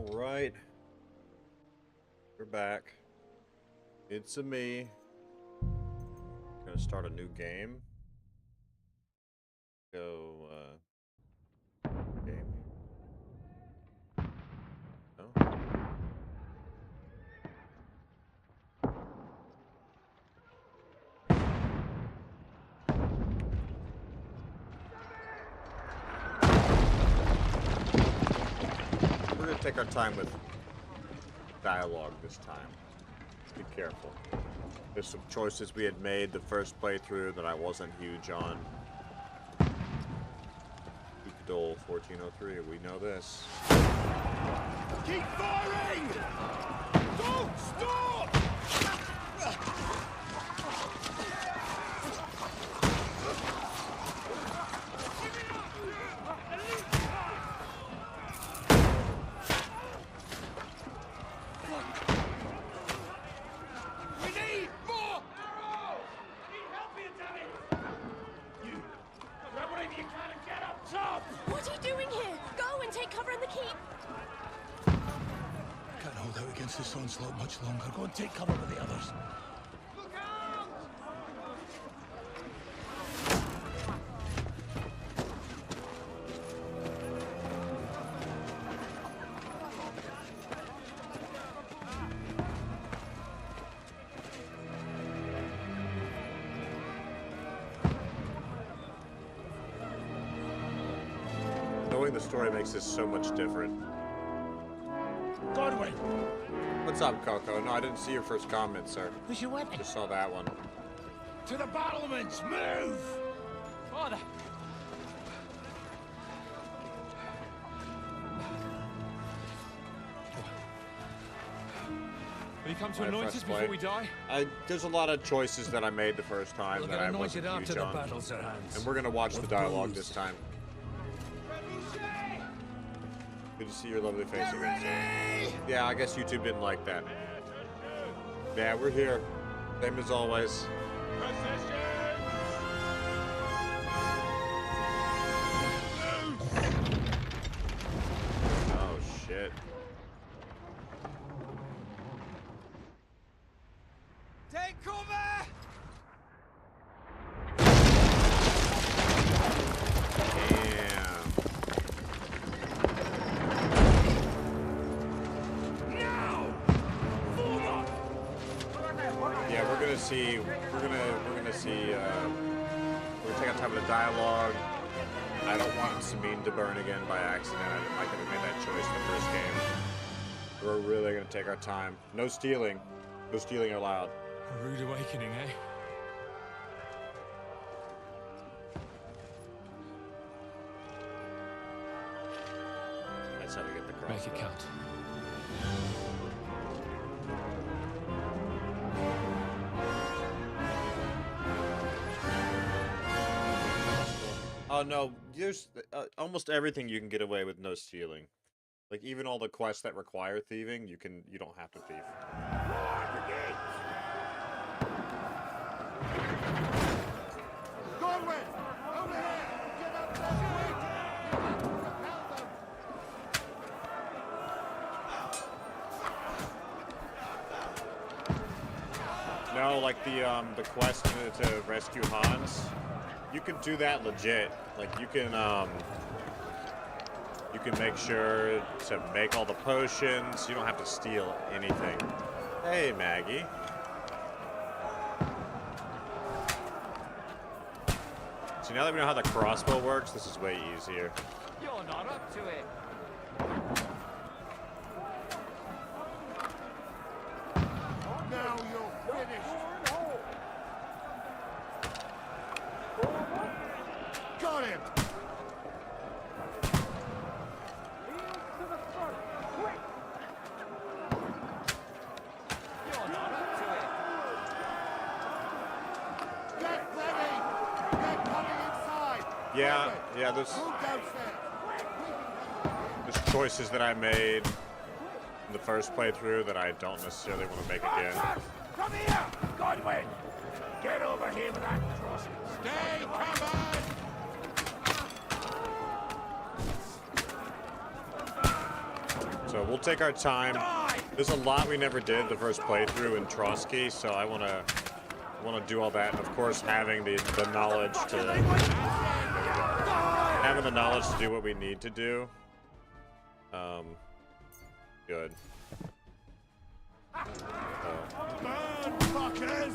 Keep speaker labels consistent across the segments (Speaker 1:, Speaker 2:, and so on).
Speaker 1: All right, we're back. It's me. Gonna start a new game. Go, game. No. We're gonna take our time with dialogue this time. Be careful. There's some choices we had made the first playthrough that I wasn't huge on. Dole 1403, we know this.
Speaker 2: Keep firing! Don't stop! We need more arrows! Need help here, damn it! You grab whatever you can and get up top!
Speaker 3: What are you doing here? Go and take cover in the keep.
Speaker 2: Can't hold out against this onslaught much longer. Go and take cover with the others. Look out!
Speaker 1: Knowing the story makes this so much different.
Speaker 2: Godwin!
Speaker 1: What's up, Coco? No, I didn't see your first comment, sir.
Speaker 2: Who's your weapon?
Speaker 1: Just saw that one.
Speaker 2: To the battlements! Move! Father!
Speaker 4: Will you come to
Speaker 1: My
Speaker 4: anoint
Speaker 1: first
Speaker 4: us before
Speaker 1: play.
Speaker 4: we die?
Speaker 1: There's a lot of choices that I made the first time
Speaker 2: We'll
Speaker 1: that
Speaker 2: get
Speaker 1: I
Speaker 2: anointed
Speaker 1: wasn't
Speaker 2: after
Speaker 1: huge
Speaker 2: the
Speaker 1: on.
Speaker 2: battles are hands.
Speaker 1: And we're gonna watch the
Speaker 2: With
Speaker 1: dialogue
Speaker 2: bruise.
Speaker 1: this time. Good to see your lovely face
Speaker 2: Get
Speaker 1: again, sir.
Speaker 2: ready!
Speaker 1: Yeah, I guess YouTube didn't like that. Yeah, we're here. Same as always. Oh, shit.
Speaker 2: Take cover!
Speaker 1: Damn.
Speaker 2: Now! Forward!
Speaker 1: Yeah, we're gonna see. We're gonna take our time with the dialogue. I don't want Sabine to burn again by accident. I didn't like that we made that choice in the first game. We're really gonna take our time. No stealing. No stealing allowed.
Speaker 4: A rude awakening, eh?
Speaker 1: That's how we get the cross.
Speaker 4: Make it count.
Speaker 1: Oh no, there's almost everything you can get away with no stealing. Like even all the quests that require thieving, you don't have to thieve.
Speaker 2: Godwin! Over here! Get up there quick! Repel them!
Speaker 1: No, like the quest to rescue Hans, you can do that legit. Like you can make sure to make all the potions. You don't have to steal anything. Hey, Maggie. So now that we know how the crossbow works, this is way easier.
Speaker 5: You're not up to it.
Speaker 2: Now you're finished! Got him!
Speaker 5: You're not up to it.
Speaker 2: Get ready! They're coming inside!
Speaker 1: Yeah, there's
Speaker 2: Move downstairs!
Speaker 1: choices that I made in the first playthrough that I don't necessarily want to make again.
Speaker 2: Come here! Godwin! Get over here with that cross! Stay covered!
Speaker 1: So we'll take our time. There's a lot we never did the first playthrough in Trotsky, so I wanna do all that. And of course, having the knowledge to do what we need to do. Good.
Speaker 2: Man, fuckers!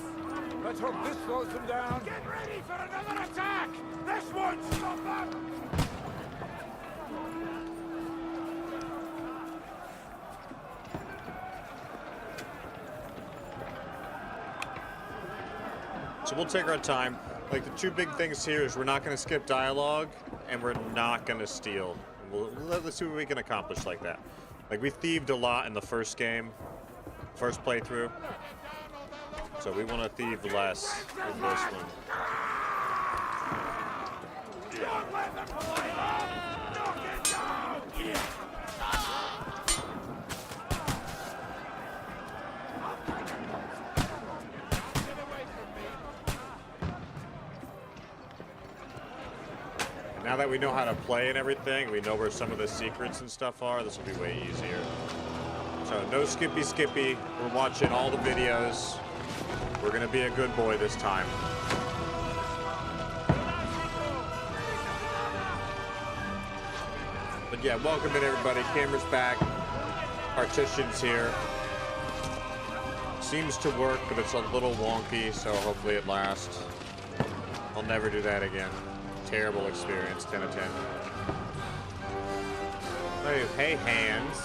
Speaker 2: Let's hope this slows them down. Get ready for another attack! This won't stop them!
Speaker 1: So we'll take our time. Like, the two big things here is we're not going to skip dialogue, and we're not going to steal. Let's see what we can accomplish like that. Like, we thieved a lot in the first game, first playthrough. So we want to thieve less in this one.
Speaker 2: Don't let them play on! Knock it down! Yeah.
Speaker 1: Now that we know how to play and everything, we know where some of the secrets and stuff are, this will be way easier. So no skippy. We're watching all the videos. We're gonna be a good boy this time. But yeah, welcome in everybody. Camera's back. Partitions here. Seems to work, but it's a little wonky, so hopefully it lasts. I'll never do that again. Terrible experience, 10 out of 10. Hey, hands.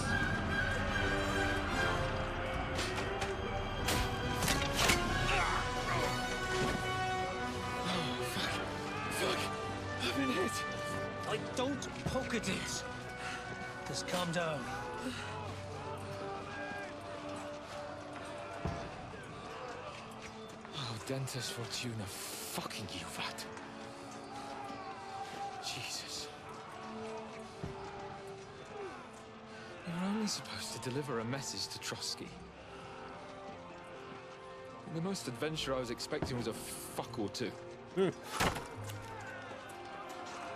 Speaker 6: Fuck. I've been hit. Don't poke at it. Just calm down.
Speaker 4: Oh, Dentist Fortuna, fucking you, Vat. Jesus. You're only supposed to deliver a message to Trotsky. And the most adventure I was expecting was a fuck or two.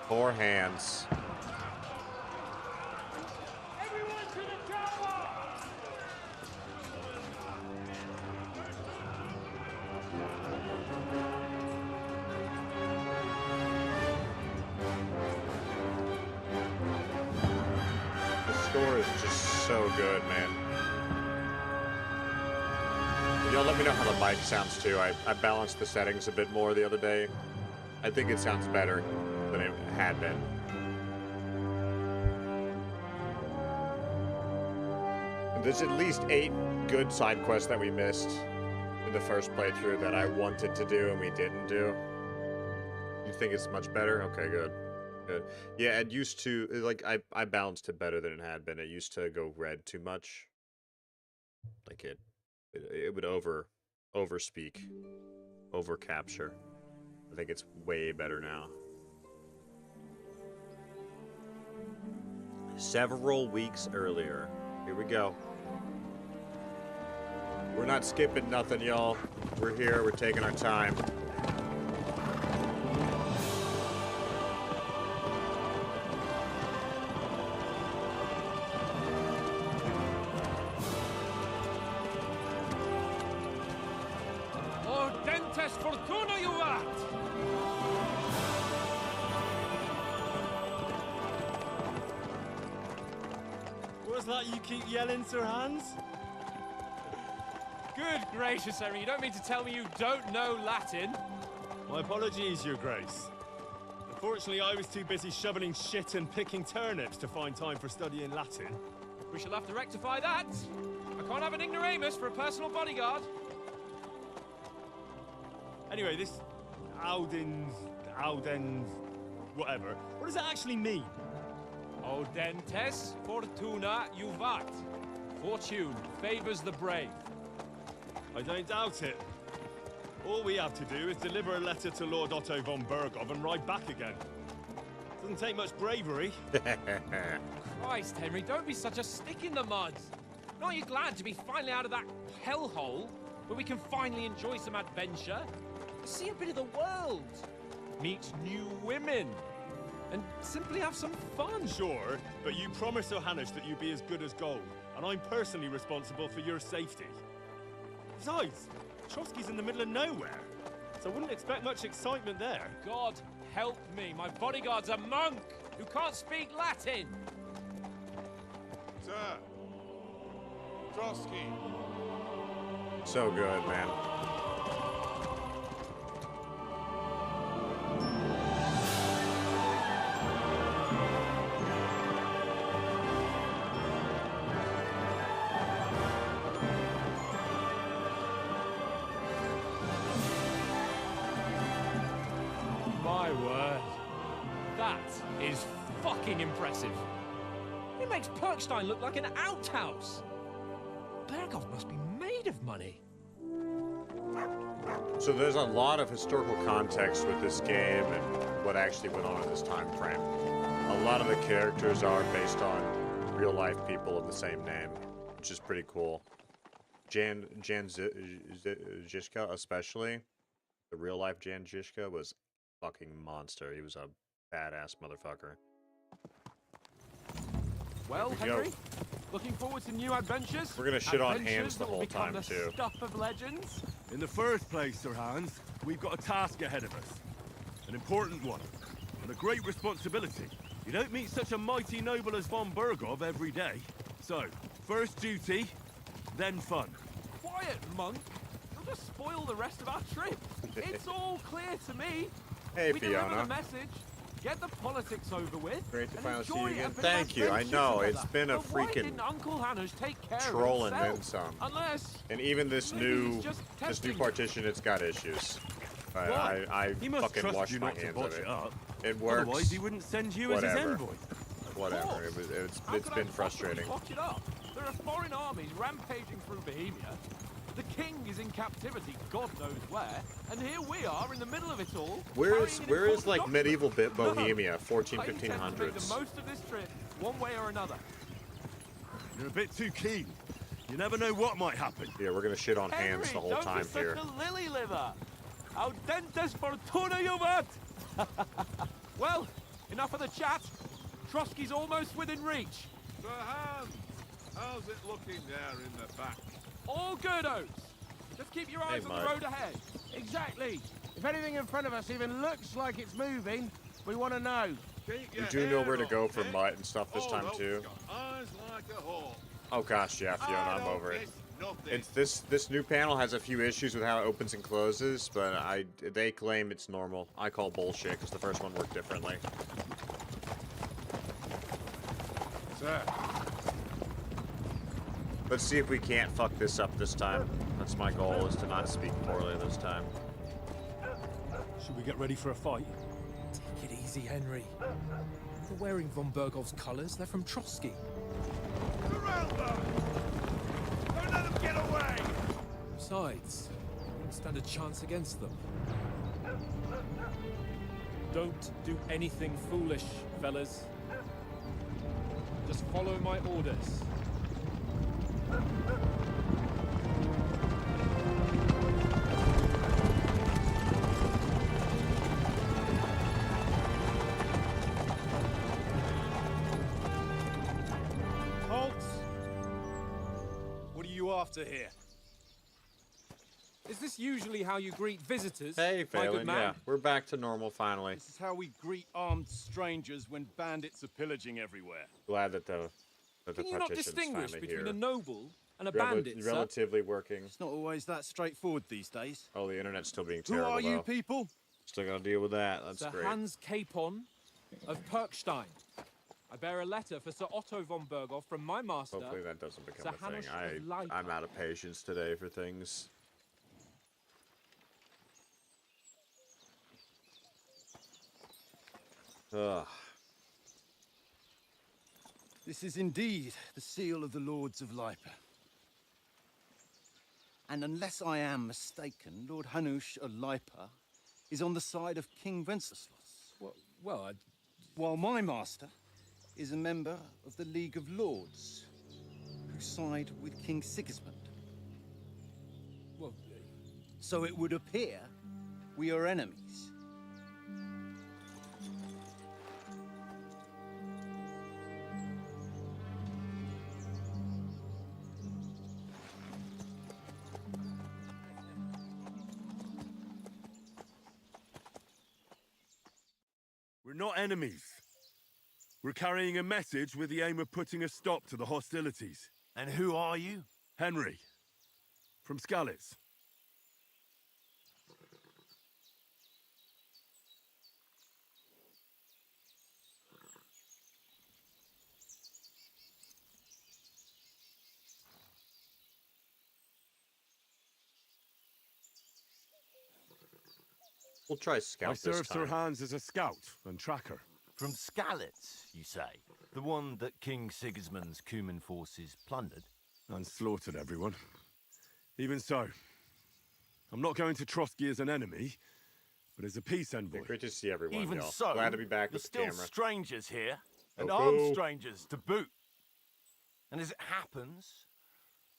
Speaker 1: Poor hands.
Speaker 2: Everyone to the tower!
Speaker 1: The score is just so good, man. Y'all let me know how the mic sounds too. I balanced the settings a bit more the other day. I think it sounds better than it had been. There's at least 8 good side quests that we missed in the first playthrough that I wanted to do and we didn't do. You think it's much better? Okay, good. Good. Yeah, it used to, like, I balanced it better than it had been. It used to go red too much. Like, it would overspeak, over capture. I think it's way better now. Several weeks earlier. Here we go. We're not skipping nothing, y'all. We're here, we're taking our time.
Speaker 5: Oh, Dentist Fortuna, you vat!
Speaker 7: What's that you keep yelling, Sir Hans?
Speaker 5: Good gracious, Henry, you don't mean to tell me you don't know Latin?
Speaker 7: My apologies, Your Grace. Unfortunately, I was too busy shoveling shit and picking turnips to find time for studying Latin.
Speaker 5: We shall have to rectify that. I can't have an ignoramus for a personal bodyguard.
Speaker 7: Anyway, this Audens, whatever. What does that actually mean?
Speaker 5: Audentes fortuna juvat. Fortune favors the brave.
Speaker 7: I don't doubt it. All we have to do is deliver a letter to Lord Otto von Bergov and ride back again. Doesn't take much bravery.
Speaker 5: Christ, Henry, don't be such a stick in the mud. Aren't you glad to be finally out of that hellhole where we can finally enjoy some adventure? See a bit of the world. Meet new women. and simply have some fun.
Speaker 7: Sure, but you promised Johannes that you'd be as good as gold, and I'm personally responsible for your safety. Besides, Trotsky's in the middle of nowhere, so I wouldn't expect much excitement there.
Speaker 5: God help me, my bodyguard's a monk who can't speak Latin.
Speaker 2: Sir. Trotsky.
Speaker 1: So good, man.
Speaker 5: My word. That is fucking impressive. It makes Perkstein look like an outhouse. Berghoff must be made of money.
Speaker 1: So there's a lot of historical context with this game and what actually went on in this time frame. A lot of the characters are based on real-life people of the same name, which is pretty cool. Jan Zizka, especially, the real-life Jan Zizka was a fucking monster. He was a badass motherfucker.
Speaker 5: Well,
Speaker 1: Here we
Speaker 5: Henry,
Speaker 1: go.
Speaker 5: looking forward to new adventures.
Speaker 1: We're gonna shit on
Speaker 5: Adventures
Speaker 1: Hans the
Speaker 5: that will
Speaker 1: whole
Speaker 5: become
Speaker 1: time,
Speaker 5: the
Speaker 1: too.
Speaker 5: Stuff of legends.
Speaker 7: In the first place, Sir Hans, we've got a task ahead of us. An important one, and a great responsibility. You don't meet such a mighty noble as von Berghoff every day. So, first duty, then fun.
Speaker 5: Quiet, monk. You'll just spoil the rest of our trip. It's all clear to me.
Speaker 1: Hey,
Speaker 5: We deliver
Speaker 1: Fiona.
Speaker 5: the message. Get the politics over with.
Speaker 1: Great to
Speaker 5: and
Speaker 1: finally see
Speaker 5: enjoy
Speaker 1: you
Speaker 5: a
Speaker 1: again.
Speaker 5: bit of
Speaker 1: Thank you. I
Speaker 5: adventure
Speaker 1: know,
Speaker 5: together.
Speaker 1: it's been a
Speaker 5: But why
Speaker 1: freaking
Speaker 5: didn't Uncle Hannah's take care
Speaker 1: troll
Speaker 5: of
Speaker 1: and
Speaker 5: himself?
Speaker 1: then some.
Speaker 5: Unless
Speaker 1: And even this
Speaker 5: maybe
Speaker 1: new
Speaker 5: he's just
Speaker 1: this
Speaker 5: testing
Speaker 1: new
Speaker 5: you.
Speaker 1: partition, it's got issues. But
Speaker 7: Why?
Speaker 1: I
Speaker 7: He must
Speaker 1: fucking
Speaker 7: trust
Speaker 1: washed
Speaker 7: you
Speaker 1: my
Speaker 7: not to
Speaker 1: hands
Speaker 7: botch
Speaker 1: of it.
Speaker 7: it up.
Speaker 1: It works.
Speaker 7: Otherwise, he wouldn't send you as his
Speaker 1: Whatever.
Speaker 7: envoy.
Speaker 1: Whatever.
Speaker 5: How
Speaker 1: It's
Speaker 5: could
Speaker 1: been
Speaker 5: I possibly
Speaker 1: frustrating.
Speaker 5: botch it up? There are foreign armies rampaging through Bohemia. The king is in captivity, God knows where, and here we are in the middle of it all.
Speaker 1: Where is
Speaker 5: carrying an important
Speaker 1: like
Speaker 5: document.
Speaker 1: medieval bit
Speaker 5: No,
Speaker 1: Bohemia, 14,
Speaker 5: I intend to make the
Speaker 1: 1500s?
Speaker 5: most of this trip, one way or another.
Speaker 7: You're a bit too keen. You never know what might happen.
Speaker 1: Yeah, we're gonna shit on
Speaker 5: Henry,
Speaker 1: hands the whole
Speaker 5: don't
Speaker 1: time
Speaker 5: be such
Speaker 1: here.
Speaker 5: a lily liver. Audentes fortuna juvat. Well, enough of the chat. Trotsky's almost within reach.
Speaker 2: Sir Hans, how's it looking there in the back?
Speaker 5: All good, Oates. Just keep your eyes on
Speaker 1: Mud.
Speaker 5: the road ahead.
Speaker 8: Exactly. If anything in front of us even looks like it's moving, we want to know.
Speaker 2: Keep
Speaker 1: You
Speaker 2: your
Speaker 1: do know
Speaker 2: head
Speaker 1: where to
Speaker 2: on,
Speaker 1: go for
Speaker 2: eh?
Speaker 1: mutt and stuff this
Speaker 2: Oh,
Speaker 1: time
Speaker 2: look,
Speaker 1: too.
Speaker 2: got eyes like a hawk.
Speaker 1: Oh gosh, yeah, Fiona,
Speaker 2: I
Speaker 1: I'm
Speaker 2: don't
Speaker 1: over it.
Speaker 2: miss nothing.
Speaker 1: It's this new panel has a few issues with how it opens and closes, but they claim it's normal. I call bullshit because the first one worked differently.
Speaker 2: Sir,
Speaker 1: Let's see if we can't fuck this up this time. That's my goal, is to not speak poorly this time.
Speaker 7: Should we get ready for a fight?
Speaker 4: Take it easy, Henry. They're wearing von Berghoff's colors. They're from Trotsky.
Speaker 2: surround them! Don't let them get away!
Speaker 4: Besides, we don't stand a chance against them.
Speaker 5: Don't do anything foolish, fellas. Just follow my orders.
Speaker 6: Halt! What are you after here?
Speaker 5: Is this usually how you greet visitors?
Speaker 1: Hey,
Speaker 5: my good
Speaker 1: Phelan,
Speaker 5: man?
Speaker 1: yeah, we're back to normal finally.
Speaker 6: This is how we greet armed strangers when bandits are pillaging everywhere.
Speaker 1: Glad that the
Speaker 5: Can you not
Speaker 1: partition's
Speaker 5: distinguish
Speaker 1: finally
Speaker 5: between
Speaker 1: here.
Speaker 5: a noble and a bandit, sir?
Speaker 1: Relatively working.
Speaker 6: It's not always that straightforward these days.
Speaker 1: Oh, the internet's still being
Speaker 6: Who
Speaker 1: terrible,
Speaker 6: are you
Speaker 1: though.
Speaker 6: people?
Speaker 1: Still gotta deal with that. That's
Speaker 5: Sir
Speaker 1: great.
Speaker 5: Hans Capon of Perkstein. I bear a letter for Sir Otto von Berghoff from my master.
Speaker 1: Hopefully that doesn't become
Speaker 5: Sir
Speaker 1: a thing.
Speaker 5: Hanush of Leipzig.
Speaker 1: I'm out of patience today for things. Ugh.
Speaker 6: This is indeed the seal of the Lords of Lipa. And unless I am mistaken, Lord Hanush of Lipa is on the side of King Wenceslas,
Speaker 4: Well,
Speaker 6: while my master is a member of the League of Lords, who side with King Sigismund.
Speaker 4: well,
Speaker 6: So it would appear we are enemies.
Speaker 7: not enemies. We're carrying a message with the aim of putting a stop to the hostilities.
Speaker 9: And who are you?
Speaker 7: Henry, from Skalitz.
Speaker 1: We'll try scout
Speaker 7: I
Speaker 1: this
Speaker 7: served Sir
Speaker 1: time.
Speaker 7: Hans as a scout and tracker.
Speaker 9: From Skalitz, you say? The one that King Sigismund's Cuman forces plundered?
Speaker 7: And slaughtered everyone. Even so, I'm not going to Trotsky as an enemy, but as a peace envoy.
Speaker 1: Great to see everyone,
Speaker 9: Even
Speaker 1: y'all.
Speaker 9: so,
Speaker 1: Glad to be back
Speaker 9: you're
Speaker 1: with the
Speaker 9: still
Speaker 1: camera.
Speaker 9: strangers here, and
Speaker 1: Oh,
Speaker 9: armed
Speaker 1: cool.
Speaker 9: strangers to boot. And as it happens,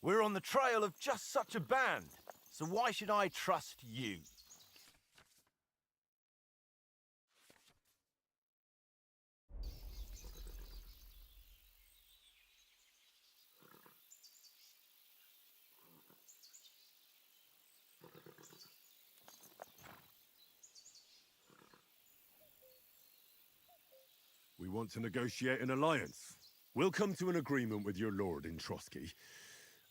Speaker 9: we're on the trail of just such a band. So why should I trust you?
Speaker 7: We want to negotiate an alliance. We'll come to an agreement with your lord in Trotsky,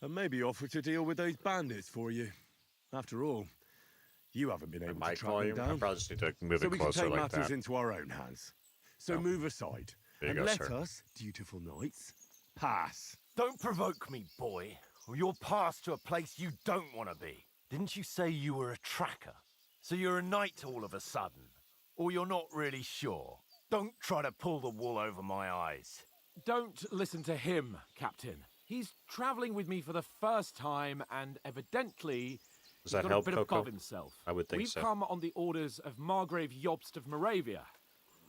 Speaker 7: and maybe offer to deal with those bandits for you. After all, you haven't been able to
Speaker 1: Mic
Speaker 7: track them
Speaker 1: volume. I
Speaker 7: down.
Speaker 1: probably just need to move
Speaker 7: So
Speaker 1: it
Speaker 7: we can
Speaker 1: closer
Speaker 7: take
Speaker 1: like
Speaker 7: matters
Speaker 1: that.
Speaker 7: into our own hands. So
Speaker 1: Oh.
Speaker 7: move aside,
Speaker 1: There you
Speaker 7: and
Speaker 1: go,
Speaker 7: let
Speaker 1: sir.
Speaker 7: us, dutiful knights, pass.
Speaker 9: Don't provoke me, boy, or you'll pass to a place you don't want to be. Didn't you say you were a tracker? So you're a knight all of a sudden? Or you're not really sure? Don't try to pull the wool over my eyes.
Speaker 10: Don't listen to him, Captain. He's traveling with me for the first time, and evidently
Speaker 1: Does
Speaker 10: he's
Speaker 1: that
Speaker 10: got
Speaker 1: help,
Speaker 10: a bit of
Speaker 1: Coco?
Speaker 10: gov himself.
Speaker 1: I would think
Speaker 10: We've
Speaker 1: so.
Speaker 10: come on the orders of Margrave Jobst of Moravia,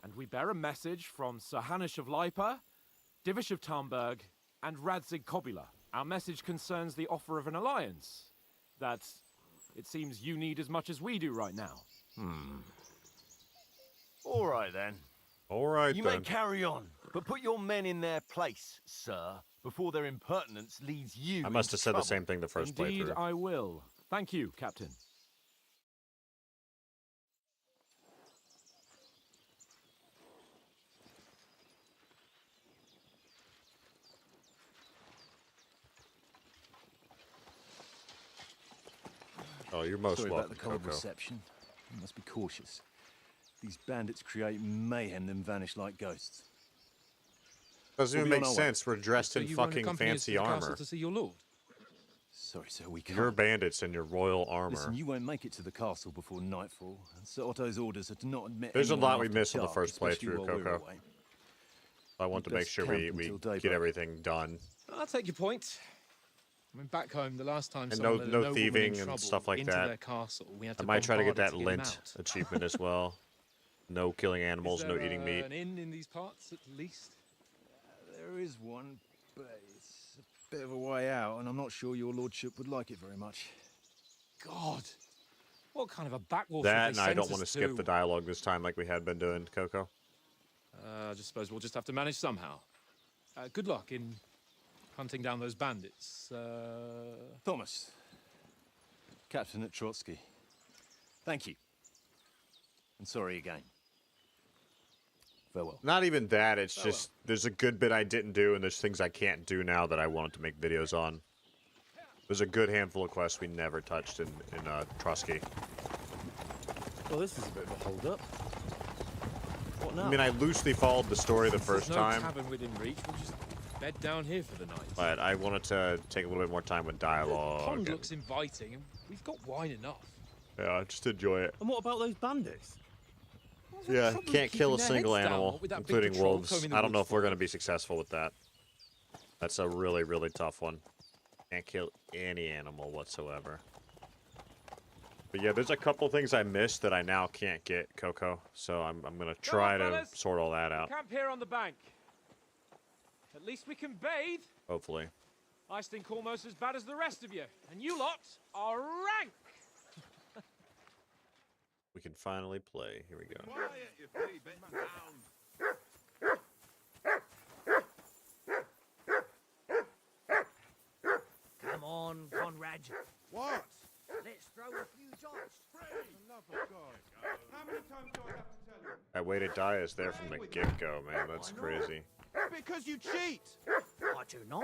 Speaker 10: and we bear a message from Sir Hanish of Lipa, Divish of Tarnberg, and Radzig Kobula. Our message concerns the offer of an alliance that it seems you need as much as we do right now.
Speaker 9: All right, then.
Speaker 1: All right,
Speaker 9: You
Speaker 1: then.
Speaker 9: may carry on, but put your men in their place, sir, before their impertinence leads you
Speaker 1: I must have
Speaker 9: into
Speaker 1: said the
Speaker 9: trouble.
Speaker 1: same thing the first
Speaker 10: Indeed,
Speaker 1: playthrough.
Speaker 10: I will. Thank you, Captain.
Speaker 1: Oh, you're most
Speaker 6: Sorry about
Speaker 1: welcome,
Speaker 6: the cold
Speaker 1: Coco.
Speaker 6: reception. You must be cautious. These bandits create mayhem, then vanish like ghosts.
Speaker 1: Doesn't even
Speaker 6: We'll be
Speaker 1: make
Speaker 6: on our way.
Speaker 1: sense. We're dressed
Speaker 4: So
Speaker 1: in
Speaker 4: you won't
Speaker 1: fucking
Speaker 4: accompany us to
Speaker 1: fancy
Speaker 4: the castle
Speaker 1: armor.
Speaker 4: to see your lord?
Speaker 6: Sorry, sir, we can't.
Speaker 1: You're bandits in your royal armor.
Speaker 6: Listen, you won't make it to the castle before nightfall. And Sir Otto's orders are to not admit
Speaker 1: There's a
Speaker 6: anyone
Speaker 1: lot we
Speaker 6: after
Speaker 1: missed on the
Speaker 6: dark,
Speaker 1: first
Speaker 6: especially
Speaker 1: playthrough,
Speaker 6: while we're
Speaker 1: Coco.
Speaker 6: away.
Speaker 1: I want to
Speaker 6: We'd
Speaker 1: make
Speaker 6: best
Speaker 1: sure
Speaker 6: camp
Speaker 1: we
Speaker 6: until
Speaker 1: get
Speaker 6: daybreak.
Speaker 1: everything done.
Speaker 4: I'll take your point. I mean, back home, the last time
Speaker 1: And
Speaker 4: someone
Speaker 1: no-
Speaker 4: let a
Speaker 1: no
Speaker 4: nobleman
Speaker 1: thieving
Speaker 4: in
Speaker 1: and
Speaker 4: trouble
Speaker 1: stuff like
Speaker 4: into
Speaker 1: that.
Speaker 4: their castle, we had to
Speaker 1: I might try to get
Speaker 4: bombard
Speaker 1: that
Speaker 4: it
Speaker 1: Lint
Speaker 4: get him out.
Speaker 1: achievement as well. No killing animals,
Speaker 4: Is
Speaker 1: no
Speaker 4: there,
Speaker 1: eating meat.
Speaker 4: an inn in these parts, at least?
Speaker 6: There is one, but it's a bit of a way out, and I'm not sure your lordship would like it very much.
Speaker 4: God, what kind of a backwater
Speaker 1: That,
Speaker 4: have
Speaker 1: and
Speaker 4: they
Speaker 1: I
Speaker 4: sent
Speaker 1: don't
Speaker 4: us
Speaker 1: want to skip the
Speaker 4: to?
Speaker 1: dialogue this time like we had been doing, Coco.
Speaker 4: I just suppose we'll just have to manage somehow. Good luck in hunting down those bandits.
Speaker 6: Thomas, Captain at Trotsky. Thank you. And sorry again. Farewell.
Speaker 1: Not even that, it's just, there's a good bit I didn't do, and there's things I can't do now that I wanted to make videos on. There's a good handful of quests we never touched in Trotsky.
Speaker 6: Well, this is a bit of a hold-up. What now?
Speaker 1: I mean, I loosely followed the story the
Speaker 4: There's
Speaker 1: first
Speaker 4: no
Speaker 1: time,
Speaker 4: tavern within reach. We'll just bed down here for the night.
Speaker 1: but I wanted to take a little bit more time with
Speaker 4: The
Speaker 1: dialogue.
Speaker 4: pond
Speaker 1: and-
Speaker 4: looks inviting, and we've got wine enough.
Speaker 1: Yeah, just enjoy it.
Speaker 6: And what about those bandits?
Speaker 1: Yeah,
Speaker 4: Probably
Speaker 1: can't kill a
Speaker 4: keeping their
Speaker 1: single
Speaker 4: heads down,
Speaker 1: animal,
Speaker 4: what with that big
Speaker 1: including
Speaker 4: patrol
Speaker 1: wolves.
Speaker 4: combing the
Speaker 1: I don't know
Speaker 4: woods
Speaker 1: if we're
Speaker 4: for
Speaker 1: going to be successful with that. That's a really, really tough one. Can't kill any animal whatsoever. But yeah, there's a couple things I missed that I now can't get, Coco. So I'm going to try to
Speaker 10: fellas.
Speaker 1: sort all that out,
Speaker 10: Camp here on the bank. At least we can bathe.
Speaker 1: hopefully.
Speaker 10: I stink almost as bad as the rest of you, and you lot are rank.
Speaker 1: We can finally play. Here we go.
Speaker 7: Quiet, you flea-bitten hound.
Speaker 11: Come on, Conrad.
Speaker 7: What?
Speaker 11: Let's throw a few dice.
Speaker 7: For love of God. How many times do I have to tell you?
Speaker 1: That way to die is there from the get-go, man. That's crazy.
Speaker 8: Because you cheat!
Speaker 2: I do not.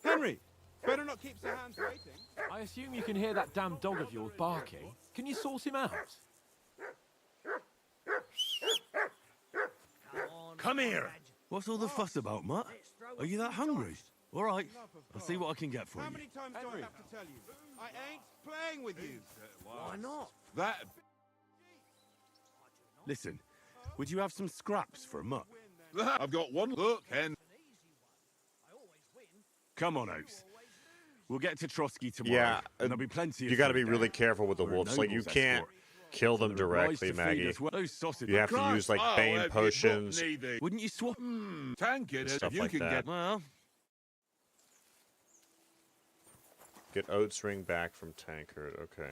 Speaker 8: Henry, better not keep Sir Hans waiting.
Speaker 10: I assume you can hear that damn dog of yours barking. Can you sort him out?
Speaker 7: Come here! What's all the fuss about, Mutt? Are you that hungry? All right, I'll see what I can get for
Speaker 8: How
Speaker 7: you.
Speaker 8: many times do I have to tell you? I ain't playing with you.
Speaker 2: Why not?
Speaker 8: That...
Speaker 7: Listen, would you have some scraps for a Mutt?
Speaker 8: I've got one. Look, Hen.
Speaker 7: Come on, Oaks. We'll get to Trotsky tomorrow.
Speaker 1: Yeah,
Speaker 7: and there'll be plenty of
Speaker 1: you got to be
Speaker 7: food
Speaker 1: really
Speaker 7: there.
Speaker 1: careful with the
Speaker 7: We're a
Speaker 1: wolves. Like, you
Speaker 7: nobles
Speaker 1: can't
Speaker 7: escort.
Speaker 1: kill them
Speaker 7: So they're obliged
Speaker 1: directly,
Speaker 7: to feed
Speaker 1: Maggie.
Speaker 7: us well. Those sausages
Speaker 1: You have to use, like, Bane potions.
Speaker 7: Wouldn't you swap?
Speaker 8: Tank it
Speaker 1: Stuff
Speaker 8: if you
Speaker 1: like
Speaker 8: can
Speaker 1: that.
Speaker 8: get...
Speaker 7: Well,
Speaker 1: Get Oats ring back from Tankard. Okay.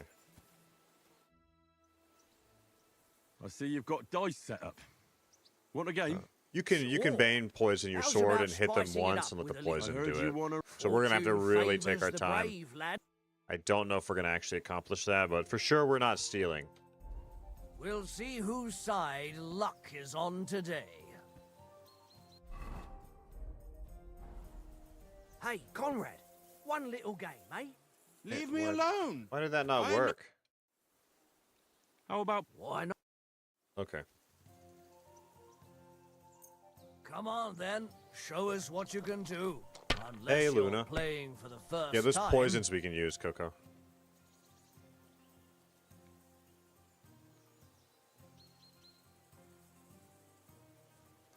Speaker 7: I see you've got dice set up. Want a game?
Speaker 1: You can Bane poison your
Speaker 2: How's
Speaker 1: sword
Speaker 2: about
Speaker 1: and hit them
Speaker 2: spicing it
Speaker 1: once
Speaker 2: up
Speaker 1: and let the
Speaker 2: with a little-
Speaker 1: poison
Speaker 7: I heard
Speaker 1: do
Speaker 7: you
Speaker 1: it.
Speaker 7: wanna...
Speaker 1: So we're gonna have to
Speaker 2: Fortune
Speaker 1: really take
Speaker 2: favours
Speaker 1: our
Speaker 2: the
Speaker 1: time.
Speaker 2: brave, lad.
Speaker 1: I don't know if we're gonna actually accomplish that, but for sure we're not stealing.
Speaker 2: We'll see whose side luck is on today. Hey, Conrad, one little game, eh?
Speaker 8: Leave me alone!
Speaker 1: Why did that not
Speaker 8: I'm-
Speaker 1: work?
Speaker 7: How about...
Speaker 2: Why not?
Speaker 1: Okay.
Speaker 2: Come on, then. Show us what you can do. Unless
Speaker 1: Hey,
Speaker 2: you're
Speaker 1: Luna.
Speaker 2: playing for the first
Speaker 1: Yeah, there's
Speaker 2: time.
Speaker 1: poisons we can use, Coco.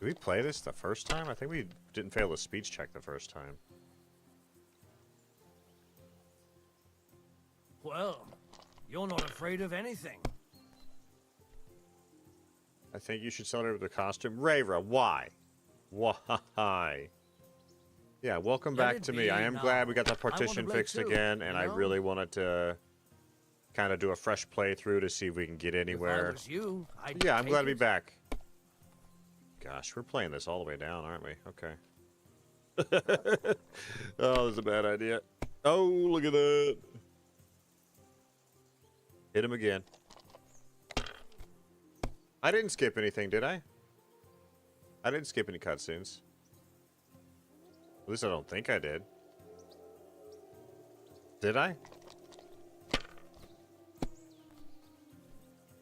Speaker 1: Did we play this the first time? I think we didn't fail the speech check the first time.
Speaker 2: Well, you're not afraid of anything.
Speaker 1: I think you should celebrate with the costume. Ravra, why? Why? Yeah, welcome
Speaker 2: Let
Speaker 1: back
Speaker 2: it
Speaker 1: to me.
Speaker 2: be
Speaker 1: I am
Speaker 2: now.
Speaker 1: glad we got the
Speaker 2: I want to
Speaker 1: partition
Speaker 2: play
Speaker 1: fixed
Speaker 2: too,
Speaker 1: again, and
Speaker 2: you
Speaker 1: I
Speaker 2: know?
Speaker 1: really wanted to kind of do a fresh playthrough to see if we can get
Speaker 2: If I
Speaker 1: anywhere.
Speaker 2: was you, I'd
Speaker 1: Yeah, I'm
Speaker 2: take
Speaker 1: glad to be
Speaker 2: it.
Speaker 1: back. Gosh, we're playing this all the way down, aren't we? Okay. Oh, that's a bad idea. Oh, look at that. Hit him again. I didn't skip anything, did I? I didn't skip any cutscenes. At least I don't think I did. Did I?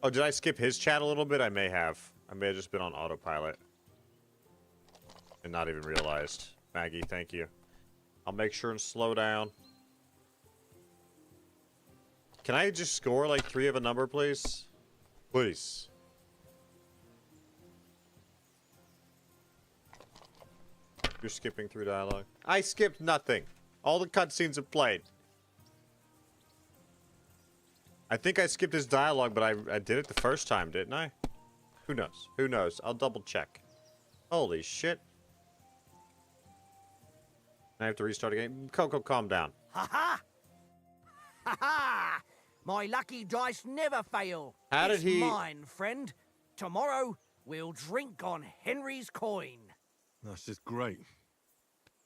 Speaker 1: Oh, did I skip his chat a little bit? I may have. I may have just been on autopilot. And not even realized. Maggie, thank you. I'll make sure and slow down. Can I just score like 3 of a number, please? Please. You're skipping through dialogue. I skipped nothing. All the cutscenes have played. I think I skipped his dialogue, but I did it the first time, didn't I? Who knows? Who knows? I'll double check. Holy shit. I have to restart again. Coco, calm down.
Speaker 2: Ha ha! Ha ha! My lucky dice never fail.
Speaker 1: How did
Speaker 2: It's
Speaker 1: he-
Speaker 2: mine, friend. Tomorrow we'll drink on Henry's coin.
Speaker 7: That's just great.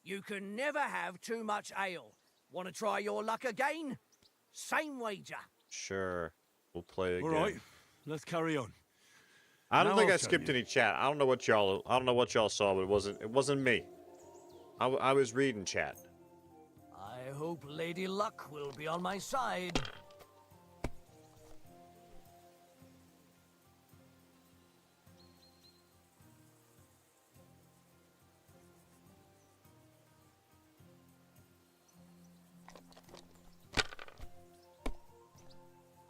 Speaker 2: You can never have too much ale. Want to try your luck again? Same wager.
Speaker 1: Sure. We'll play again.
Speaker 7: All right, let's carry on.
Speaker 1: I don't
Speaker 7: Now
Speaker 1: think
Speaker 7: I'll
Speaker 1: I
Speaker 7: tell
Speaker 1: skipped
Speaker 7: you.
Speaker 1: any chat. I don't know what y'all saw, but it wasn't me. I was reading chat.
Speaker 2: I hope Lady Luck will be on my side.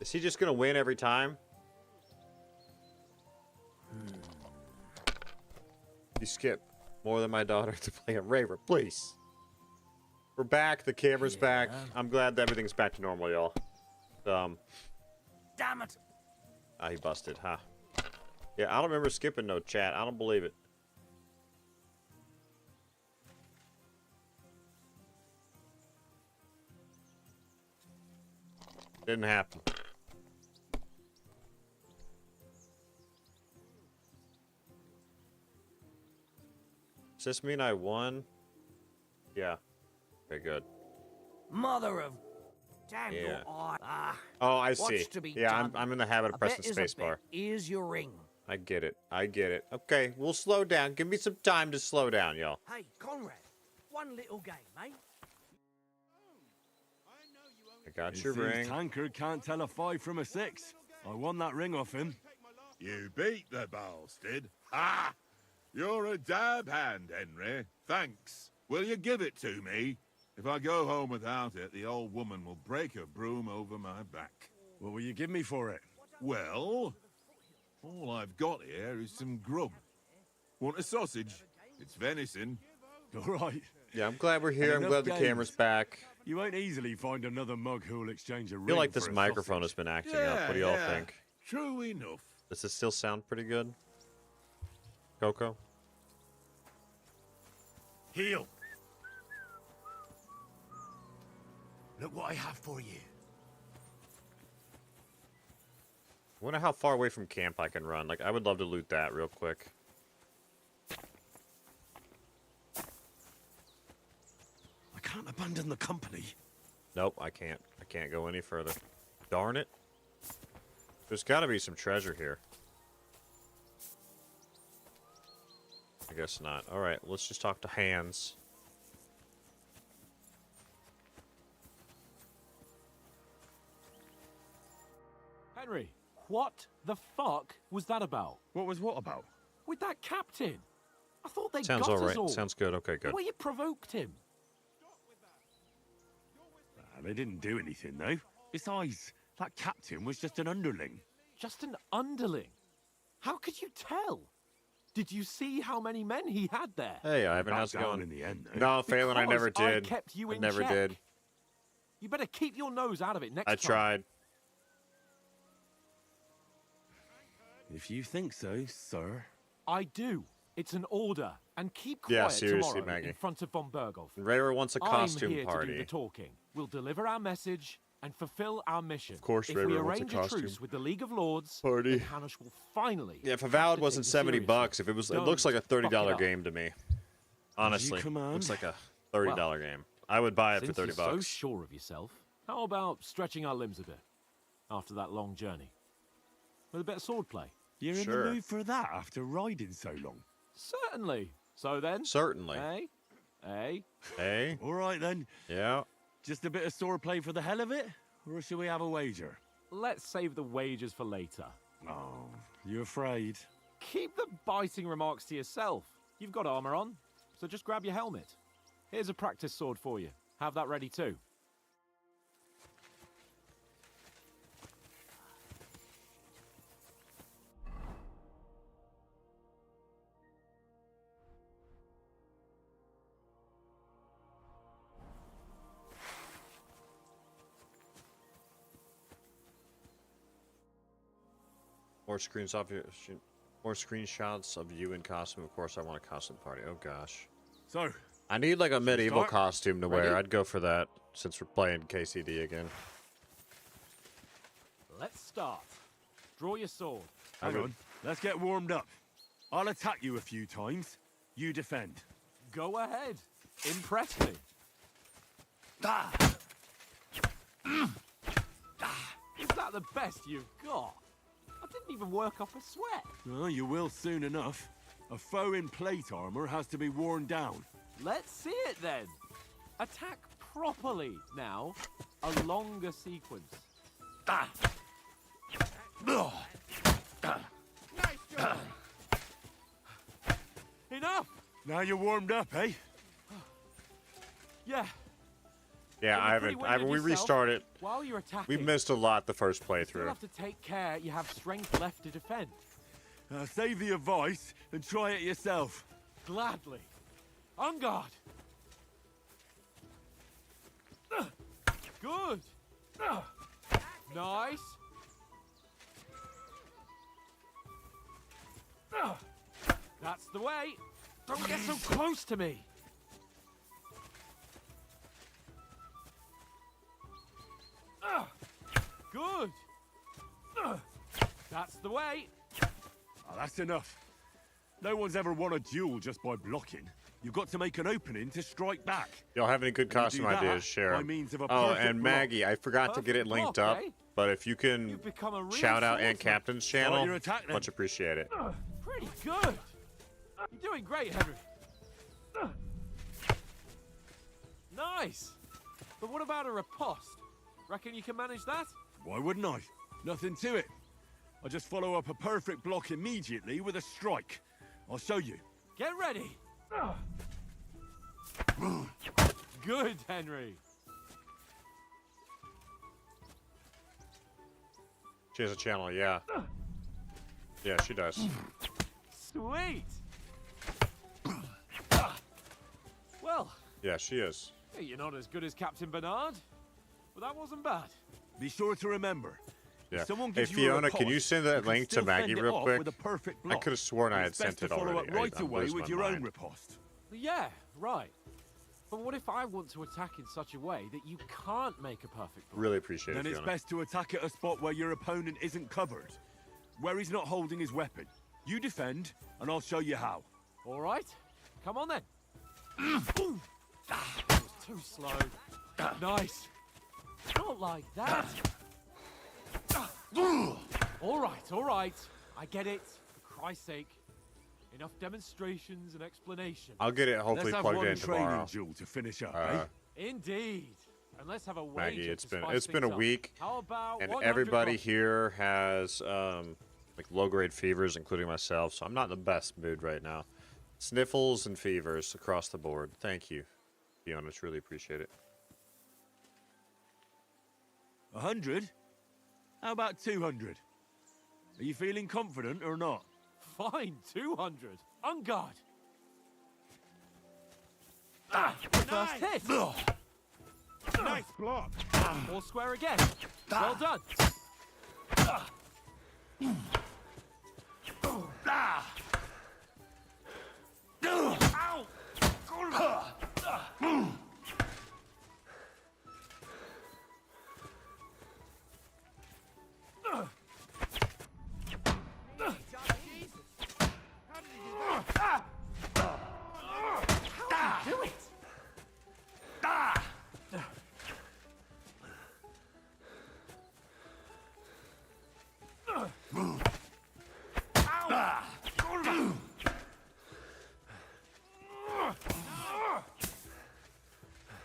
Speaker 1: Is he just gonna win every time? You skip more than my daughter to play a raver, please. We're back. The camera's back. I'm glad that everything's back to normal, y'all.
Speaker 2: Damn it!
Speaker 1: Ah, he busted, huh? Yeah, I don't remember skipping no chat. I don't believe it. Didn't happen. Does this mean I won? Yeah. Okay, good.
Speaker 2: Mother of damn
Speaker 1: Yeah.
Speaker 2: your eye. Ah,
Speaker 1: Oh, I
Speaker 2: what's
Speaker 1: see.
Speaker 2: to be
Speaker 1: Yeah,
Speaker 2: done?
Speaker 1: I'm in the habit
Speaker 2: A
Speaker 1: of pressing
Speaker 2: bet is a
Speaker 1: spacebar.
Speaker 2: bet. Here's your ring.
Speaker 1: I get it. I get it. Okay, we'll slow down. Give me some time to slow down, y'all.
Speaker 11: Hey, Conrad, one little game, mate.
Speaker 1: I got
Speaker 7: It
Speaker 1: your
Speaker 7: seems
Speaker 1: ring.
Speaker 7: Tankard can't tell a 5 from a 6. I won that ring off him.
Speaker 12: You beat the bastard. Ha! You're a dab hand, Henry. Thanks. Will you give it to me? If I go home without it, the old woman will break her broom over my back.
Speaker 7: What will you give me for it?
Speaker 12: Well, all I've got here is some grub. Want a sausage? It's venison.
Speaker 7: All right.
Speaker 1: Yeah, I'm glad we're here. I'm glad the camera's back.
Speaker 7: You won't easily find another mug who'll exchange a ring.
Speaker 1: I feel like
Speaker 7: for
Speaker 1: this
Speaker 7: a
Speaker 1: microphone has
Speaker 7: sausage.
Speaker 1: been acting up. What do y'all think?
Speaker 12: True enough.
Speaker 1: Does this still sound pretty good? Coco?
Speaker 9: Heel. Look what I have for you.
Speaker 1: I wonder how far away from camp I can run. Like, I would love to loot that real quick.
Speaker 7: I can't abandon the company.
Speaker 1: Nope, I can't. I can't go any further. Darn it. There's got to be some treasure here. I guess not. Alright, let's just talk to Hans.
Speaker 10: Henry, what the fuck was that about?
Speaker 7: What was what about?
Speaker 10: With that captain? I thought they
Speaker 1: Sounds
Speaker 10: got us
Speaker 1: alright.
Speaker 10: all.
Speaker 1: Sounds good. Okay,
Speaker 10: The
Speaker 1: good.
Speaker 10: way you provoked him.
Speaker 7: They didn't do anything, though. Besides, that captain was just an underling.
Speaker 10: Just an underling? How could you tell? Did you see how many men he had there?
Speaker 1: Hey, Ivan,
Speaker 7: Backed
Speaker 1: how's it
Speaker 7: down
Speaker 1: going?
Speaker 7: in the end, though.
Speaker 1: No, Phelan, I never
Speaker 10: Because
Speaker 1: did.
Speaker 10: I kept you
Speaker 1: I
Speaker 10: in
Speaker 1: never
Speaker 10: check.
Speaker 1: did.
Speaker 10: You better keep your nose out of it next
Speaker 1: I
Speaker 10: time.
Speaker 1: tried.
Speaker 7: If you think so, sir.
Speaker 10: I do. It's an order. And keep
Speaker 1: Yeah,
Speaker 10: quiet
Speaker 1: seriously,
Speaker 10: tomorrow
Speaker 1: Maggie.
Speaker 10: in front of von Berghoff.
Speaker 1: Rayra wants a costume
Speaker 10: I'm here
Speaker 1: party.
Speaker 10: to do the talking. We'll deliver our message and fulfill our mission. Of
Speaker 1: course,
Speaker 10: if
Speaker 1: Rayra
Speaker 10: we
Speaker 1: wants a
Speaker 10: arrange a
Speaker 1: costume
Speaker 10: truce with the League of Lords,
Speaker 1: party.
Speaker 10: then Hanush will finally.
Speaker 1: Yeah, if a
Speaker 10: have
Speaker 1: valid
Speaker 10: to
Speaker 1: wasn't
Speaker 10: take you
Speaker 1: 70
Speaker 10: seriously.
Speaker 1: bucks, if it was, it looks like a
Speaker 10: Don't fuck
Speaker 1: $30
Speaker 10: it up.
Speaker 1: game to me. Honestly,
Speaker 7: command.
Speaker 1: looks like a $30
Speaker 10: Well,
Speaker 1: game. I would buy it for
Speaker 10: Since
Speaker 1: 30
Speaker 10: you're so
Speaker 1: bucks.
Speaker 10: sure of yourself, how about stretching our limbs a bit after that long journey with a bit of swordplay?
Speaker 7: You're in
Speaker 1: Sure.
Speaker 7: the mood for that after riding so long.
Speaker 10: Certainly. So then,
Speaker 1: Certainly.
Speaker 10: eh?
Speaker 1: Hey?
Speaker 7: All right, then.
Speaker 1: Yeah.
Speaker 7: Just a bit of swordplay for the hell of it? Or should we have a wager?
Speaker 10: Let's save the wagers for later.
Speaker 7: Oh, you afraid?
Speaker 10: Keep the biting remarks to yourself. You've got armor on, so just grab your helmet. Here's a practice sword for you. Have that ready too.
Speaker 1: More screenshots of you in costume. Of course, I want a costume party. Oh gosh.
Speaker 7: So,
Speaker 1: I need like a medieval
Speaker 7: start?
Speaker 1: costume to wear.
Speaker 10: Ready?
Speaker 1: I'd go for that since we're playing KCD again.
Speaker 10: Let's start. Draw your sword.
Speaker 7: hang on. Let's get warmed up. I'll attack you a few times. You defend.
Speaker 10: Go ahead. Impress me. Is that the best you've got? I didn't even work up a sweat.
Speaker 7: Well, you will soon enough. A foe in plate armor has to be worn down.
Speaker 10: Let's see it then. Attack properly now. A longer sequence. Enough!
Speaker 7: Now you're warmed up, eh?
Speaker 10: Yeah.
Speaker 1: Yeah,
Speaker 10: Well, you're pretty
Speaker 1: Ivan, we
Speaker 10: winded yourself.
Speaker 1: restarted.
Speaker 10: While you're attacking,
Speaker 1: We missed a lot the first
Speaker 10: you'll
Speaker 1: playthrough.
Speaker 10: have to take care you have strength left to defend.
Speaker 7: Save the advice and try it yourself.
Speaker 10: Gladly. On guard. Good. Nice. That's the way. Don't get so close to me. Good. That's the way.
Speaker 7: Oh, that's enough. No one's ever won a duel just by blocking. You've got to make an opening to strike back.
Speaker 1: Y'all have any good
Speaker 7: When you
Speaker 1: costume
Speaker 7: do that,
Speaker 1: ideas? Share
Speaker 7: by
Speaker 1: 'em.
Speaker 7: means of a
Speaker 1: Oh,
Speaker 7: perfect
Speaker 1: and
Speaker 7: block.
Speaker 1: Maggie, I forgot to get it
Speaker 10: Perfect
Speaker 1: linked
Speaker 10: block,
Speaker 1: up,
Speaker 10: eh?
Speaker 1: but if you can
Speaker 10: You've become a real
Speaker 1: shout out Aunt
Speaker 10: swordsman.
Speaker 1: Captain's channel,
Speaker 7: your attack, then.
Speaker 1: much appreciated.
Speaker 10: Pretty good. You're doing great, Henry. Nice. But what about a riposte? Reckon you can manage that?
Speaker 7: Why wouldn't I? Nothing to it. I just follow up a perfect block immediately with a strike. I'll show you.
Speaker 10: Get ready. Good, Henry.
Speaker 1: She has a channel, yeah. Yeah, she does.
Speaker 10: Sweet. Well,
Speaker 1: Yeah, she is.
Speaker 10: hey, you're not as good as Captain Bernard, but that wasn't bad.
Speaker 7: Be sure to remember.
Speaker 1: Yeah.
Speaker 7: If someone
Speaker 1: Hey,
Speaker 7: gives you a
Speaker 1: Fiona, can you
Speaker 7: riposte,
Speaker 1: send
Speaker 7: you
Speaker 1: that
Speaker 7: can
Speaker 1: link to
Speaker 7: still
Speaker 1: Maggie
Speaker 7: fend it
Speaker 1: real
Speaker 7: off
Speaker 1: quick?
Speaker 7: with a perfect
Speaker 1: I
Speaker 7: block.
Speaker 1: could have sworn I had
Speaker 7: It's best
Speaker 1: sent
Speaker 7: to
Speaker 1: it
Speaker 7: follow
Speaker 1: already.
Speaker 7: up right
Speaker 1: I'm
Speaker 7: away
Speaker 1: losing
Speaker 7: with
Speaker 1: my
Speaker 7: your own
Speaker 1: mind.
Speaker 7: riposte.
Speaker 10: Yeah, right. But what if I want to attack in such a way that you can't make a perfect block?
Speaker 1: Really appreciate
Speaker 7: Then
Speaker 1: it,
Speaker 7: it's
Speaker 1: Fiona.
Speaker 7: best to attack at a spot where your opponent isn't covered. Where he's not holding his weapon. You defend, and I'll show you how.
Speaker 10: All right. Come on then. That was too slow. Nice. Not like that. All right. I get it. For Christ's sake. Enough demonstrations and explanation.
Speaker 1: I'll get it hopefully
Speaker 7: Let's have
Speaker 1: plugged
Speaker 7: one
Speaker 1: in
Speaker 7: training
Speaker 1: tomorrow.
Speaker 7: duel to finish up, eh?
Speaker 10: Indeed. And let's have a wager.
Speaker 1: Maggie, it's
Speaker 10: to
Speaker 1: been
Speaker 10: spice
Speaker 1: a
Speaker 10: things up.
Speaker 1: week,
Speaker 10: How about
Speaker 1: and
Speaker 10: 100
Speaker 1: everybody
Speaker 10: coffee?
Speaker 1: here has like low-grade fevers, including myself. So I'm not in the best mood right now. Sniffles and fevers across the board. Thank you, Fiona. Truly appreciate it.
Speaker 7: 100? How about 200? Are you feeling confident or not?
Speaker 10: Fine, 200. On guard. First hit.
Speaker 2: Nice block.
Speaker 10: All square again. Well done. Do it.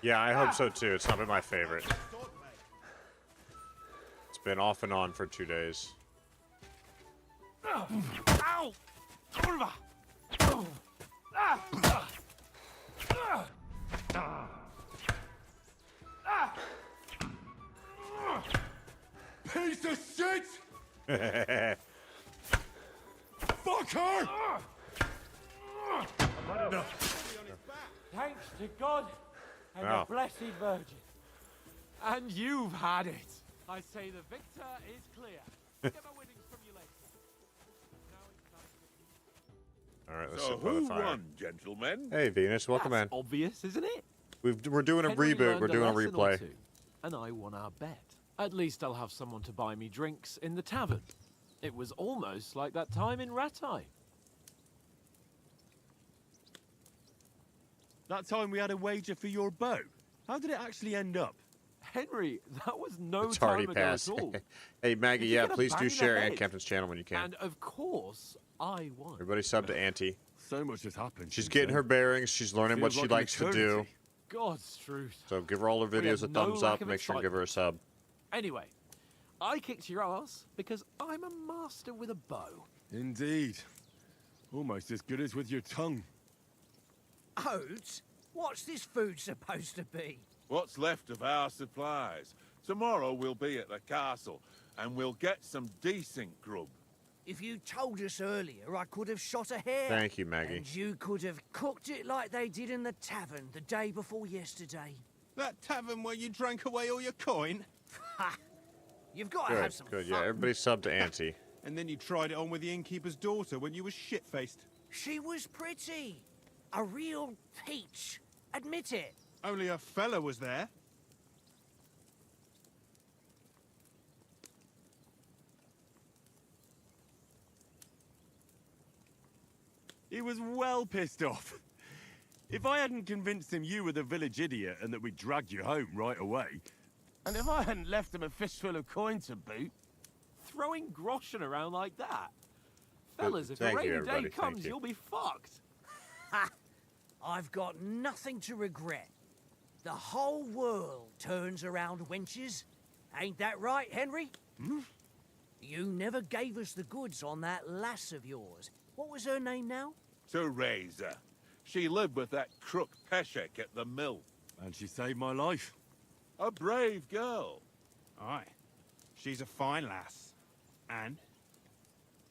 Speaker 1: Yeah, I hope so too. It's not been my favorite. It's been off and on for 2 days.
Speaker 10: Ow! Kurwa!
Speaker 2: Piece of shit! Fuck her!
Speaker 10: Thanks to God and
Speaker 1: Wow.
Speaker 10: the Blessed Virgin. And you've had it. I say the victor is clear. Get my winnings from you later.
Speaker 1: All right, let's
Speaker 12: So
Speaker 1: sit by the
Speaker 12: who
Speaker 1: fire.
Speaker 12: won, gentlemen?
Speaker 1: Hey, Venus, welcome
Speaker 10: That's
Speaker 1: in.
Speaker 10: obvious, isn't it?
Speaker 1: We're doing a
Speaker 10: Henry
Speaker 1: reboot.
Speaker 10: learned
Speaker 1: We're doing a
Speaker 10: lesson or
Speaker 1: replay.
Speaker 10: two, and I won our bet. At least I'll have someone to buy me drinks in the tavern. It was almost like that time in Ratai.
Speaker 7: That time we had a wager for your bow. How did it actually end up?
Speaker 10: Henry, that was no
Speaker 1: It's
Speaker 10: time
Speaker 1: already
Speaker 10: ago
Speaker 1: passed.
Speaker 10: at all.
Speaker 1: Hey, Maggie,
Speaker 10: Did you
Speaker 1: yeah,
Speaker 10: get a
Speaker 1: please
Speaker 10: bang
Speaker 1: do
Speaker 10: in the
Speaker 1: share Aunt
Speaker 10: head?
Speaker 1: Captain's channel when you can.
Speaker 10: And of course, I won.
Speaker 1: Everybody sub to Auntie.
Speaker 7: So much has happened.
Speaker 1: She's
Speaker 7: since
Speaker 1: getting
Speaker 7: then.
Speaker 1: her bearings. She's learning what
Speaker 7: Feels
Speaker 1: she
Speaker 7: like an
Speaker 1: likes to do.
Speaker 7: eternity.
Speaker 10: God's truth.
Speaker 1: So give her all her
Speaker 10: We
Speaker 1: videos a
Speaker 10: have no
Speaker 1: thumbs
Speaker 10: lack
Speaker 1: up.
Speaker 10: of
Speaker 1: Make sure and give her a sub.
Speaker 10: Anyway, I kicked your ass because I'm a master with a bow.
Speaker 7: Indeed. Almost as good as with your tongue.
Speaker 11: Oats? What's this food supposed to be?
Speaker 12: What's left of our supplies? Tomorrow we'll be at the castle, and we'll get some decent grub.
Speaker 11: If you told us earlier, I could have shot a hare.
Speaker 1: Thank you, Maggie.
Speaker 11: And you could have cooked it like they did in the tavern the day before yesterday.
Speaker 6: That tavern where you drank away all your coin?
Speaker 11: Ha! You've got to have
Speaker 1: Good,
Speaker 11: some
Speaker 1: good.
Speaker 11: fun.
Speaker 1: Yeah, everybody sub to Auntie.
Speaker 6: And then you tried it on with the innkeeper's daughter when you were shit-faced.
Speaker 11: She was pretty. A real peach. Admit it.
Speaker 6: Only a fella was there.
Speaker 7: He was well pissed off. If I hadn't convinced him you were the village idiot and that we'd dragged you home right away...
Speaker 8: And if I hadn't left him a fistful of coin to boot...
Speaker 10: Throwing groschen around like that? Fellas, if a
Speaker 1: Thank you,
Speaker 10: rainy
Speaker 1: everybody.
Speaker 10: day
Speaker 1: Thank
Speaker 10: comes,
Speaker 1: you.
Speaker 10: you'll be fucked.
Speaker 11: Ha! I've got nothing to regret. The whole world turns around wenches. Ain't that right, Henry?
Speaker 8: Hmm?
Speaker 11: You never gave us the goods on that lass of yours. What was her name now?
Speaker 12: Teresa. She lived with that crook Peshek at the mill.
Speaker 7: And she saved my life.
Speaker 12: A brave girl.
Speaker 8: Aye. She's a fine lass. And?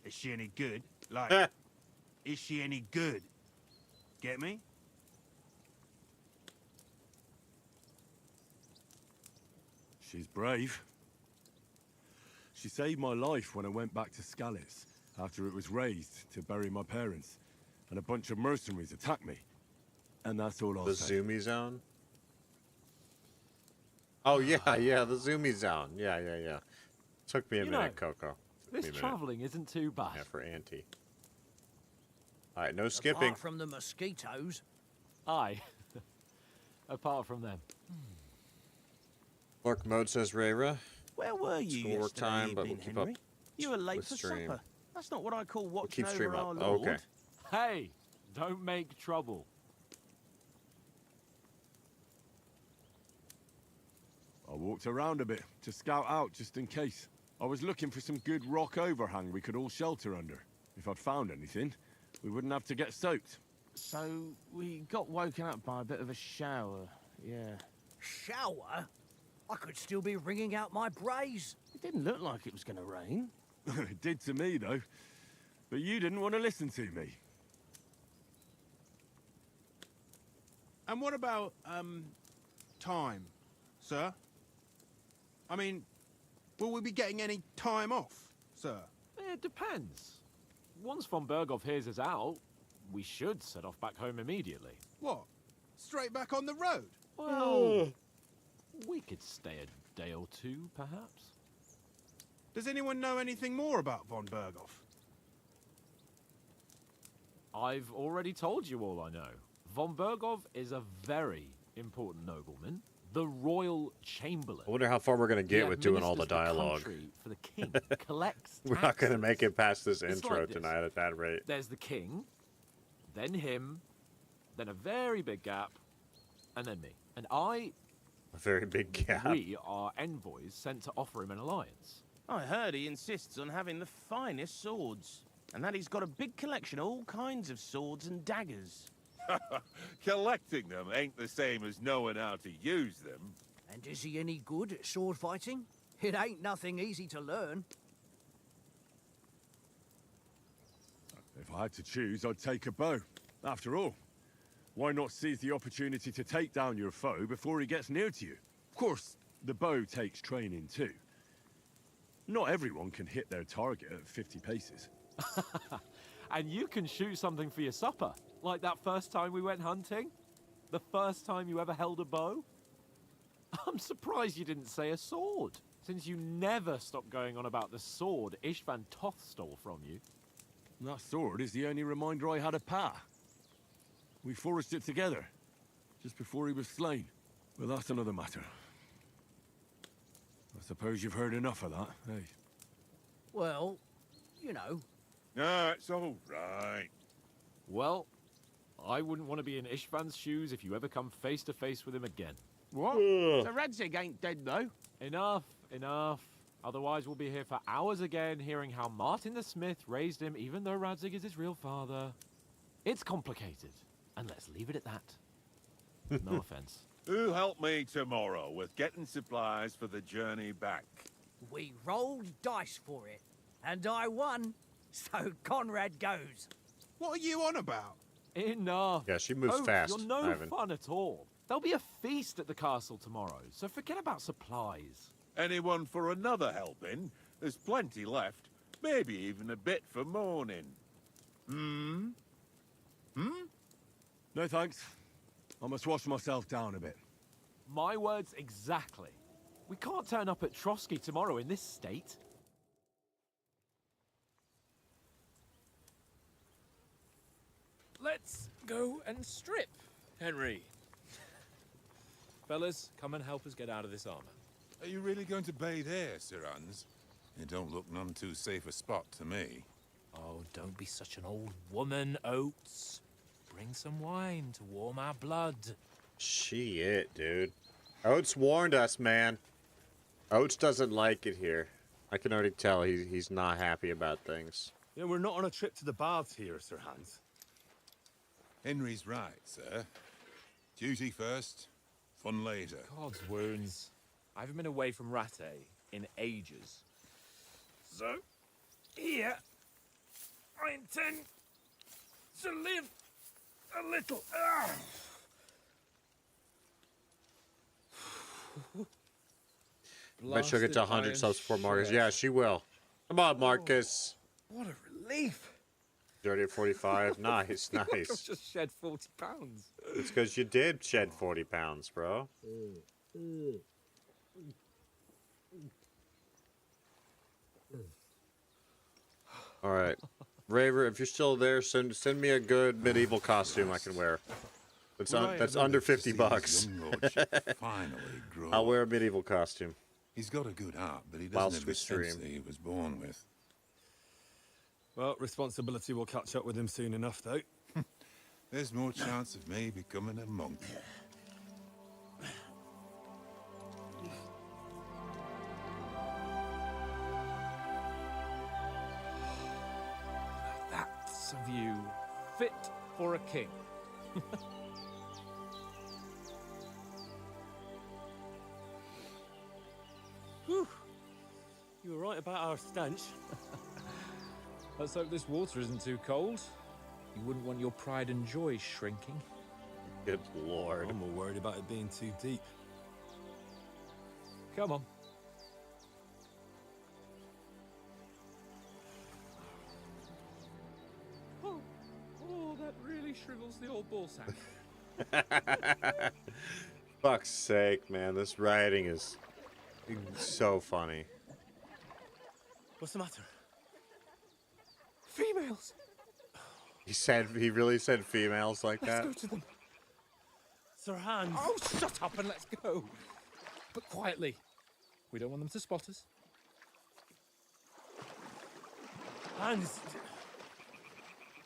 Speaker 8: Is she any good? Like, is she any good? Get me?
Speaker 7: She's brave. She saved my life when I went back to Scalitz after it was razed to bury my parents, and a bunch of mercenaries attacked me. And that's all I'll
Speaker 1: The
Speaker 7: say.
Speaker 1: Zoomy Zone? Oh, yeah, yeah, the Zoomy Zone. Yeah. Took me a minute, Coco. Took
Speaker 10: This
Speaker 1: me a minute.
Speaker 10: traveling isn't too bad.
Speaker 1: Yeah, for Auntie. All right, no skipping.
Speaker 11: Apart from the mosquitoes.
Speaker 10: Aye. Apart from them.
Speaker 1: Work mode, says Rayra.
Speaker 8: Where were you
Speaker 1: Schoolwork
Speaker 8: yesterday
Speaker 1: time, but
Speaker 8: evening,
Speaker 1: we'll keep
Speaker 8: Henry?
Speaker 1: up
Speaker 8: You were late
Speaker 1: with
Speaker 8: for
Speaker 1: stream.
Speaker 8: supper. That's not what I call watching
Speaker 1: keep stream
Speaker 8: over
Speaker 1: up.
Speaker 8: our
Speaker 1: Oh,
Speaker 8: Lord.
Speaker 1: okay.
Speaker 10: Hey, don't make trouble.
Speaker 7: I walked around a bit to scout out just in case. I was looking for some good rock overhang we could all shelter under. If I'd found anything, we wouldn't have to get soaked.
Speaker 8: So, we got woken up by a bit of a shower, yeah.
Speaker 11: Shower? I could still be wringing out my brays.
Speaker 8: It didn't look like it was going to rain.
Speaker 7: It did to me, though. But you didn't want to listen to me.
Speaker 8: And what about, time, sir? I mean, will we be getting any time off, sir?
Speaker 10: It depends. Once von Berghoff hears us out, we should set off back home immediately.
Speaker 8: What? Straight back on the road?
Speaker 10: Well, we could stay a day or two, perhaps.
Speaker 8: Does anyone know anything more about von Berghoff?
Speaker 10: I've already told you all I know. Von Berghoff is a very important nobleman, the royal chamberlain.
Speaker 1: I wonder how far we're going to get
Speaker 10: He
Speaker 1: with doing all the
Speaker 10: administers
Speaker 1: dialogue.
Speaker 10: country for the king, collects
Speaker 1: We're not going to
Speaker 10: taxes.
Speaker 1: make it past this
Speaker 10: It's
Speaker 1: intro
Speaker 10: like this.
Speaker 1: tonight at that rate.
Speaker 10: There's the king, then him, then a very big gap, and then me. And
Speaker 1: A very big gap.
Speaker 10: we are envoys sent to offer him an alliance.
Speaker 8: I heard he insists on having the finest swords, and that he's got a big collection of all kinds of swords and daggers.
Speaker 12: Collecting them ain't the same as knowing how to use them.
Speaker 11: And is he any good at sword fighting? It ain't nothing easy to learn.
Speaker 7: If I had to choose, I'd take a bow. After all, why not seize the opportunity to take down your foe before he gets near to you? Of course, the bow takes training too. Not everyone can hit their target at 50 paces.
Speaker 10: And you can shoot something for your supper, like that first time we went hunting? The first time you ever held a bow? I'm surprised you didn't say a sword, since you never stopped going on about the sword Ishvan Toth stole from you.
Speaker 7: That sword is the only reminder I had of Pa. We forged it together, just before he was slain. But that's another matter. I suppose you've heard enough of that, eh?
Speaker 11: Well, you know.
Speaker 12: No, it's all right.
Speaker 10: Well, I wouldn't want to be in Ishvan's shoes if you ever come face to face with him again.
Speaker 8: What? So Radzig ain't dead, though?
Speaker 10: Enough, enough. Otherwise we'll be here for hours again hearing how Martin the Smith raised him even though Radzig is his real father. It's complicated, and let's leave it at that. No offense.
Speaker 12: Who help me tomorrow with getting supplies for the journey back?
Speaker 11: We rolled dice for it, and I won, so Conrad goes.
Speaker 8: What are you on about?
Speaker 10: Enough.
Speaker 1: Yeah, she moves
Speaker 10: Oaf,
Speaker 1: fast,
Speaker 10: You're no
Speaker 1: Ivan.
Speaker 10: fun at all. There'll be a feast at the castle tomorrow, so forget about supplies.
Speaker 12: Anyone for another helping? There's plenty left. Maybe even a bit for morning. Hmm?
Speaker 7: No thanks. I must wash myself down a bit.
Speaker 10: My words exactly. We can't turn up at Trotsky tomorrow in this state.
Speaker 4: let's go and strip, Henry. Fellas, come and help us get out of this armor.
Speaker 13: Are you really going to bathe here, Sir Hans? It don't look none too safe a spot to me.
Speaker 4: Oh, don't be such an old woman, Oates. Bring some wine to warm our blood.
Speaker 1: Shit, dude. Oates warned us, man. Oates doesn't like it here. I can already tell he's not happy about things.
Speaker 7: Yeah, we're not on a trip to the baths here, Sir Hans.
Speaker 13: Henry's right, sir. Duty first, fun later.
Speaker 4: God's wounds. I haven't been away from Rattay in ages. So, here, I intend to live a little.
Speaker 1: Bet she'll get to 100 subs before Marcus. Yeah, she will. Come on, Marcus.
Speaker 4: What a relief.
Speaker 1: Dirty at 45. Nice,
Speaker 4: I've
Speaker 1: nice.
Speaker 4: just shed 40 pounds.
Speaker 1: It's because you did shed 40 pounds, bro. All right. Raver, if you're still there, send me a good medieval costume I can wear. That's under 50 bucks. I'll wear a medieval costume.
Speaker 13: He's got a good heart, but he doesn't have the sense that he was born with.
Speaker 7: Well, responsibility will catch up with him soon enough, though.
Speaker 13: There's more chance of me becoming a monk.
Speaker 4: That's a view fit for a king.
Speaker 5: Whew. You were right about our stench.
Speaker 4: Let's hope this water isn't too cold. You wouldn't want your pride and joy shrinking.
Speaker 1: Good lord.
Speaker 7: I'm more worried about it being too deep.
Speaker 4: Come on. Oh, that really shrivels the old ball sack.
Speaker 1: Fuck's sake, man. This writing is so funny.
Speaker 5: What's the matter? Females!
Speaker 1: He really said females like that?
Speaker 5: Let's go to them. Sir Hans.
Speaker 4: Oh, shut up and let's go. But quietly. We don't want them to spot us.
Speaker 5: Hans.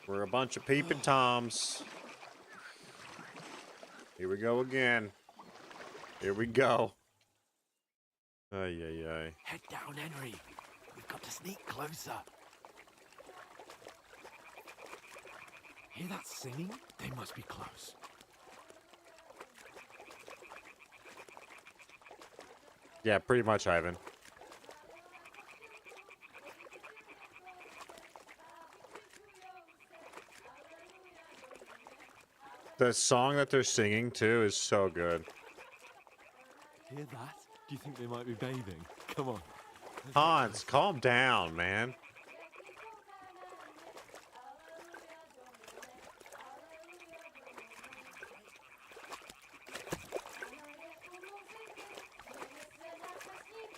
Speaker 1: We're a bunch of peeping toms. Here we go again. Here we go. Ay, ay, ay.
Speaker 9: Head down, Henry. We've got to sneak closer. Hear that singing? They must be close.
Speaker 1: Yeah, pretty much, Ivan. The song that they're singing, too, is so good.
Speaker 5: Hear that? Do you think they might be bathing? Come on.
Speaker 1: Hans, calm down, man.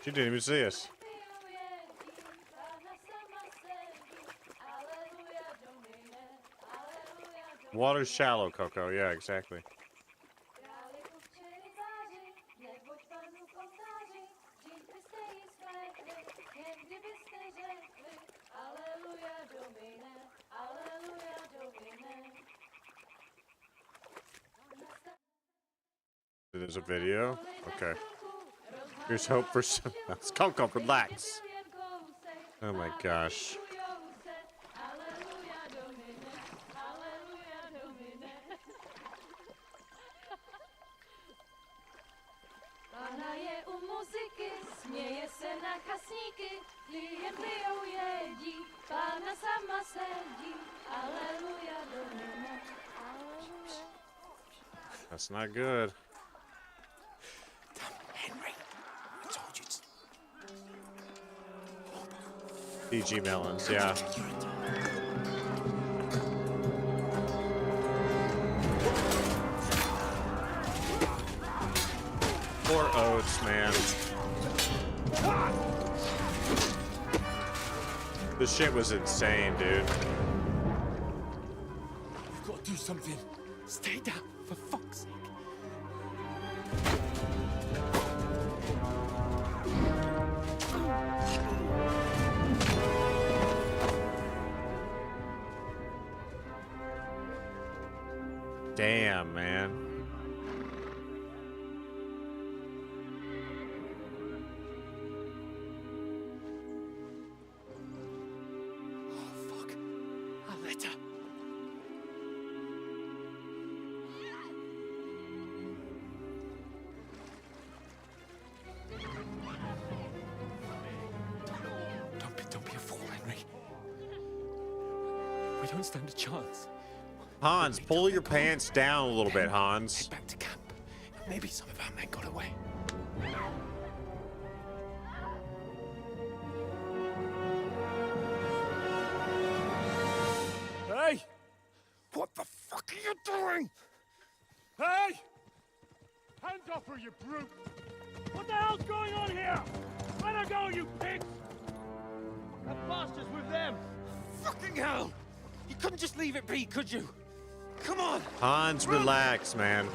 Speaker 1: She didn't even see us. Water's shallow, Coco. Yeah, exactly. There's a video? Okay. Here's hope for some. Let's Coco, relax. Oh my gosh. That's not good.
Speaker 9: Henry, I told you
Speaker 1: PG melons, yeah. Poor Oates, man. This shit was insane, dude.
Speaker 7: We've got to do
Speaker 10: For fuck's sake.
Speaker 1: Damn, man.
Speaker 10: Oh, fuck. A letter. Don't be a fool, Henry. We don't stand a chance.
Speaker 1: Hans, pull your pants down a little bit, Hans.
Speaker 10: Head back to camp. Maybe some of our men got away. Hey! What the fuck are you doing? Hey!
Speaker 2: Hands off her, you brute! What the hell's going on here? Let her go, you pigs! That bastard's with them!
Speaker 10: Fucking hell! You couldn't just leave it be, could you? Come on!
Speaker 1: Hans, relax, man.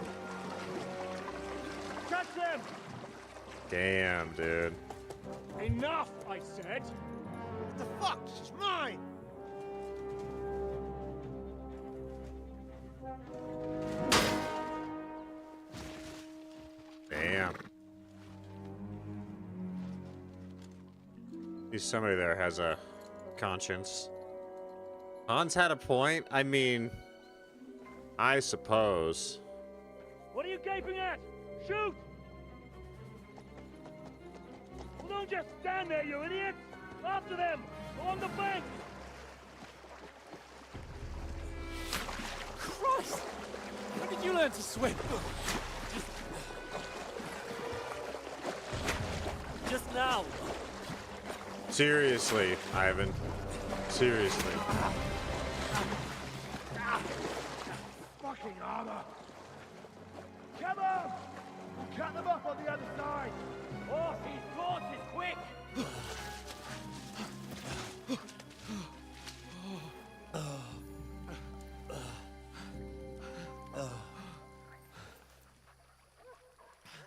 Speaker 2: Catch them!
Speaker 1: Damn, dude.
Speaker 2: Enough, I said! What the fuck? She's mine!
Speaker 1: Damn. At least somebody there has a conscience. Hans had a point. I mean, I suppose.
Speaker 2: What are you gaping at? Shoot! Well, don't just stand there, you idiots! After them! Along the bank!
Speaker 10: Christ! When did you learn to swim?
Speaker 2: Just now!
Speaker 1: Seriously, Ivan. Seriously.
Speaker 2: Fucking armor! Come on! We'll cut them off on the other side! Oh, he's horses, quick!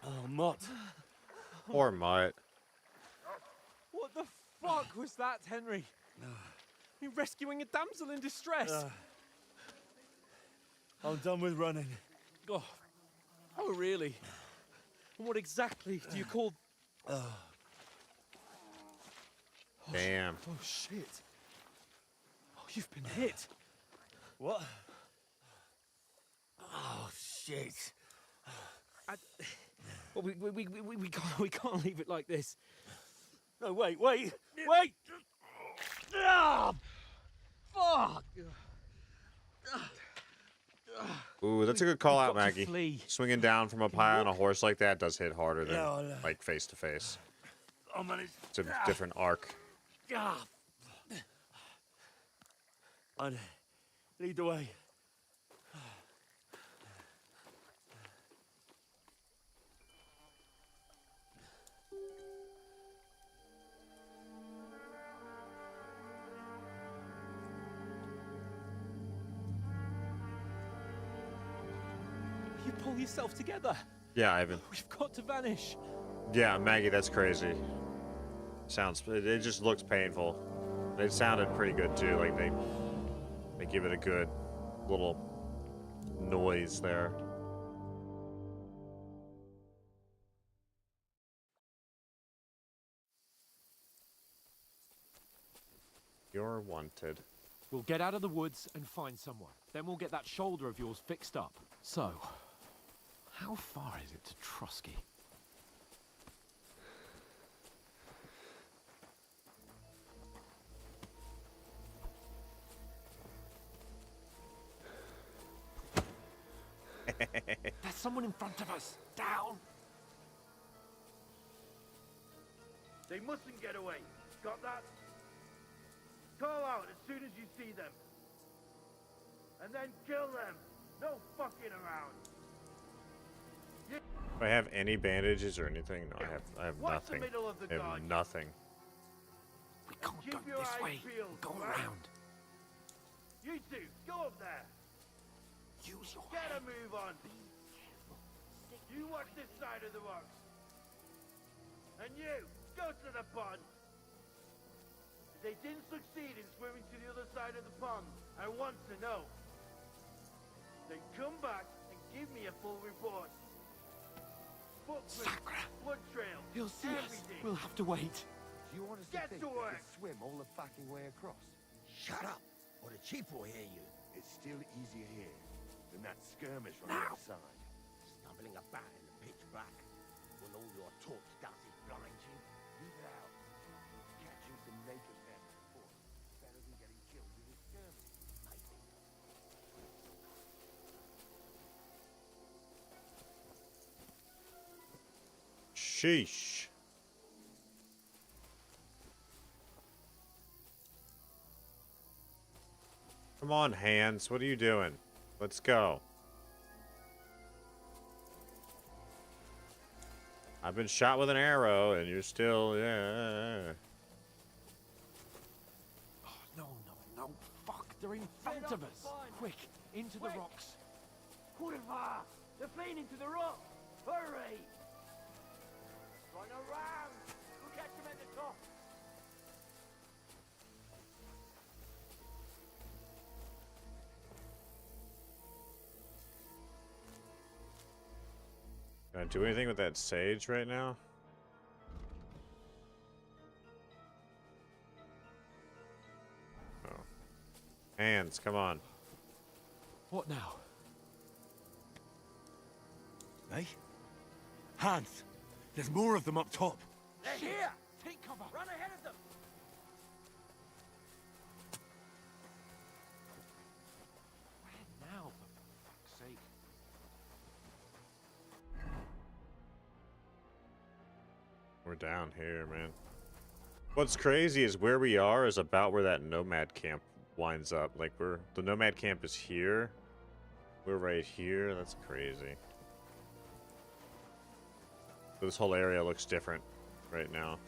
Speaker 10: Oh, Mott.
Speaker 1: Poor Mutt.
Speaker 10: What the fuck was that, Henry? You rescuing a damsel in distress?
Speaker 2: I'm done with running.
Speaker 10: Oh, really? And what exactly do you call...
Speaker 1: Damn.
Speaker 10: Oh, shit. Oh, you've been hit.
Speaker 2: What? Oh, shit.
Speaker 10: Well, we can't leave it like this.
Speaker 2: No, wait! Ah! Fuck!
Speaker 1: Ooh, that's a good call out,
Speaker 10: got to
Speaker 1: Maggie.
Speaker 10: flee.
Speaker 1: Swinging down from up high on a horse like that does hit harder than,
Speaker 2: Yeah, I know.
Speaker 1: like, face to face.
Speaker 2: I'm on it.
Speaker 1: It's a different arc.
Speaker 2: Ah! I'd lead the way.
Speaker 10: You pull yourself together.
Speaker 1: Yeah, Ivan.
Speaker 10: We've got to vanish.
Speaker 1: Yeah, Maggie, that's crazy. It just looks painful. It sounded pretty good too. Like they give it a good little noise there. You're wanted.
Speaker 10: We'll get out of the woods and find someone. Then we'll get that shoulder of yours fixed up. So, how far is it to Trusky? There's someone in front of us. Down.
Speaker 2: They mustn't get away. Got that? Call out as soon as you see them. And then kill them. No fucking around.
Speaker 1: Do I have any bandages or anything? No, I have
Speaker 2: What's the
Speaker 1: nothing.
Speaker 2: middle of the
Speaker 1: I have
Speaker 2: garden?
Speaker 1: nothing.
Speaker 10: We can't
Speaker 2: Keep
Speaker 10: go
Speaker 2: your
Speaker 10: this
Speaker 2: eyes
Speaker 10: way.
Speaker 2: peeled,
Speaker 10: Go
Speaker 2: right?
Speaker 10: around.
Speaker 2: You two, go up there.
Speaker 9: Use your
Speaker 2: Get a move on. You watch this side of the rocks. And you, go to the pond. If they didn't succeed in swimming to the other side of the pond, I want to know. Then come back and give me a full report. Footprints, blood trail,
Speaker 5: He'll see
Speaker 2: everything.
Speaker 5: us. We'll have to wait.
Speaker 14: Do you want us
Speaker 2: Get
Speaker 14: to think
Speaker 2: to
Speaker 14: you
Speaker 2: work.
Speaker 14: can swim all the fucking way across?
Speaker 9: Shut up, or the chief will hear you.
Speaker 12: It's still easier here than that skirmish on the
Speaker 9: Now.
Speaker 12: other side.
Speaker 9: Stumbling about in the pitch black, when all your torch does is blind you. Leave it out. Catching some naked men before, better than getting killed in a skirmish, maybe.
Speaker 1: Sheesh. Come on, Hans. What are you doing? Let's go. I've been shot with an arrow, and you're still, yeah.
Speaker 10: Oh, no, fuck, they're in front of us. Quick, into the rocks.
Speaker 2: Kurva! They're fleeing into the rock! Hurry! Run around! We'll catch them at the top!
Speaker 1: Can I do anything with that sage right now? Oh. Hands, come on.
Speaker 5: What now?
Speaker 7: Hey? Hans! There's more of them up top.
Speaker 2: They're here!
Speaker 5: Take cover!
Speaker 2: Run ahead of them!
Speaker 10: Where now, for fuck's sake?
Speaker 1: We're down here, man. What's crazy is where we are is about where that nomad camp winds up. Like, the nomad camp is here. We're right here. That's crazy. This whole area looks different right now.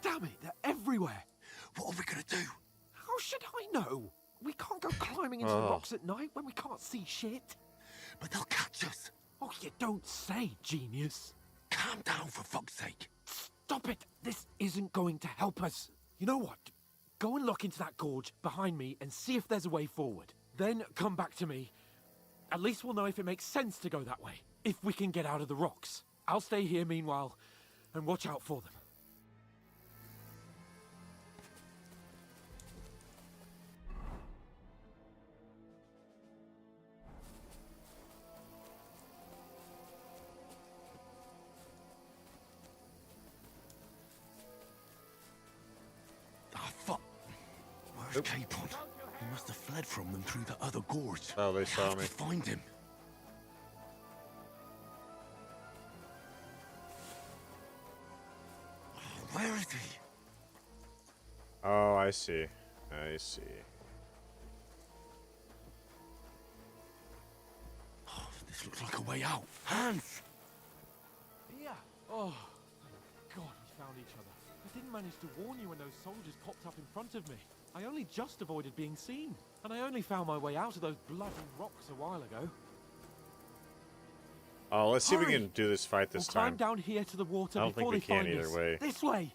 Speaker 5: Damn it, they're everywhere.
Speaker 9: What are we gonna do?
Speaker 5: How should I know? We can't go climbing into the rocks at night when we can't see shit.
Speaker 9: But they'll catch us.
Speaker 5: Oh, you don't say, genius.
Speaker 9: Calm down, for fuck's sake.
Speaker 5: Stop it. This isn't going to help us. You know what? Go and look into that gorge behind me and see if there's a way forward. Then come back to me. At least we'll know if it makes sense to go that way. If we can get out of the rocks. I'll stay here meanwhile and watch out for them.
Speaker 9: Ah, fuck. Where's Capon? He must have fled from them through the other gorge.
Speaker 1: Oh, they saw
Speaker 9: have
Speaker 1: me.
Speaker 9: to find him. Where is he?
Speaker 1: Oh, I see. I see.
Speaker 9: Oh, this looks like a way out. Hans!
Speaker 10: Here! Oh, thank God we found each other. I didn't manage to warn you when those soldiers popped up in front of me. I only just avoided being seen. And I only found my way out of those bloody rocks a while ago.
Speaker 1: Oh, let's see if we
Speaker 10: Hurry!
Speaker 1: can do this fight this
Speaker 10: We'll
Speaker 1: time.
Speaker 10: climb down here to the water
Speaker 1: I don't
Speaker 10: before
Speaker 1: think
Speaker 10: they
Speaker 1: we can
Speaker 10: find
Speaker 1: either
Speaker 10: us.
Speaker 1: way.
Speaker 10: This way!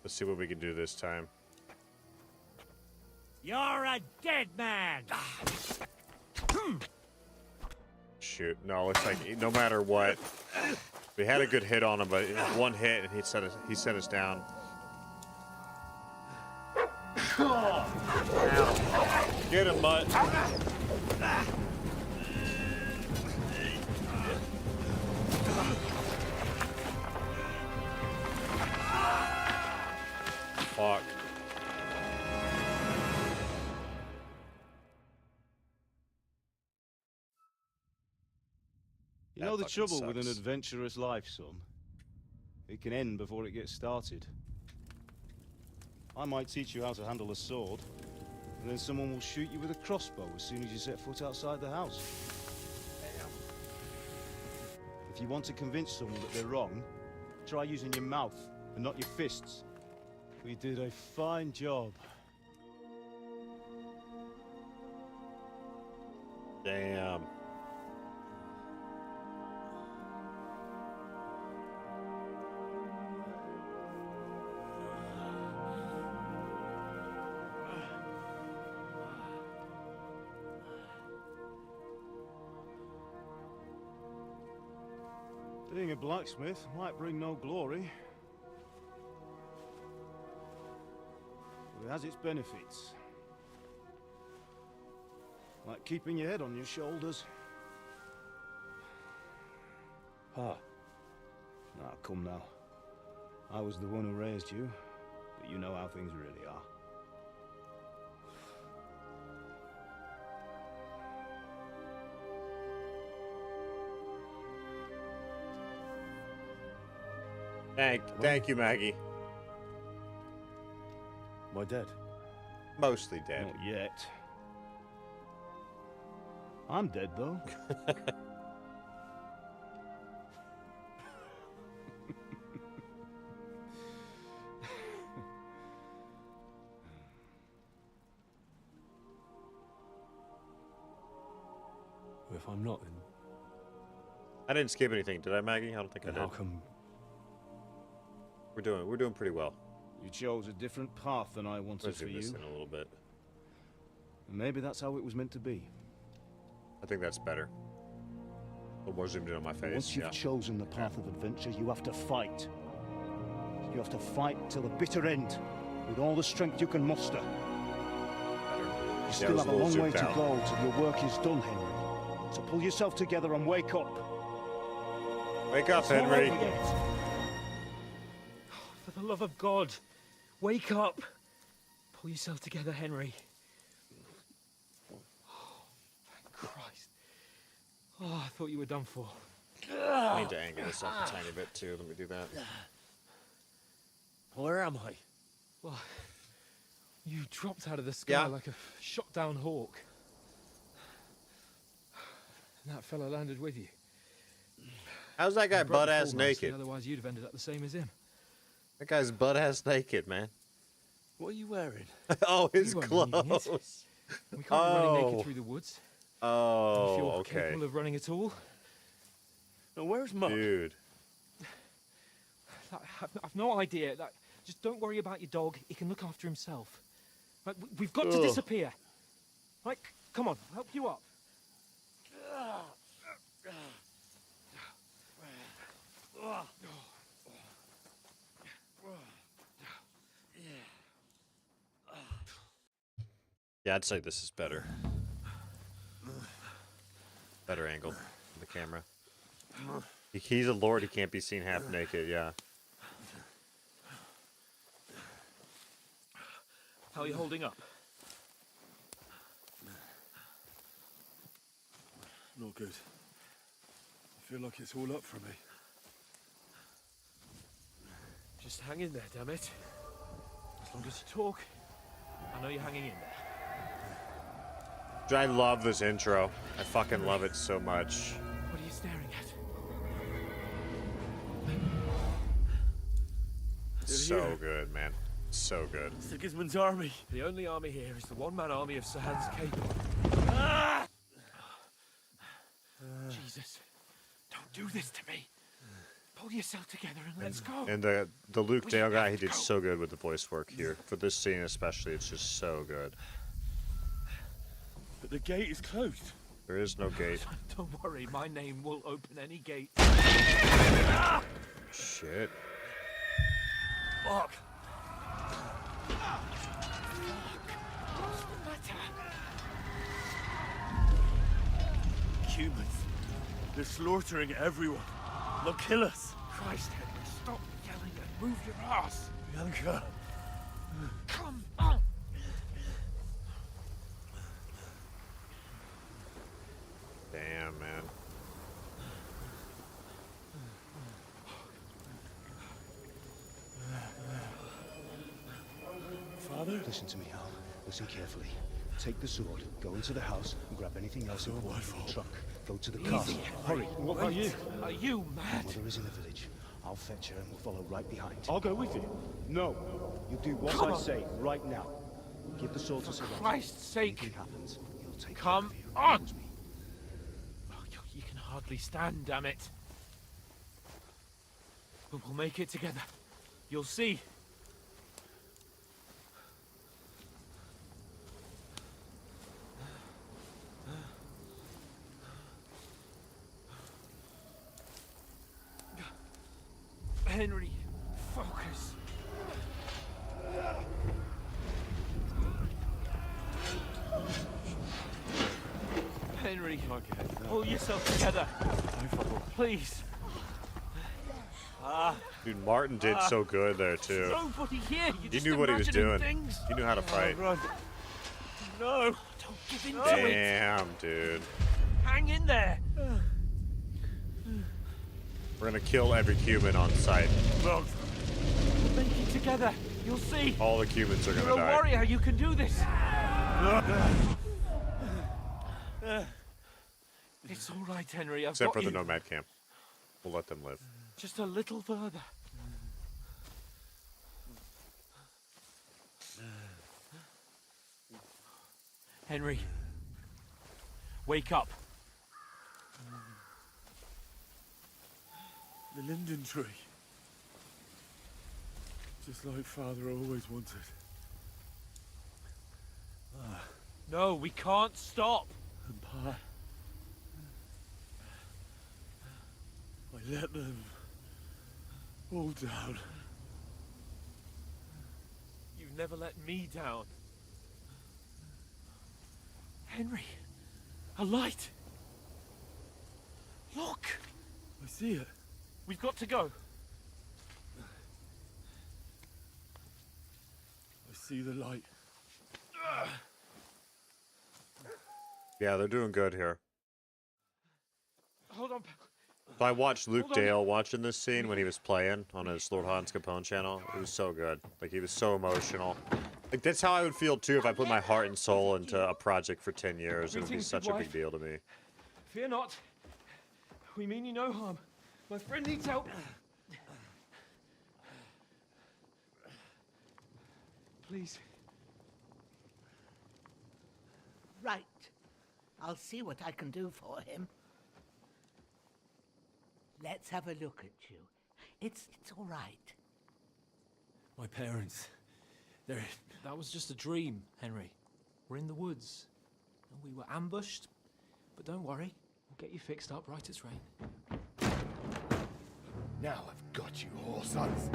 Speaker 1: Let's see what we can do this time.
Speaker 11: You're a dead man!
Speaker 1: Shoot. No, looks like no matter what, we had a good hit on him, but it was one hit and he set us down. Get him, Mutt. Fuck.
Speaker 6: You know the
Speaker 1: fucking
Speaker 6: trouble with an
Speaker 1: sucks.
Speaker 6: adventurous life, son? It can end before it gets started. I might teach you how to handle a sword, and then someone will shoot you with a crossbow as soon as you set foot outside the house. If you want to convince someone that they're wrong, try using your mouth and not your fists. We did a fine job.
Speaker 1: Damn.
Speaker 6: Being a blacksmith might bring no glory, but it has its benefits. Like keeping your head on your shoulders. Ah. Ah, come now. I was the one who raised you, but you know how things really are.
Speaker 1: Thank you, Maggie.
Speaker 6: Am I dead?
Speaker 1: Mostly dead.
Speaker 6: Not yet. I'm dead, though.
Speaker 5: If I'm not, then
Speaker 1: I didn't skip anything, did I, Maggie? I don't think I did.
Speaker 6: How come
Speaker 1: we're doing pretty well.
Speaker 6: you chose a different path than I wanted
Speaker 1: Let's
Speaker 6: for
Speaker 1: zoom
Speaker 6: you?
Speaker 1: this in a little bit.
Speaker 6: Maybe that's how it was meant to be.
Speaker 1: I think that's better. A little more zoomed in on my face.
Speaker 6: Once you've
Speaker 1: yeah.
Speaker 6: chosen the path of adventure, you have to fight. You have to fight till the bitter end, with all the strength you can muster. You still have a long way to go till your work is done, Henry. So pull yourself together and wake up.
Speaker 1: Wake up, Henry.
Speaker 5: for the love of God, wake up. Pull yourself together, Henry. Oh, thank Christ. Oh, I thought you were done for.
Speaker 1: I need to angle this up a tiny bit too. Let me do that.
Speaker 5: Where am I? Well, you dropped out of the sky like a shot down hawk. And that fella landed with you.
Speaker 1: How's that guy butt-ass naked?
Speaker 5: Otherwise, you'd have ended up the same as him.
Speaker 1: That guy's butt-ass naked, man.
Speaker 5: What are you wearing?
Speaker 1: Oh, his
Speaker 5: You weren't needing it.
Speaker 1: clothes.
Speaker 5: We can't be running naked through the woods.
Speaker 1: Oh,
Speaker 5: if you're
Speaker 1: okay.
Speaker 5: capable of running at all. Now, where's Mug?
Speaker 1: Dude.
Speaker 5: I've no idea. Just don't worry about your dog. He can look after himself. Right, we've got to disappear. Right, come on, I'll help you up.
Speaker 1: Yeah, I'd say this is better. Better angle for the camera. He's a lord, he can't be seen half naked, yeah.
Speaker 5: How are you holding up?
Speaker 7: Not good. I feel like it's all up for me.
Speaker 5: Just hang in there, damn it. As long as you talk, I know you're hanging in there.
Speaker 1: I love this intro. I fucking love it so much.
Speaker 5: What are you staring at?
Speaker 1: It's so good, man. So good.
Speaker 7: Sigismund's army.
Speaker 5: The only army here is the one-man army of Sir Hans Cable. Jesus, don't do this to me. Pull yourself together and let's go.
Speaker 1: And the Luke Dale guy, he did so good with the voice work here. For this scene especially, it's just so good.
Speaker 7: But the gate is closed.
Speaker 1: There is no gate.
Speaker 5: Don't worry, my name will open any gate.
Speaker 1: Shit.
Speaker 5: Fuck. What's the matter?
Speaker 7: Humans. They're slaughtering everyone. They'll kill us.
Speaker 5: Christ, Henry, stop yelling and move your ass.
Speaker 7: Bianca.
Speaker 5: Come on.
Speaker 1: Damn, man.
Speaker 7: Father?
Speaker 6: Listen to me, Al. Listen carefully. Take the sword, go into the house, and grab anything else important from the truck. Go to the castle. Hurry.
Speaker 5: What are you? Are you mad?
Speaker 6: Mother is in the village. I'll fetch her and we'll follow right behind.
Speaker 5: I'll go with you.
Speaker 6: No. You do what I say right now. Give the sword to Sir
Speaker 5: For Christ's sake.
Speaker 6: Anything happens, you'll take
Speaker 5: Come
Speaker 6: care of you.
Speaker 5: on! Oh, you can hardly stand, damn it. But we'll make it together. You'll see. Henry, focus. Henry, pull yourself together. Please.
Speaker 1: Dude, Martin did so good there too.
Speaker 5: Nobody here.
Speaker 1: He knew what he was doing.
Speaker 5: Things.
Speaker 1: He knew how to fight.
Speaker 5: Run. No, don't give in to it.
Speaker 1: Damn, dude.
Speaker 5: Hang in there.
Speaker 1: We're gonna kill every Cuban on sight.
Speaker 5: We'll make it together. You'll see.
Speaker 1: All the Cubans are gonna
Speaker 5: You're a
Speaker 1: die.
Speaker 5: warrior. You can do this. It's all right, Henry. I've
Speaker 1: Except
Speaker 5: got
Speaker 1: for the
Speaker 5: you.
Speaker 1: nomad camp. We'll let them live.
Speaker 5: Just a little further. Henry, wake up.
Speaker 7: The linden tree. Just like Father always wanted.
Speaker 5: No, we can't stop.
Speaker 7: And Pa... I let them all down.
Speaker 5: You've never let me down. Henry, a light. Look.
Speaker 7: I see it.
Speaker 5: We've got to go.
Speaker 7: I see the light.
Speaker 1: Yeah, they're doing good here.
Speaker 5: Hold on.
Speaker 1: So I watched Luke
Speaker 5: Hold on.
Speaker 1: Dale watching this scene when he was playing on his Lord Hans Capone channel. It was so good. Like, he was so emotional. Like, that's how I would feel, too, if I put my heart and soul into a project for 10 years. It would be
Speaker 5: Greetings,
Speaker 1: such
Speaker 5: good
Speaker 1: a big
Speaker 5: wife.
Speaker 1: deal to me.
Speaker 5: Fear not. We mean you no harm. My friend needs help. Please.
Speaker 15: Right. I'll see what I can do for him. Let's have a look at you. It's all right.
Speaker 5: My parents. They're...
Speaker 10: That was just a dream, Henry. We're in the woods. And we were ambushed. But don't worry. We'll get you fixed up right as rain.
Speaker 14: Now I've got you, whore sons.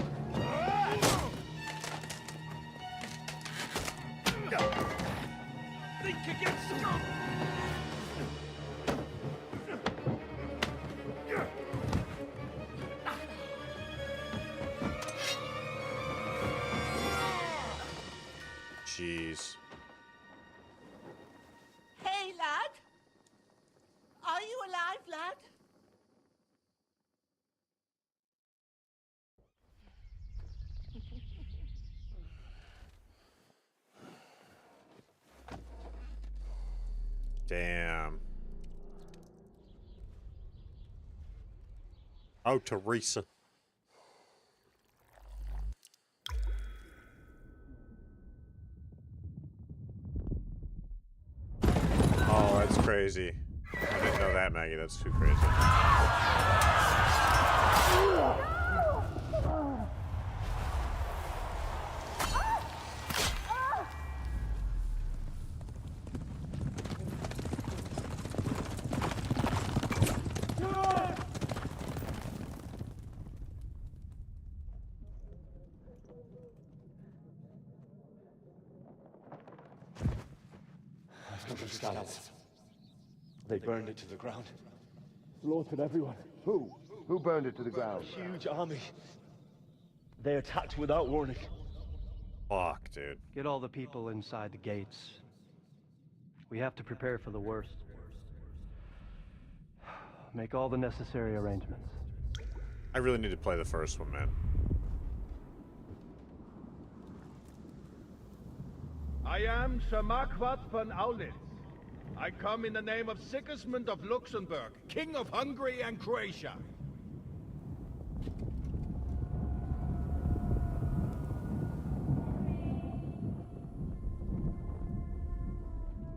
Speaker 5: Think against...
Speaker 1: Jeez.
Speaker 15: Hey, lad. Are you alive, lad?
Speaker 1: Damn. Oh, Teresa. Oh, that's crazy. I didn't know that, Maggie. That's too crazy.
Speaker 6: I've come from Xidax. They burned it to the ground. Slaughtered everyone.
Speaker 14: Who? Who burned it to the ground?
Speaker 6: Huge army. They attacked without warning.
Speaker 1: Fuck, dude.
Speaker 16: Get all the people inside the gates. We have to prepare for the worst. Make all the necessary arrangements.
Speaker 1: I really need to play the first one, man.
Speaker 2: I am Sir Marquardt von Aulitz, I come in the name of Sigismund of Luxembourg, King of Hungary and Croatia.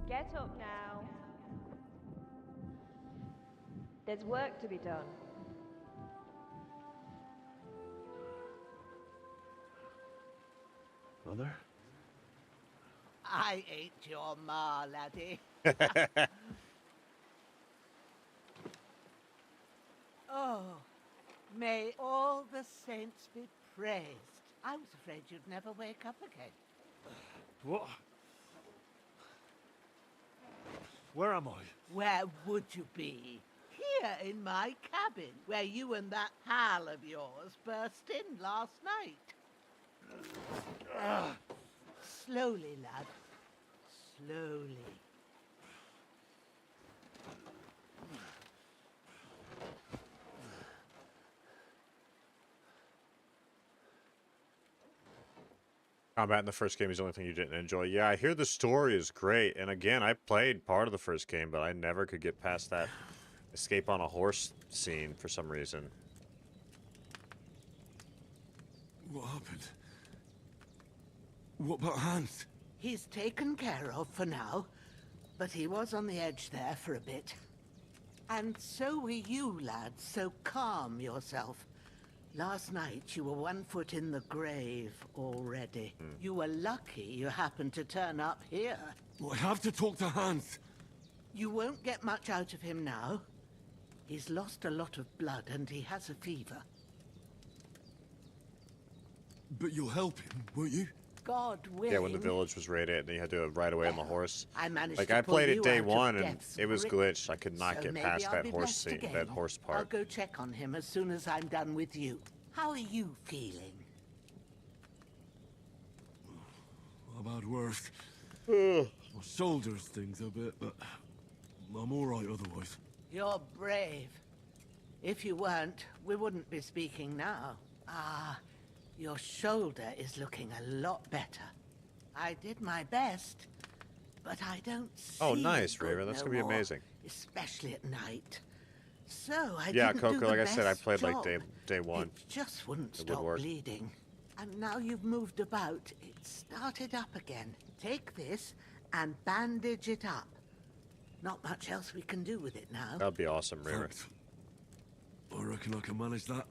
Speaker 17: Get up now. There's work to be done.
Speaker 7: Mother?
Speaker 15: I ain't your ma, laddie. Oh, may all the saints be praised. I was afraid you'd never wake up again.
Speaker 7: What? Where am I?
Speaker 15: Where would you be? Here in my cabin, where you and that pal of yours burst in last night. Slowly, lad. Slowly.
Speaker 1: Combat in the first game is the only thing you didn't enjoy. Yeah, I hear the story is great. And again, I played part of the first game, but I never could get past that escape on a horse scene for some reason.
Speaker 7: What happened? What about Hans?
Speaker 15: He's taken care of for now, but he was on the edge there for a bit. And so were you, lad, so calm yourself. Last night you were 1 foot in the grave already. You were lucky you happened to turn up here.
Speaker 7: Well, I have to talk to Hans.
Speaker 15: You won't get much out of him now. He's lost a lot of blood and he has a fever.
Speaker 7: But you'll help him, won't you?
Speaker 15: God willing.
Speaker 1: Yeah, when the village was raided and you had to ride away on the horse.
Speaker 15: I managed
Speaker 1: like
Speaker 15: to
Speaker 1: I
Speaker 15: pull
Speaker 1: played it
Speaker 15: you
Speaker 1: day
Speaker 15: out of
Speaker 1: one and
Speaker 15: death's
Speaker 1: it was
Speaker 15: grip.
Speaker 1: glitched. I could not
Speaker 15: So
Speaker 1: get
Speaker 15: maybe
Speaker 1: past
Speaker 15: I'll
Speaker 1: that
Speaker 15: be
Speaker 1: horse
Speaker 15: blessed
Speaker 1: scene,
Speaker 15: again.
Speaker 1: that horse
Speaker 15: I'll
Speaker 1: part.
Speaker 15: go check on him as soon as I'm done with you. How are you feeling?
Speaker 7: I've had worse. My shoulders stings a bit, but I'm all right otherwise.
Speaker 15: You're brave. If you weren't, we wouldn't be speaking now. Ah, your shoulder is looking a lot better. I did my best, but I don't see
Speaker 1: Oh, nice,
Speaker 15: good
Speaker 1: Raven. That's
Speaker 15: no
Speaker 1: gonna be
Speaker 15: more,
Speaker 1: amazing.
Speaker 15: especially at night. So I
Speaker 1: Yeah,
Speaker 15: didn't do
Speaker 1: Coco,
Speaker 15: the
Speaker 1: like I said, I
Speaker 15: best
Speaker 1: played like
Speaker 15: job.
Speaker 1: day one.
Speaker 15: It just wouldn't
Speaker 1: It would
Speaker 15: stop
Speaker 1: work.
Speaker 15: bleeding. And now you've moved about, it started up again. Take this and bandage it up. Not much else we can do with it now.
Speaker 1: That'd be awesome, Raven.
Speaker 7: Thanks. I reckon I can manage that.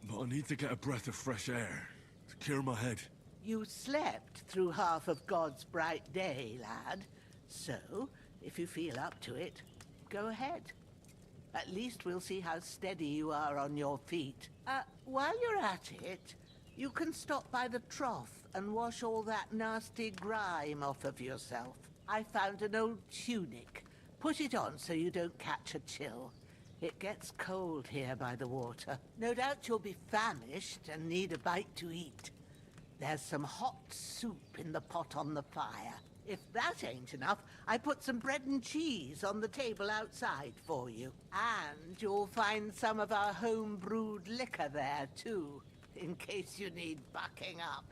Speaker 7: But I need to get a breath of fresh air to clear my head.
Speaker 15: You slept through half of God's bright day, lad. So, if you feel up to it, go ahead. At least we'll see how steady you are on your feet. While you're at it, you can stop by the trough and wash all that nasty grime off of yourself. I found an old tunic. Put it on so you don't catch a chill. It gets cold here by the water. No doubt you'll be famished and need a bite to eat. There's some hot soup in the pot on the fire. If that ain't enough, I put some bread and cheese on the table outside for you. And you'll find some of our home-brewed liquor there, too, in case you need bucking up.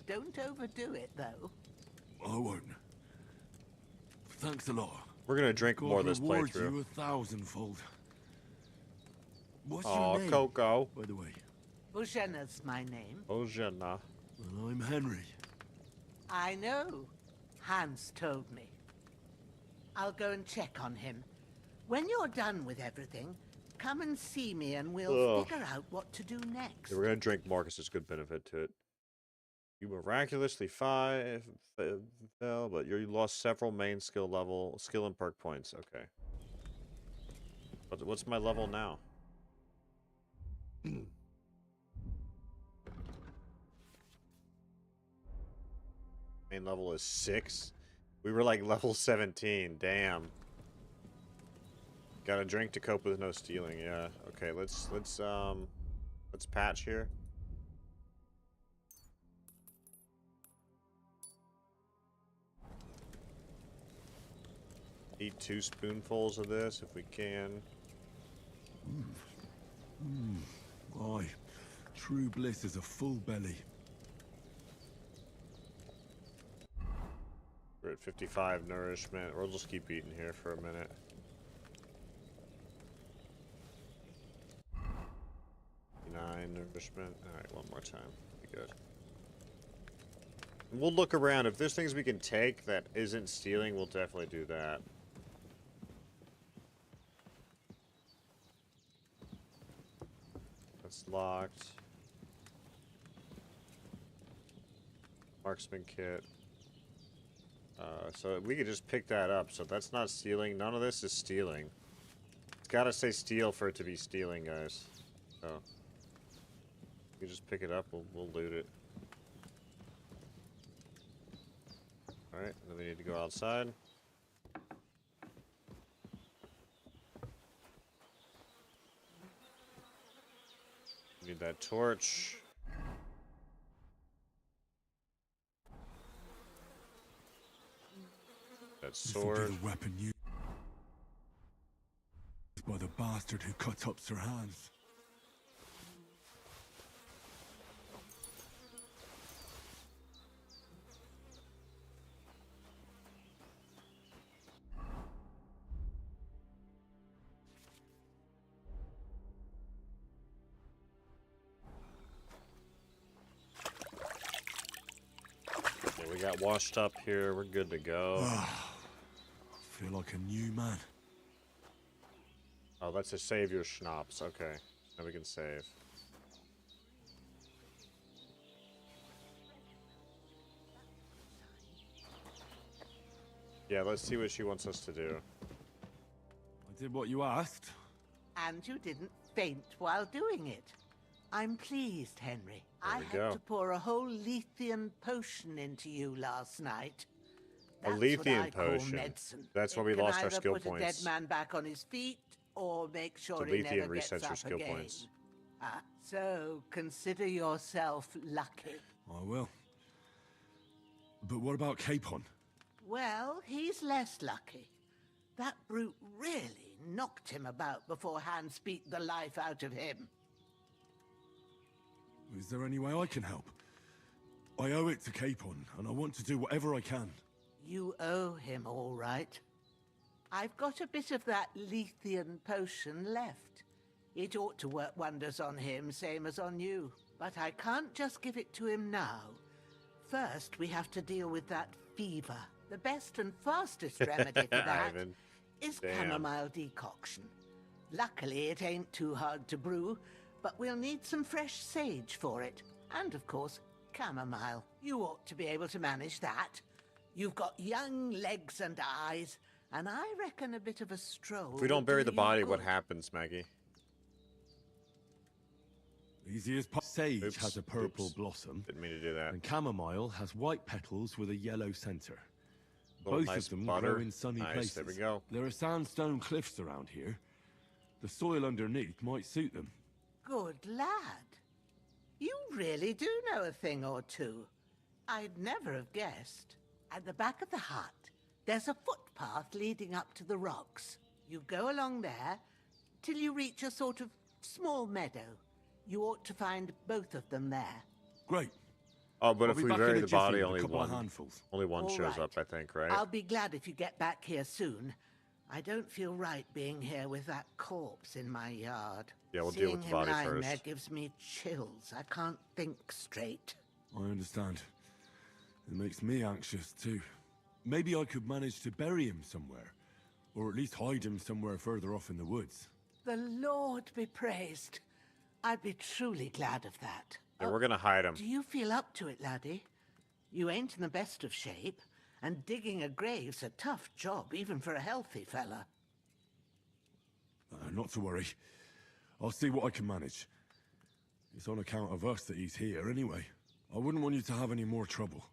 Speaker 15: Don't overdo it, though.
Speaker 7: I won't. Thanks a lot.
Speaker 1: We're gonna drink
Speaker 7: God
Speaker 1: more of this
Speaker 7: reward
Speaker 1: playthrough.
Speaker 7: you 1,000-fold. What's
Speaker 1: Aw,
Speaker 7: your name,
Speaker 1: Coco.
Speaker 7: by the way?
Speaker 15: Bougena's my name.
Speaker 1: Ojana.
Speaker 7: Well, I'm Henry.
Speaker 15: I know. Hans told me. I'll go and check on him. When you're done with everything, come and see me and we'll
Speaker 1: Ugh.
Speaker 15: figure out what to do next.
Speaker 1: Yeah, we're gonna drink more because there's good benefit to it. You miraculously fell, but you lost several main skill and perk points. Okay. What's my level now? Main level is 6. We were like level 17. Damn. Got a drink to cope with no stealing. Yeah. Okay. Let's patch here. Eat 2 spoonfuls of this if we can.
Speaker 7: Aye. True bliss is a full belly.
Speaker 1: We're at 55 nourishment. We'll just keep eating here for a minute. Nourishment. Alright, one more time. Be good. And we'll look around. If there's things we can take that isn't stealing, we'll definitely do that. That's locked. Marksman kit. So we could just pick that up. So that's not stealing. None of this is stealing. It's gotta say steal for it to be stealing, guys. So you just pick it up. We'll loot it. All right. Then we need to go outside. Need that torch. That sword.
Speaker 7: This will be the weapon used by the bastard who cut up Sir Hans.
Speaker 1: Okay, we got washed up here. We're good to go.
Speaker 7: Feel like a new man.
Speaker 1: Oh, that's a save your schnapps. Okay, now we can save. Yeah, let's see what she wants us to do.
Speaker 7: I did what you asked.
Speaker 15: And you didn't faint while doing it. I'm pleased, Henry. I
Speaker 1: we
Speaker 15: had
Speaker 1: go.
Speaker 15: to pour a whole Lethean potion into you last night.
Speaker 1: A
Speaker 15: That's
Speaker 1: Lethean
Speaker 15: what I call
Speaker 1: potion.
Speaker 15: medicine.
Speaker 1: That's why
Speaker 15: It
Speaker 1: we
Speaker 15: can
Speaker 1: lost our
Speaker 15: either
Speaker 1: skill
Speaker 15: put
Speaker 1: points.
Speaker 15: a dead man back on his feet, or make sure
Speaker 1: The
Speaker 15: he
Speaker 1: Lethean
Speaker 15: never gets
Speaker 1: resets your
Speaker 15: up
Speaker 1: skill
Speaker 15: again.
Speaker 1: points.
Speaker 15: So consider yourself lucky.
Speaker 7: I will. But what about Capon?
Speaker 15: Well, he's less lucky. That brute really knocked him about before Hans beat the life out of him.
Speaker 7: Is there any way I can help? I owe it to Capon, and I want to do whatever I can.
Speaker 15: You owe him, all right. I've got a bit of that Lethean potion left. It ought to work wonders on him, same as on you. But I can't just give it to him now. First, we have to deal with that fever. The best and fastest remedy for that
Speaker 1: Ivan.
Speaker 15: is
Speaker 1: Damn.
Speaker 15: chamomile decoction. Luckily, it ain't too hard to brew, but we'll need some fresh sage for it. And, of course, chamomile. You ought to be able to manage that. You've got young legs and eyes, and I reckon a bit of a stroll.
Speaker 1: If we don't
Speaker 15: would
Speaker 1: bury
Speaker 15: do
Speaker 1: the
Speaker 15: you
Speaker 1: body,
Speaker 15: good.
Speaker 1: what happens, Maggie?
Speaker 7: Easy as sage
Speaker 1: Oops,
Speaker 7: has a purple
Speaker 1: oops.
Speaker 7: blossom,
Speaker 1: Didn't mean to do that.
Speaker 7: and chamomile has white petals with a yellow center.
Speaker 1: Little
Speaker 7: Both
Speaker 1: nice
Speaker 7: of them
Speaker 1: butter.
Speaker 7: grow in sunny
Speaker 1: Nice,
Speaker 7: places.
Speaker 1: there we go.
Speaker 7: There are sandstone cliffs around here. The soil underneath might suit them.
Speaker 15: Good lad. You really do know a thing or two. I'd never have guessed. At the back of the hut, there's a footpath leading up to the rocks. You go along there till you reach a sort of small meadow. You ought to find both of them there.
Speaker 7: Great.
Speaker 1: Oh, but
Speaker 7: I'll
Speaker 1: if
Speaker 7: be
Speaker 1: we
Speaker 7: back in
Speaker 1: bury
Speaker 7: a
Speaker 1: the
Speaker 7: jiffy
Speaker 1: body,
Speaker 7: with a
Speaker 1: only
Speaker 7: couple of
Speaker 1: one
Speaker 7: handfuls.
Speaker 1: Only one
Speaker 15: All
Speaker 1: shows
Speaker 15: right.
Speaker 1: up, I think, right?
Speaker 15: I'll be glad if you get back here soon. I don't feel right being here with that corpse in my yard.
Speaker 1: Yeah, we'll deal with the
Speaker 15: Seeing him
Speaker 1: body
Speaker 15: lying
Speaker 1: first.
Speaker 15: there gives me chills. I can't think straight.
Speaker 7: I understand. It makes me anxious too. Maybe I could manage to bury him somewhere, or at least hide him somewhere further off in the woods.
Speaker 15: The Lord be praised. I'd be truly glad of that.
Speaker 1: Yeah, we're gonna hide him.
Speaker 15: Do you feel up to it, laddie? You ain't in the best of shape, and digging a grave's a tough job, even for a healthy fella.
Speaker 7: Not to worry. I'll see what I can manage. It's on account of us that he's here anyway. I wouldn't want you to have any more trouble.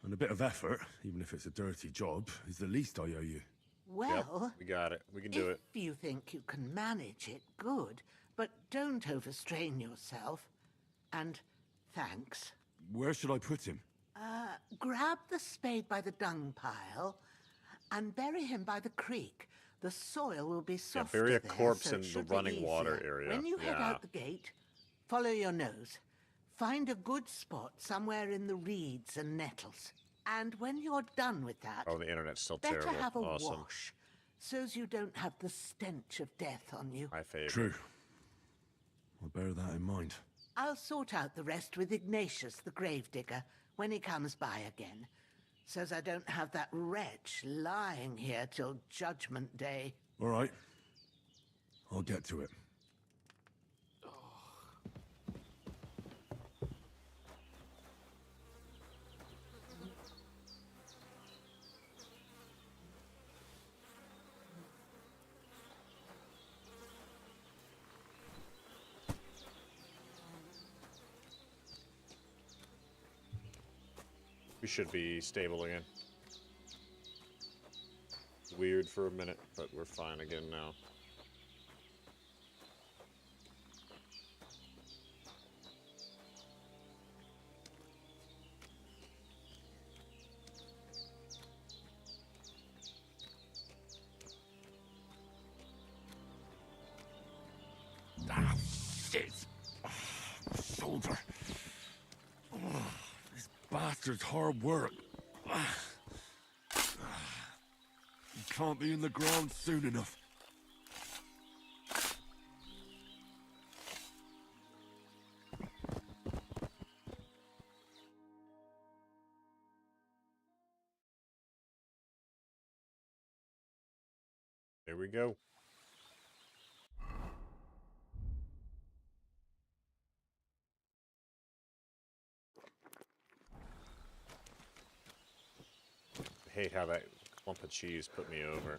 Speaker 7: And a bit of effort, even if it's a dirty job, is the least I owe you.
Speaker 15: Well,
Speaker 1: Yep, we got it. We can do it.
Speaker 15: if you think you can manage it, good. But don't overstrain yourself. And thanks.
Speaker 7: Where should I put him?
Speaker 15: Grab the spade by the dung pile and bury him by the creek. The soil will be
Speaker 1: Yeah,
Speaker 15: softer
Speaker 1: bury a
Speaker 15: there,
Speaker 1: corpse
Speaker 15: so
Speaker 1: in
Speaker 15: it
Speaker 1: the
Speaker 15: should be
Speaker 1: running water
Speaker 15: easier.
Speaker 1: area.
Speaker 15: When you head
Speaker 1: Yeah.
Speaker 15: out the gate, follow your nose. Find a good spot somewhere in the reeds and nettles. And when you're done with that,
Speaker 1: Oh, the internet's still
Speaker 15: better
Speaker 1: terrible.
Speaker 15: have a
Speaker 1: Awesome.
Speaker 15: wash, so's you don't have the stench of death on you.
Speaker 1: My favorite.
Speaker 7: True. I'll bear that in mind.
Speaker 15: I'll sort out the rest with Ignatius, the gravedigger, when he comes by again, so's I don't have that wretch lying here till Judgment Day.
Speaker 7: All right. I'll get to it.
Speaker 1: We should be stable again. Weird for a minute, but we're fine again now.
Speaker 7: Ah, shit! Oh, shoulder. Oh, this bastard's hard work. You can't be in the ground soon enough.
Speaker 1: There we go. I hate how that clump of cheese put me over.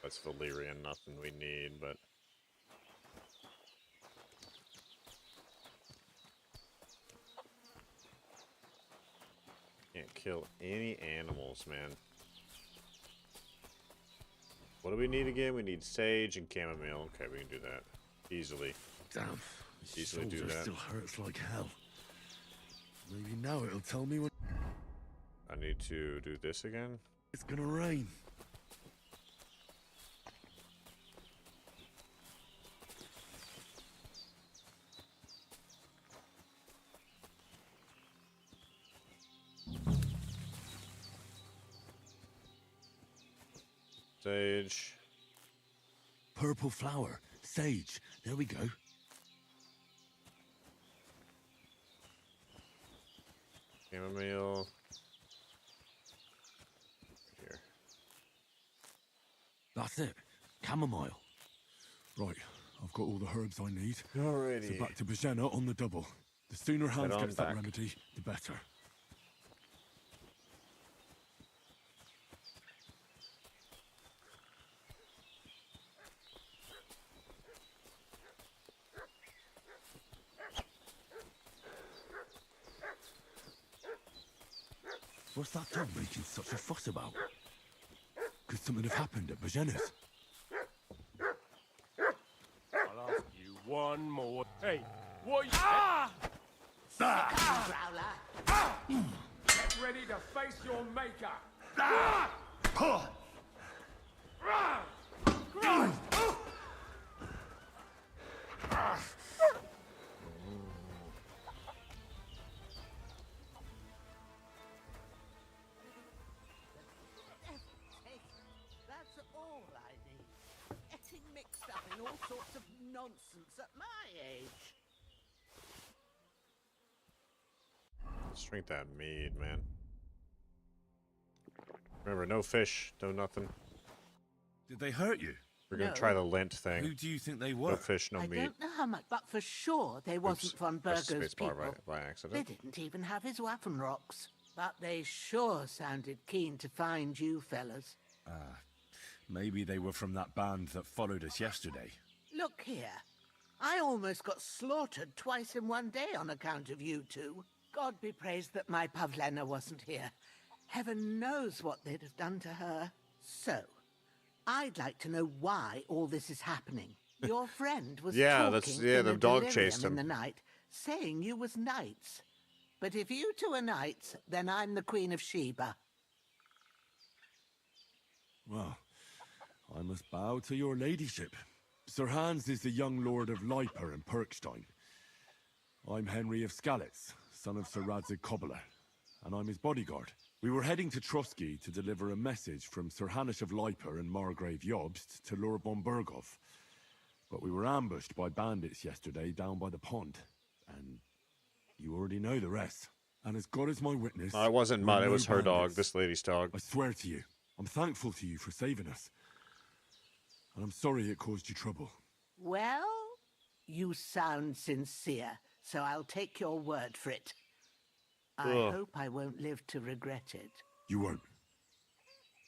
Speaker 1: That's Valyrian, nothing we need, but... Can't kill any animals, man. What do we need again? We need sage and chamomile. Okay, we can do that. Easily.
Speaker 7: Damn.
Speaker 1: Easily do
Speaker 7: Shoulder
Speaker 1: that.
Speaker 7: still hurts like hell. Maybe now it'll tell me when...
Speaker 1: I need to do this again.
Speaker 7: It's gonna rain.
Speaker 1: Sage.
Speaker 7: Purple flower. Sage. There we go.
Speaker 1: Chamomile. Here.
Speaker 7: That's it. Chamomile. Right. I've got all the herbs I need.
Speaker 1: Alrighty.
Speaker 7: So back to Bajena on the double. The sooner Hans
Speaker 1: Head on
Speaker 7: gets that
Speaker 1: back.
Speaker 7: remedy, the better. What's that dog making such a fuss about? Could something have happened at Bajena's?
Speaker 10: I'll ask you one more. Hey, what you... Ah! Get ready to face your maker.
Speaker 15: That's all I need. Getting mixed up in all sorts of nonsense at my age.
Speaker 1: Let's drink that mead, man. Remember, no fish, no nothing.
Speaker 7: Did they hurt you?
Speaker 1: We're gonna
Speaker 15: No.
Speaker 1: try the lint thing.
Speaker 7: Who do you think they were?
Speaker 1: No fish, no
Speaker 15: I
Speaker 1: meat.
Speaker 15: don't know how much, but for sure they wasn't von
Speaker 1: Press
Speaker 15: Burgo's
Speaker 1: spacebar
Speaker 15: people.
Speaker 1: by
Speaker 15: They
Speaker 1: accident.
Speaker 15: didn't even have his Waffenrocks. But they sure sounded keen to find you fellas.
Speaker 7: Maybe they were from that band that followed us yesterday.
Speaker 15: Look here. I almost got slaughtered twice in one day on account of you two. God be praised that my Pavlena wasn't here. Heaven knows what they'd have done to her. So, I'd like to know why all this is happening. Your friend was
Speaker 1: Yeah,
Speaker 15: talking
Speaker 1: that's-
Speaker 15: in
Speaker 1: yeah,
Speaker 15: a
Speaker 1: the dog
Speaker 15: delirium
Speaker 1: chased him.
Speaker 15: in the night, saying you was knights. But if you two are knights, then I'm the Queen of Sheba.
Speaker 7: Well, I must bow to your ladyship. Sir Hans is the young lord of Leiper and Perkstein. I'm Henry of Skalitz, son of Sir Radzig Cobbler, and I'm his bodyguard. We were heading to Trotsky to deliver a message from Sir Hanish of Lipa and Margrave Jobst to Lord von Bergov. But we were ambushed by bandits yesterday down by the pond, and you already know the rest. And as God is my witness...
Speaker 1: I wasn't mud, it was her dog,
Speaker 7: bandits.
Speaker 1: this lady's dog.
Speaker 7: I swear to you, I'm thankful to you for saving us. And I'm sorry it caused you trouble.
Speaker 15: Well, you sound sincere, so I'll take your word for it. I hope I won't live to regret it.
Speaker 7: You won't.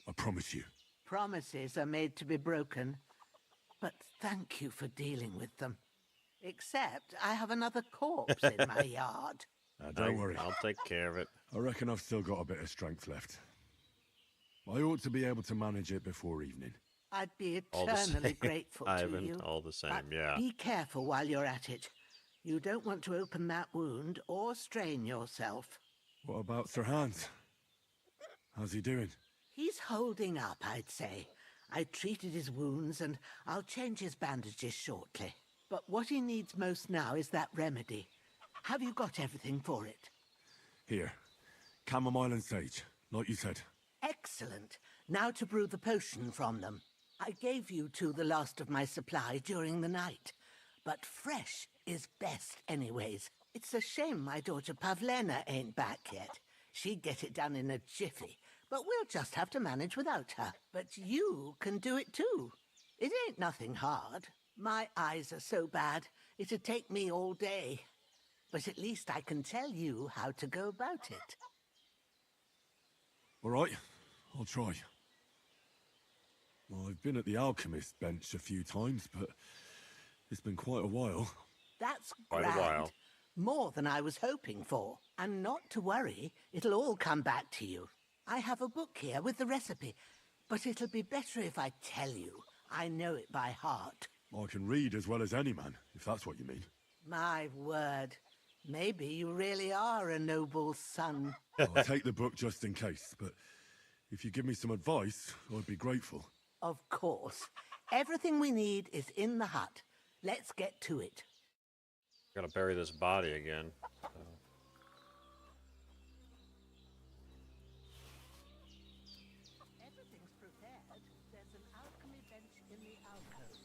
Speaker 7: I promise you.
Speaker 15: Promises are made to be broken, but thank you for dealing with them. Except I have another corpse in my yard.
Speaker 7: Don't worry.
Speaker 1: I'll take care of it.
Speaker 7: I reckon I've still got a bit of strength left. I ought to be able to manage it before evening.
Speaker 15: I'd be eternally grateful to
Speaker 1: Ivan,
Speaker 15: you.
Speaker 1: all the same,
Speaker 15: but
Speaker 1: yeah.
Speaker 15: Be careful while you're at it. You don't want to open that wound or strain yourself.
Speaker 7: What about Sir Hans? How's he doing?
Speaker 15: He's holding up, I'd say. I treated his wounds and I'll change his bandages shortly. But what he needs most now is that remedy. Have you got everything for it?
Speaker 7: Here. Chamomile and sage, like you said.
Speaker 15: Excellent. Now to brew the potion from them. I gave you two the last of my supply during the night. But fresh is best anyways. It's a shame my daughter Pavlena ain't back yet. She'd get it done in a jiffy. But we'll just have to manage without her. But you can do it too. It ain't nothing hard. My eyes are so bad, it'd take me all day. But at least I can tell you how to go about it.
Speaker 7: All right, I'll try. Well, I've been at the alchemist bench a few times, but it's been quite a while.
Speaker 15: That's
Speaker 1: Quite
Speaker 15: grand.
Speaker 1: a while.
Speaker 15: More than I was hoping for. And not to worry, it'll all come back to you. I have a book here with the recipe, but it'll be better if I tell you. I know it by heart.
Speaker 7: I can read as well as any man, if that's what you mean.
Speaker 15: My word. Maybe you really are a noble son.
Speaker 7: I'll take the book just in case, but if you give me some advice, I'd be grateful.
Speaker 15: Of course. Everything we need is in the hut. Let's get to it.
Speaker 1: Gotta bury this body again.
Speaker 15: Everything's prepared. There's an alchemy bench in the alcove.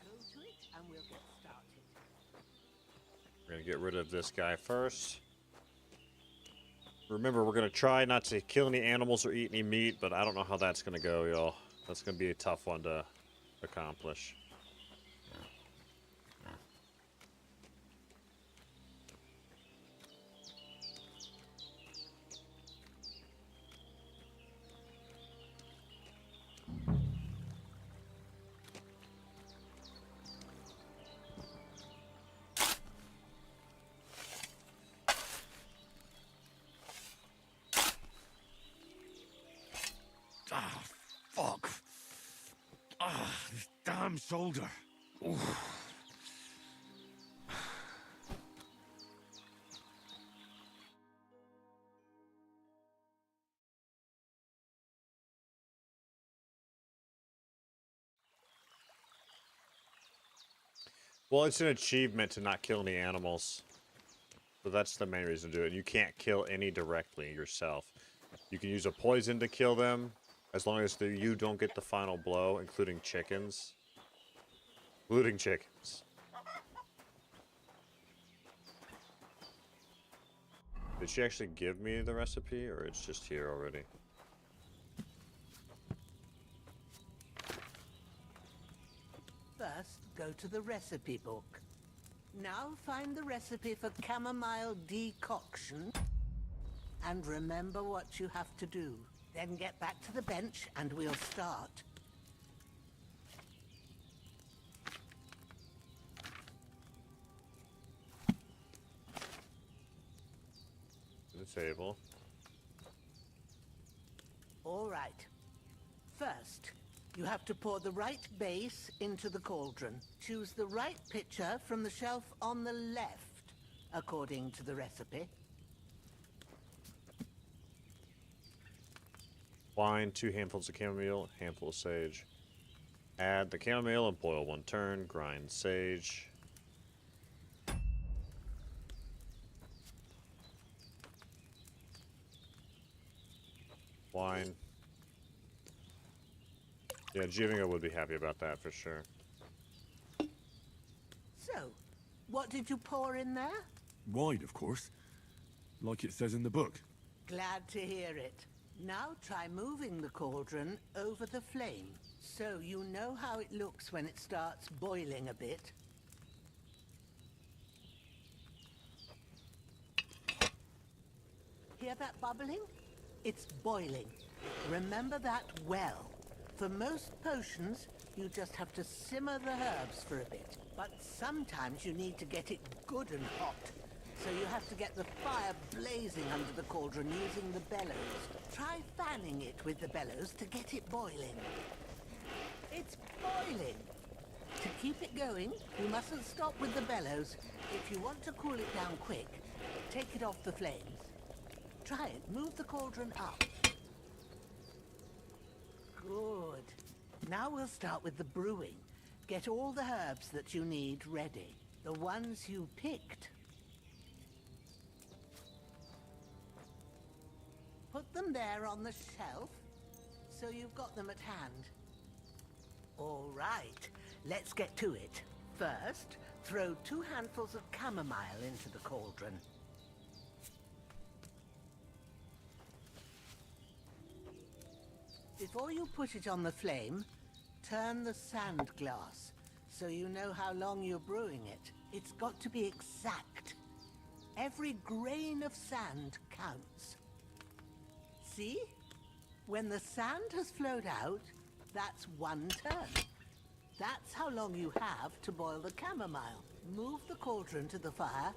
Speaker 15: Go to it and we'll get started.
Speaker 1: We're gonna get rid of this guy first. Remember, we're gonna try not to kill any animals or eat any meat, but I don't know how that's gonna go, y'all. That's gonna be a tough one to accomplish.
Speaker 7: Ah, fuck. Ah, this damn shoulder. Oof.
Speaker 1: Well, it's an achievement to not kill any animals. So that's the main reason to do it. You can't kill any directly yourself. You can use a poison to kill them, as long as you don't get the final blow, including chickens. Including chickens. Did she actually give me the recipe, or it's just here already?
Speaker 15: First, go to the recipe book. Now find the recipe for chamomile decoction. And remember what you have to do. Then get back to the bench and we'll start.
Speaker 1: The table.
Speaker 15: All right. First, you have to pour the right base into the cauldron. Choose the right pitcher from the shelf on the left, according to the recipe.
Speaker 1: Wine, 2 handfuls of chamomile, handful of sage. Add the chamomile and boil 1 turn. Grind sage. Wine. Yeah, Jivinga would be happy about that for sure.
Speaker 15: So, what did you pour in there?
Speaker 7: Wine, of course. Like it says in the book.
Speaker 15: Glad to hear it. Now try moving the cauldron over the flame, so you know how it looks when it starts boiling a bit. Hear that bubbling? It's boiling. Remember that well. For most potions, you just have to simmer the herbs for a bit. But sometimes you need to get it good and hot. So you have to get the fire blazing under the cauldron using the bellows. Try fanning it with the bellows to get it boiling. It's boiling. To keep it going, you mustn't stop with the bellows. If you want to cool it down quick, take it off the flames. Try it. Move the cauldron up. Good. Now we'll start with the brewing. Get all the herbs that you need ready. The ones you picked. Put them there on the shelf, so you've got them at hand. All right, let's get to it. First, throw 2 handfuls of chamomile into the cauldron. Before you put it on the flame, turn the sand glass, so you know how long you're brewing it. It's got to be exact. Every grain of sand counts. See? When the sand has flowed out, that's 1 turn. That's how long you have to boil the chamomile. Move the cauldron to the fire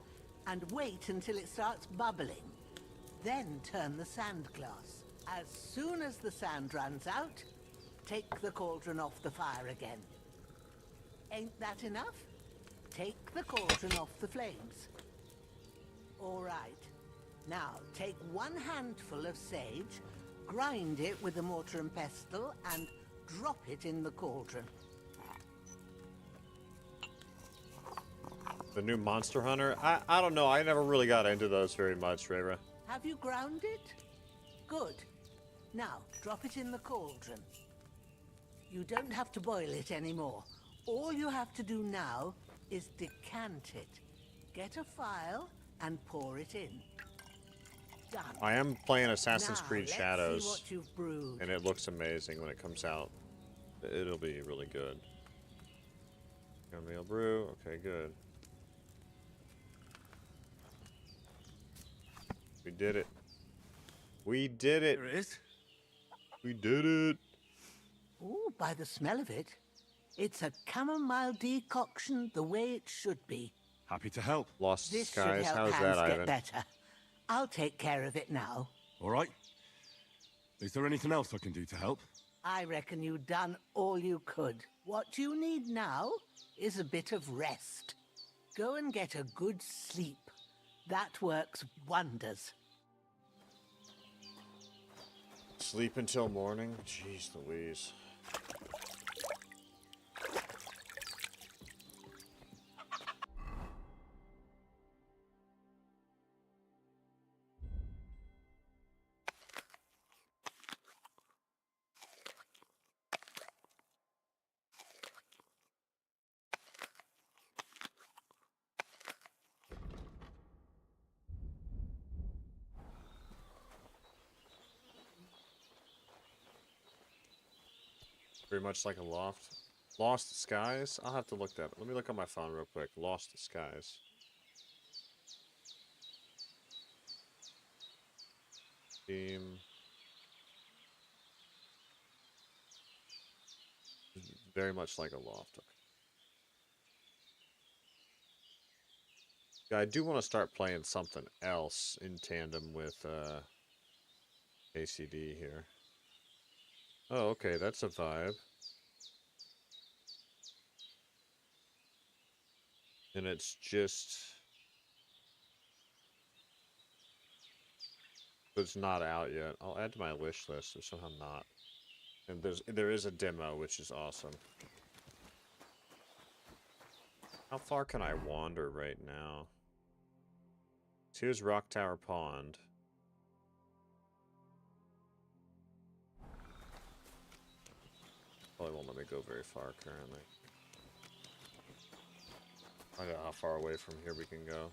Speaker 15: and wait until it starts bubbling. Then turn the sand glass. As soon as the sand runs out, take the cauldron off the fire again. Ain't that enough? Take the cauldron off the flames. All right. Now, take 1 handful of sage, grind it with a mortar and pestle, and drop it in the cauldron.
Speaker 1: The new Monster Hunter? I don't know. I never really got into those very much, Rayra.
Speaker 15: Have you ground it? Good. Now, drop it in the cauldron. You don't have to boil it anymore. All you have to do now is decant it. Get a phial and pour it in. Done.
Speaker 1: I am playing Assassin's
Speaker 15: Now,
Speaker 1: Creed
Speaker 15: let's
Speaker 1: Shadows,
Speaker 15: see what you've brewed.
Speaker 1: and it looks amazing when it comes out. It'll be really good. Chamomile brew. Okay, good. We did it. We did it.
Speaker 7: There it is.
Speaker 1: We did it.
Speaker 15: Ooh, by the smell of it, it's a chamomile decoction the way it should be.
Speaker 7: Happy to help.
Speaker 1: Lost
Speaker 15: This
Speaker 1: Skies.
Speaker 15: should help
Speaker 1: How's
Speaker 15: hands
Speaker 1: that,
Speaker 15: get
Speaker 1: Ivan?
Speaker 15: better. I'll take care of it now.
Speaker 7: All right. Is there anything else I can do to help?
Speaker 15: I reckon you've done all you could. What you need now is a bit of rest. Go and get a good sleep. That works wonders.
Speaker 1: Sleep until morning? Jeez Louise. Very much like a loft. Lost Skies? I'll have to look that up. Let me look on my phone real quick. Lost Skies. Steam. Very much like a loft. Okay. Yeah, I do want to start playing something else in tandem with ACD here. Oh, okay, that's a vibe. And it's just... It's not out yet. I'll add to my wish list, or somehow not. And there is a demo, which is awesome. How far can I wander right now? So here's Rock Tower Pond. Probably won't let me go very far currently. I don't know how far away from here we can go.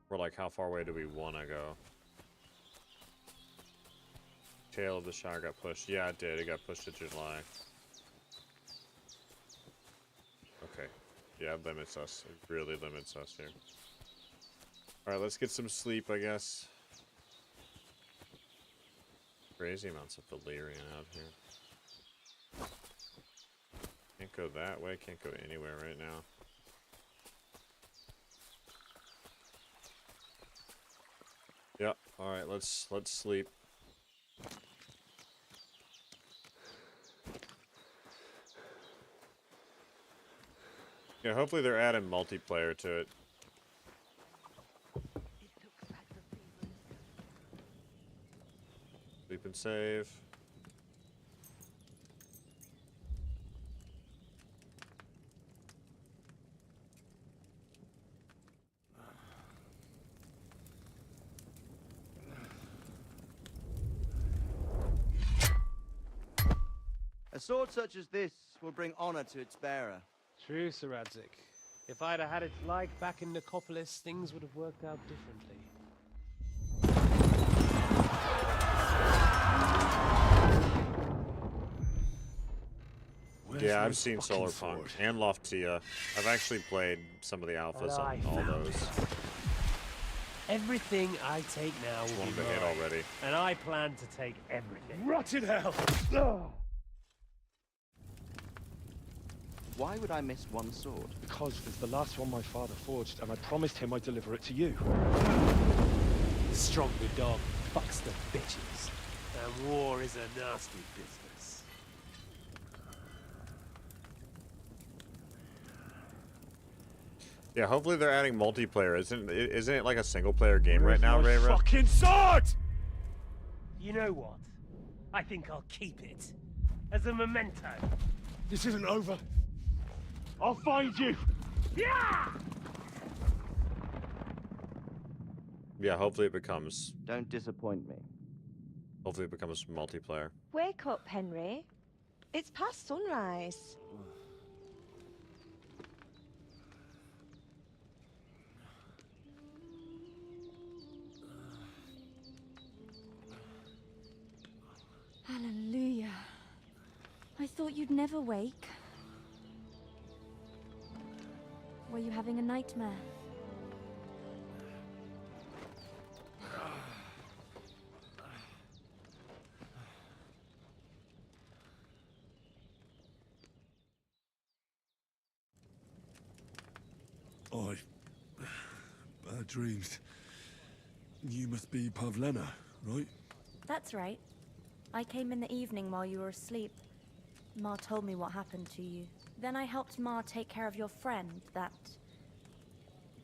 Speaker 1: Or like, how far away do we want to go? Tail of the shower got pushed. Yeah, it did. It got pushed to July. Okay. Yeah, it limits us. It really limits us here. Alright, let's get some sleep, I guess. Crazy amounts of Valerian out here. Can't go that way. Can't go anywhere right now. Yep. Alright, let's sleep. Yeah, hopefully they're adding multiplayer to it. Sleep and save.
Speaker 18: A sword such as this will bring honor to its bearer.
Speaker 5: True, Sir Radzik. If I'd have had it like back in Nicopolis, things would have worked out differently.
Speaker 1: Yeah, I've seen Solarpunk and Loftia. I've actually played some of the alphas on all those.
Speaker 5: Everything I take now will be mine,
Speaker 1: already.
Speaker 5: and I plan to take everything.
Speaker 6: Rotted hell!
Speaker 18: Why would I miss one sword?
Speaker 6: Because it's the last one my father forged, and I promised him I'd deliver it to you.
Speaker 5: The stronger dog fucks the bitches, and war is a nasty business.
Speaker 1: Yeah, hopefully they're adding multiplayer. Isn't it like a single player game right now, Rayra?
Speaker 6: Fucking sword!
Speaker 5: You know what? I think I'll keep it as a memento.
Speaker 6: This isn't over. I'll find you!
Speaker 5: Yeah!
Speaker 1: Yeah, hopefully it becomes...
Speaker 18: Don't disappoint me.
Speaker 1: Hopefully it becomes multiplayer.
Speaker 17: Wake up, Henry. It's past sunrise.
Speaker 3: Hallelujah. I thought you'd never wake. Were you having a nightmare?
Speaker 7: Bad dreams. You must be Pavlena, right?
Speaker 3: That's right. I came in the evening while you were asleep. Ma told me what happened to you. Then I helped Ma take care of your friend that...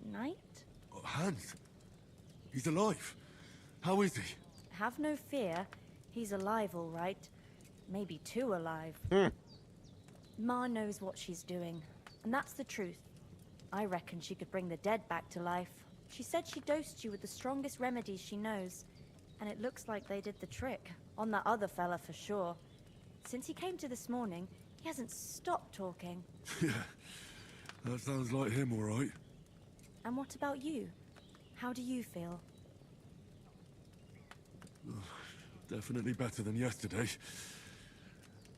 Speaker 3: night?
Speaker 7: Oh, Hans? He's alive. How is he?
Speaker 3: Have no fear. He's alive, all right. Maybe too alive. Ma knows what she's doing. And that's the truth. I reckon she could bring the dead back to life. She said she dosed you with the strongest remedies she knows. And it looks like they did the trick. On that other fella for sure. Since he came to this morning, he hasn't stopped talking.
Speaker 7: Yeah, that sounds like him, all right.
Speaker 3: And what about you? How do you feel?
Speaker 7: Definitely better than yesterday.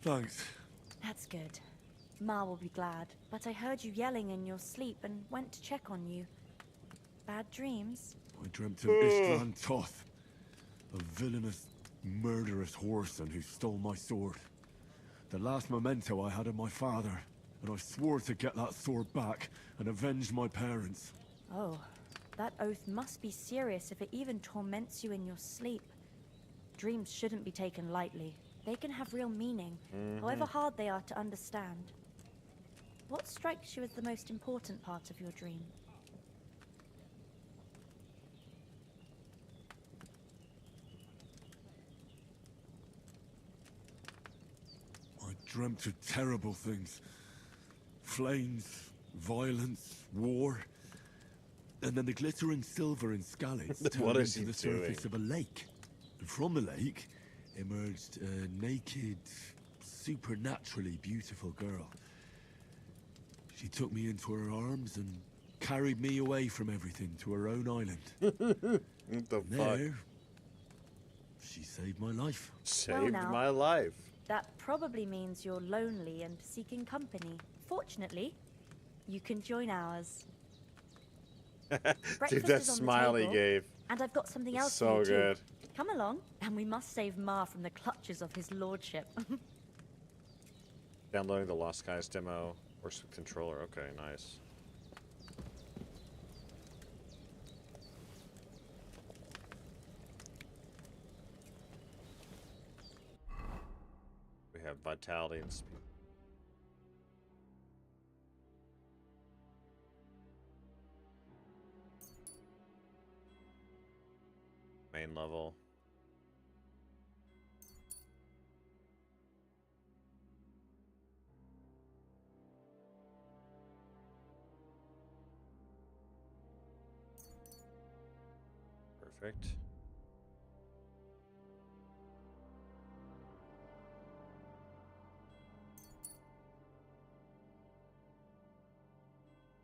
Speaker 7: Thanks.
Speaker 3: That's good. Ma will be glad. But I heard you yelling in your sleep and went to check on you. Bad dreams?
Speaker 7: I dreamt of Istvan Toth, a villainous, murderous whoreson who stole my sword. The last memento I had of my father, and I swore to get that sword back and avenge my parents.
Speaker 3: Oh, that oath must be serious if it even torments you in your sleep. Dreams shouldn't be taken lightly. They can have real meaning, however hard they are to understand. What strikes you as the most important part of your dream?
Speaker 7: I dreamt of terrible things. Flames, violence, war. And then the glittering silver in scallops
Speaker 1: What
Speaker 7: turned
Speaker 1: is
Speaker 7: into
Speaker 1: he
Speaker 7: the surface
Speaker 1: doing?
Speaker 7: of a lake. And from the lake emerged a naked, supernaturally beautiful girl. She took me into her arms and carried me away from everything to her own island.
Speaker 1: What the fuck?
Speaker 7: There, she saved my life.
Speaker 1: Saved
Speaker 3: now-
Speaker 1: my life.
Speaker 3: That probably means you're lonely and seeking company. Fortunately, you can join ours. Breakfast
Speaker 1: Dude, that
Speaker 3: is on the
Speaker 1: smile he
Speaker 3: table,
Speaker 1: gave.
Speaker 3: And I've got something
Speaker 1: It's
Speaker 3: else
Speaker 1: so
Speaker 3: for you too.
Speaker 1: good.
Speaker 3: Come along, and we must save Ma from the clutches of his lordship.
Speaker 1: Downloading the Lost Skies demo. Works with controller. Okay, nice. We have vitality and speed. Main level. Perfect.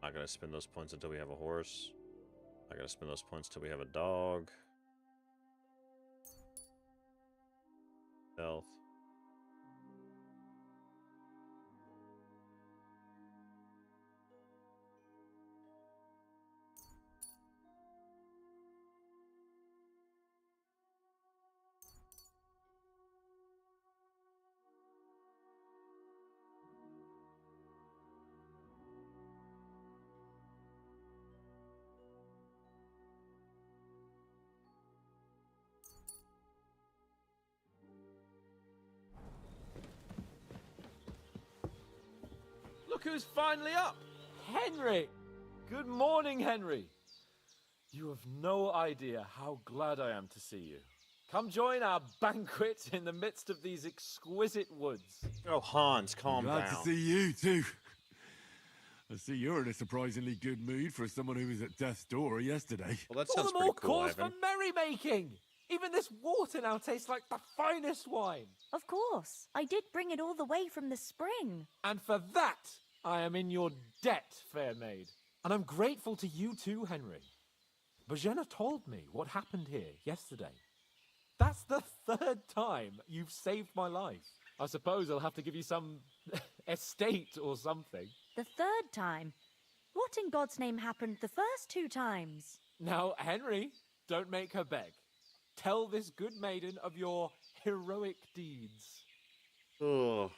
Speaker 1: Not gonna spend those points until we have a horse. Not gonna spend those points until we have a dog. Stealth.
Speaker 10: Look who's finally up! Henry! Good morning, Henry. You have no idea how glad I am to see you. Come join our banquet in the midst of these exquisite woods.
Speaker 1: Oh, Hans, calm
Speaker 7: Glad
Speaker 1: down.
Speaker 7: to see you too. I see you're in a surprisingly good mood for someone who was at death's door yesterday.
Speaker 1: Well, that
Speaker 10: All
Speaker 1: sounds
Speaker 10: the
Speaker 1: pretty
Speaker 10: more
Speaker 1: cool,
Speaker 10: cause
Speaker 1: Ivan.
Speaker 10: for merrymaking! Even this water now tastes like the finest wine.
Speaker 3: Of course, I did bring it all the way from the spring.
Speaker 10: And for that, I am in your debt, fair maid. And I'm grateful to you too, Henry. Bojena told me what happened here yesterday. That's the third time you've saved my life. I suppose I'll have to give you some estate or something.
Speaker 3: The third time? What in God's name happened the first 2 times?
Speaker 10: Now, Henry, don't make her beg. Tell this good maiden of your heroic deeds.
Speaker 1: Oh.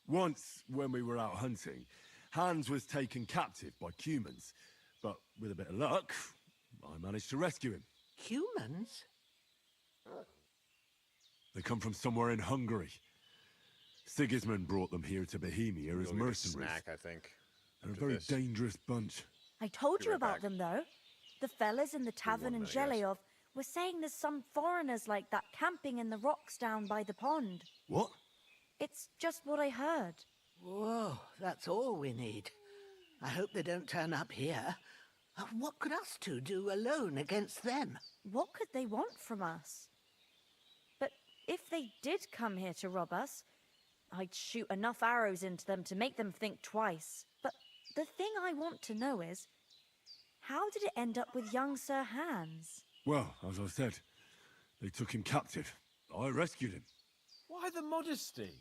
Speaker 7: Once, when we were out hunting, Hans was taken captive by humans. But with a bit of luck, I managed to rescue him.
Speaker 15: Humans?
Speaker 7: They come from somewhere in Hungary. Sigismund brought them here to Bohemia as
Speaker 1: Go get a
Speaker 7: mercenaries.
Speaker 1: snack, I think.
Speaker 7: They're a
Speaker 1: after
Speaker 7: very
Speaker 1: this.
Speaker 7: dangerous bunch.
Speaker 3: I told
Speaker 1: Be
Speaker 3: you
Speaker 1: right
Speaker 3: about
Speaker 1: back.
Speaker 3: them, though. The fellas in the tavern in
Speaker 1: minute, yes.
Speaker 3: Zheleov were saying there's some foreigners like that camping in the rocks down by the pond.
Speaker 7: What?
Speaker 3: It's just what I heard.
Speaker 15: Whoa, that's all we need. I hope they don't turn up here. What could us two do alone against them?
Speaker 3: What could they want from us? But if they did come here to rob us, I'd shoot enough arrows into them to make them think twice. But the thing I want to know is, how did it end up with young Sir Hans?
Speaker 7: Well, as I said, they took him captive. I rescued him.
Speaker 10: Why the modesty?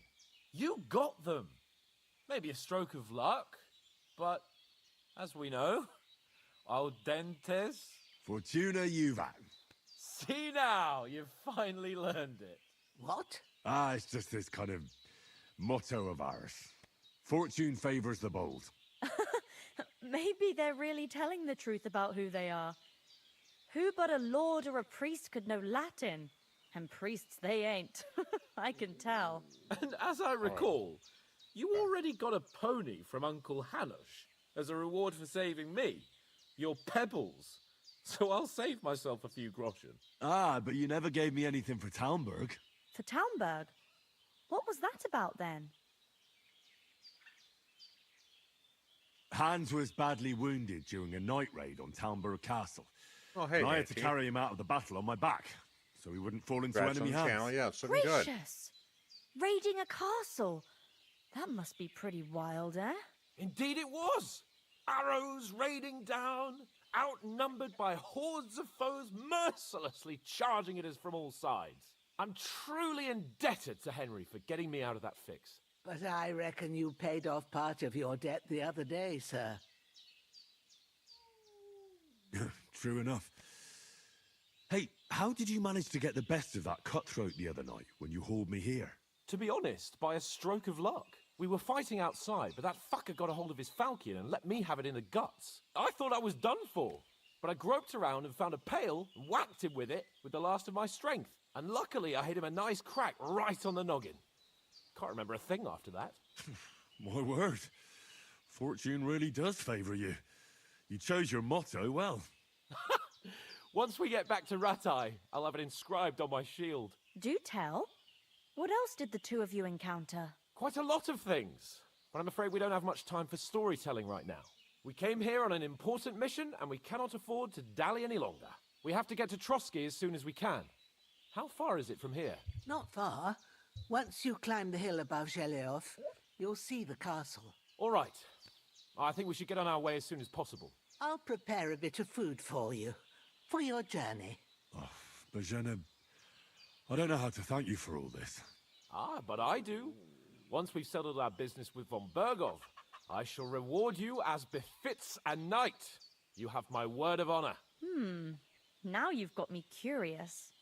Speaker 10: You got them. Maybe a stroke of luck, but as we know, audentes.
Speaker 7: Fortuna juvat.
Speaker 10: See now, you've finally learned it.
Speaker 15: What?
Speaker 7: It's just this kind of motto of ours. Fortune favors the bold.
Speaker 3: Maybe they're really telling the truth about who they are. Who but a lord or a priest could know Latin? And priests they ain't. I can tell.
Speaker 10: And as I recall, you already got a pony from Uncle Hanush as a reward for saving me. Your pebbles. So I'll save myself a few groschen.
Speaker 7: But you never gave me anything for Talmberg.
Speaker 3: For Talmberg? What was that about then?
Speaker 7: Hans was badly wounded during a night raid on Talmberg Castle.
Speaker 1: Oh, hey,
Speaker 7: and I had to
Speaker 1: Auntie.
Speaker 7: carry him out of the battle on my back, so he wouldn't fall into
Speaker 1: Congrats
Speaker 7: enemy
Speaker 1: on the
Speaker 7: hands.
Speaker 1: channel. Yeah, it's looking good.
Speaker 3: Gracious! Raiding a castle. That must be pretty wild, eh?
Speaker 10: Indeed it was! Arrows raining down, outnumbered by hordes of foes mercilessly charging at us from all sides. I'm truly indebted to Henry for getting me out of that fix.
Speaker 15: But I reckon you paid off part of your debt the other day, sir.
Speaker 7: True enough. Hey, how did you manage to get the best of that cutthroat the other night when you hauled me here?
Speaker 10: To be honest, by a stroke of luck. We were fighting outside, but that fucker got a hold of his falchion and let me have it in the guts. I thought I was done for, but I groped around and found a pail and whacked him with it with the last of my strength. And luckily, I hit him a nice crack right on the noggin. Can't remember a thing after that.
Speaker 7: My word. Fortune really does favour you. You chose your motto well.
Speaker 10: Once we get back to Rattay, I'll have it inscribed on my shield.
Speaker 3: Do tell. What else did the two of you encounter?
Speaker 10: Quite a lot of things, but I'm afraid we don't have much time for storytelling right now. We came here on an important mission, and we cannot afford to dally any longer. We have to get to Trotsky as soon as we can. How far is it from here?
Speaker 15: Not far. Once you climb the hill above Zheleov, you'll see the castle.
Speaker 10: All right. I think we should get on our way as soon as possible.
Speaker 15: I'll prepare a bit of food for you, for your journey.
Speaker 7: Oh, Bozhena, I don't know how to thank you for all this.
Speaker 10: Ah, but I do. Once we've settled our business with von Bergov, I shall reward you as befits a knight. You have my word of honor.
Speaker 3: Now you've got me curious.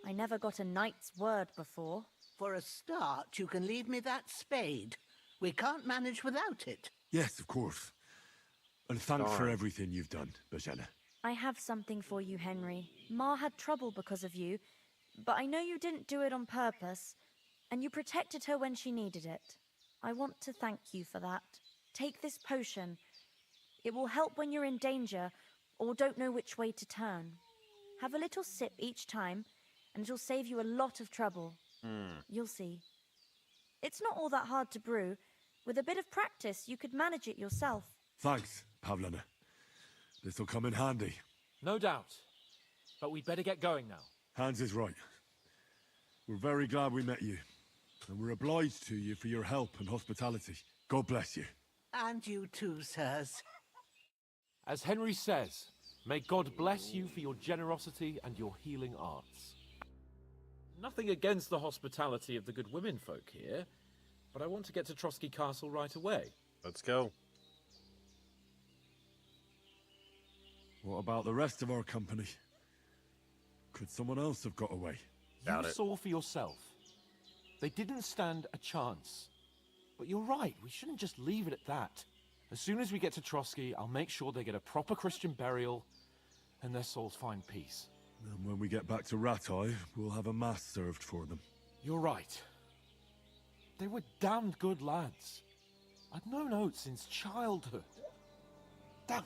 Speaker 3: I never got a knight's word before.
Speaker 15: For a start, you can leave me that spade. We can't manage without it.
Speaker 7: Yes, of course. And thanks for
Speaker 1: Darn.
Speaker 7: everything you've done, Bozhena.
Speaker 3: I have something for you, Henry. Ma had trouble because of you, but I know you didn't do it on purpose, and you protected her when she needed it. I want to thank you for that. Take this potion. It will help when you're in danger or don't know which way to turn. Have a little sip each time, and it'll save you a lot of trouble. You'll see. It's not all that hard to brew. With a bit of practice, you could manage it yourself.
Speaker 7: Thanks, Pavlana. This'll come in handy.
Speaker 10: No doubt. But we'd better get going now.
Speaker 7: Hans is right. We're very glad we met you. And we're obliged to you for your help and hospitality. God bless you.
Speaker 15: And you too, sirs.
Speaker 10: As Henry says, may God bless you for your generosity and your healing arts. Nothing against the hospitality of the good women folk here, but I want to get to Trotsky Castle right away.
Speaker 1: Let's go.
Speaker 7: What about the rest of our company? Could someone else have got away?
Speaker 1: Doubt
Speaker 10: You
Speaker 1: it.
Speaker 10: saw for yourself. They didn't stand a chance. But you're right, we shouldn't just leave it at that. As soon as we get to Trotsky, I'll make sure they get a proper Christian burial and their souls find peace.
Speaker 7: And when we get back to Rattay, we'll have a mass served for them.
Speaker 10: You're right. They were damned good lads. I'd known Oates since childhood. Damn it.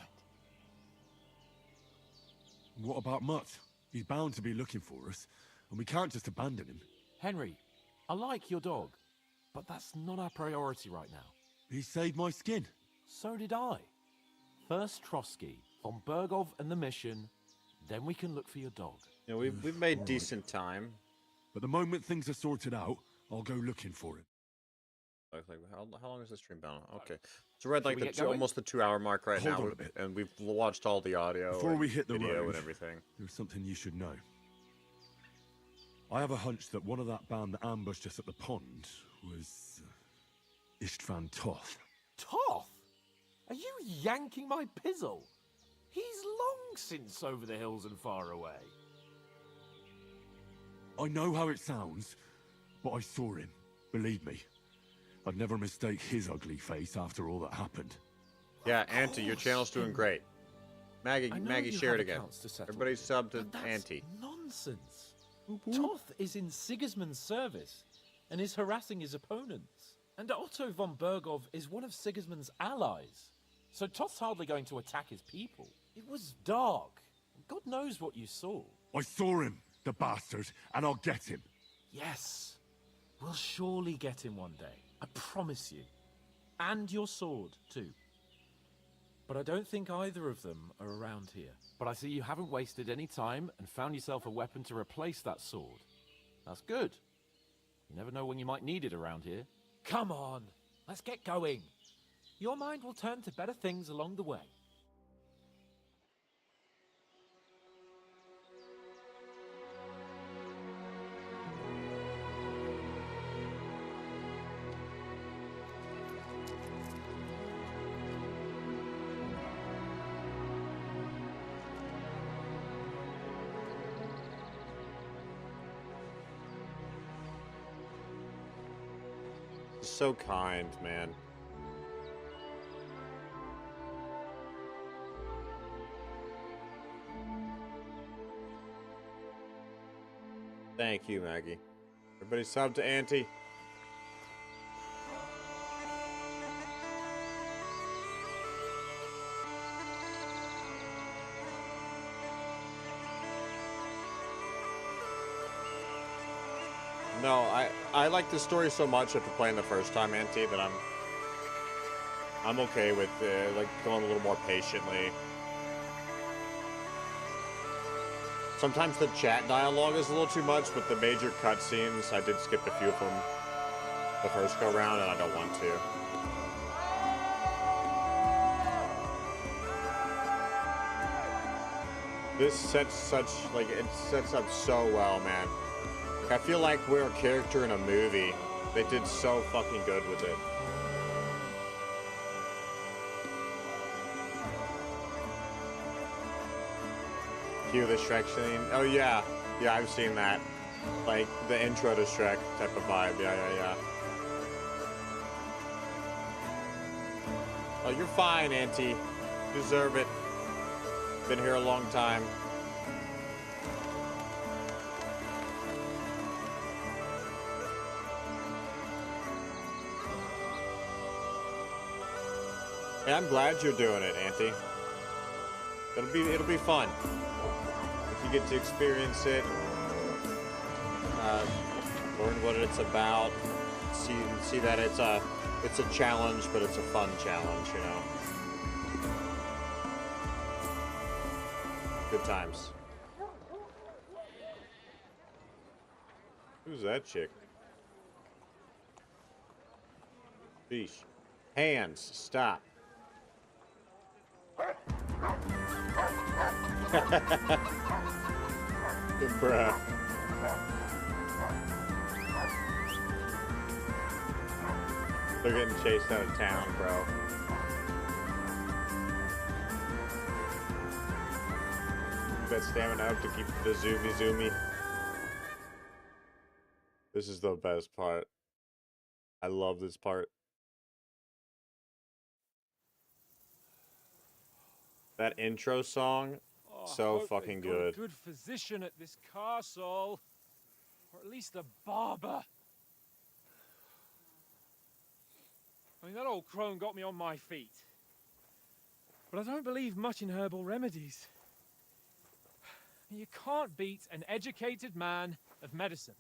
Speaker 7: What about Mutt? He's bound to be looking for us, and we can't just abandon him.
Speaker 10: Henry, I like your dog, but that's not our priority right now.
Speaker 7: He saved my skin.
Speaker 10: So did I. First Trotsky, von Bergov and the mission, then we can look for your dog.
Speaker 1: You know, we've made decent time.
Speaker 7: But the moment things are sorted out, I'll go looking for him.
Speaker 1: Like, how long has this stream been on? Okay. So we're at like
Speaker 10: we
Speaker 1: the
Speaker 10: get going?
Speaker 1: almost the 2-hour mark right
Speaker 7: Hold
Speaker 1: now,
Speaker 7: on a bit.
Speaker 1: and we've watched all the audio
Speaker 7: Before
Speaker 1: and
Speaker 7: we hit the
Speaker 1: video
Speaker 7: road,
Speaker 1: and everything.
Speaker 7: there's something you should know. I have a hunch that one of that band that ambushed us at the pond was Istvan Toth.
Speaker 10: Toth? Are you yanking my pizzle? He's long since over the hills and far away.
Speaker 7: I know how it sounds, but I saw him. Believe me. I'd never mistake his ugly face after all that happened.
Speaker 1: Yeah, Auntie, your channel's doing great. Maggie,
Speaker 10: I know
Speaker 1: Maggie,
Speaker 10: you
Speaker 1: share
Speaker 10: have
Speaker 1: it again.
Speaker 10: accounts to settle,
Speaker 1: Everybody sub to
Speaker 10: but that's
Speaker 1: Auntie.
Speaker 10: nonsense. Toth is in Sigismund's service and is harassing his opponents. And Otto von Bergov is one of Sigismund's allies. So Toth's hardly going to attack his people. It was dark. God knows what you saw.
Speaker 7: I saw him, the bastard, and I'll get him.
Speaker 10: Yes. We'll surely get him one day. I promise you. And your sword, too. But I don't think either of them are around here. But I see you haven't wasted any time and found yourself a weapon to replace that sword. That's good. You never know when you might need it around here. Come on, let's get going. Your mind will turn to better things along the way.
Speaker 1: So kind, man. Thank you, Maggie. Everybody sub to Auntie. No, I like the story so much after playing the first time, Auntie, that I'm okay with like going a little more patiently. Sometimes the chat dialogue is a little too much, but the major cutscenes, I did skip a few of them the first go round, and I don't want to. This sets it sets up so well, man. I feel like we're a character in a movie. They did so fucking good with it. Cue the Shrek scene. Oh yeah. Yeah, I've seen that. Like the intro to Shrek type of vibe. Yeah. Oh, you're fine, Auntie. Deserve it. Been here a long time. Hey, I'm glad you're doing it, Auntie. It'll be fun. If you get to experience it, learn what it's about, see that it's a challenge, but it's a fun challenge, you know. Good times. Who's that chick? Sheesh. Hands, stop. Bruh. They're getting chased out of town, bro. That stamina up to keep the zoomy. This is the best part. I love this part. That intro song, so fucking good.
Speaker 5: A good physician at this castle, or at least a barber. I mean, that old crone got me on my feet. But I don't believe much in herbal remedies. You can't beat an educated man of medicine.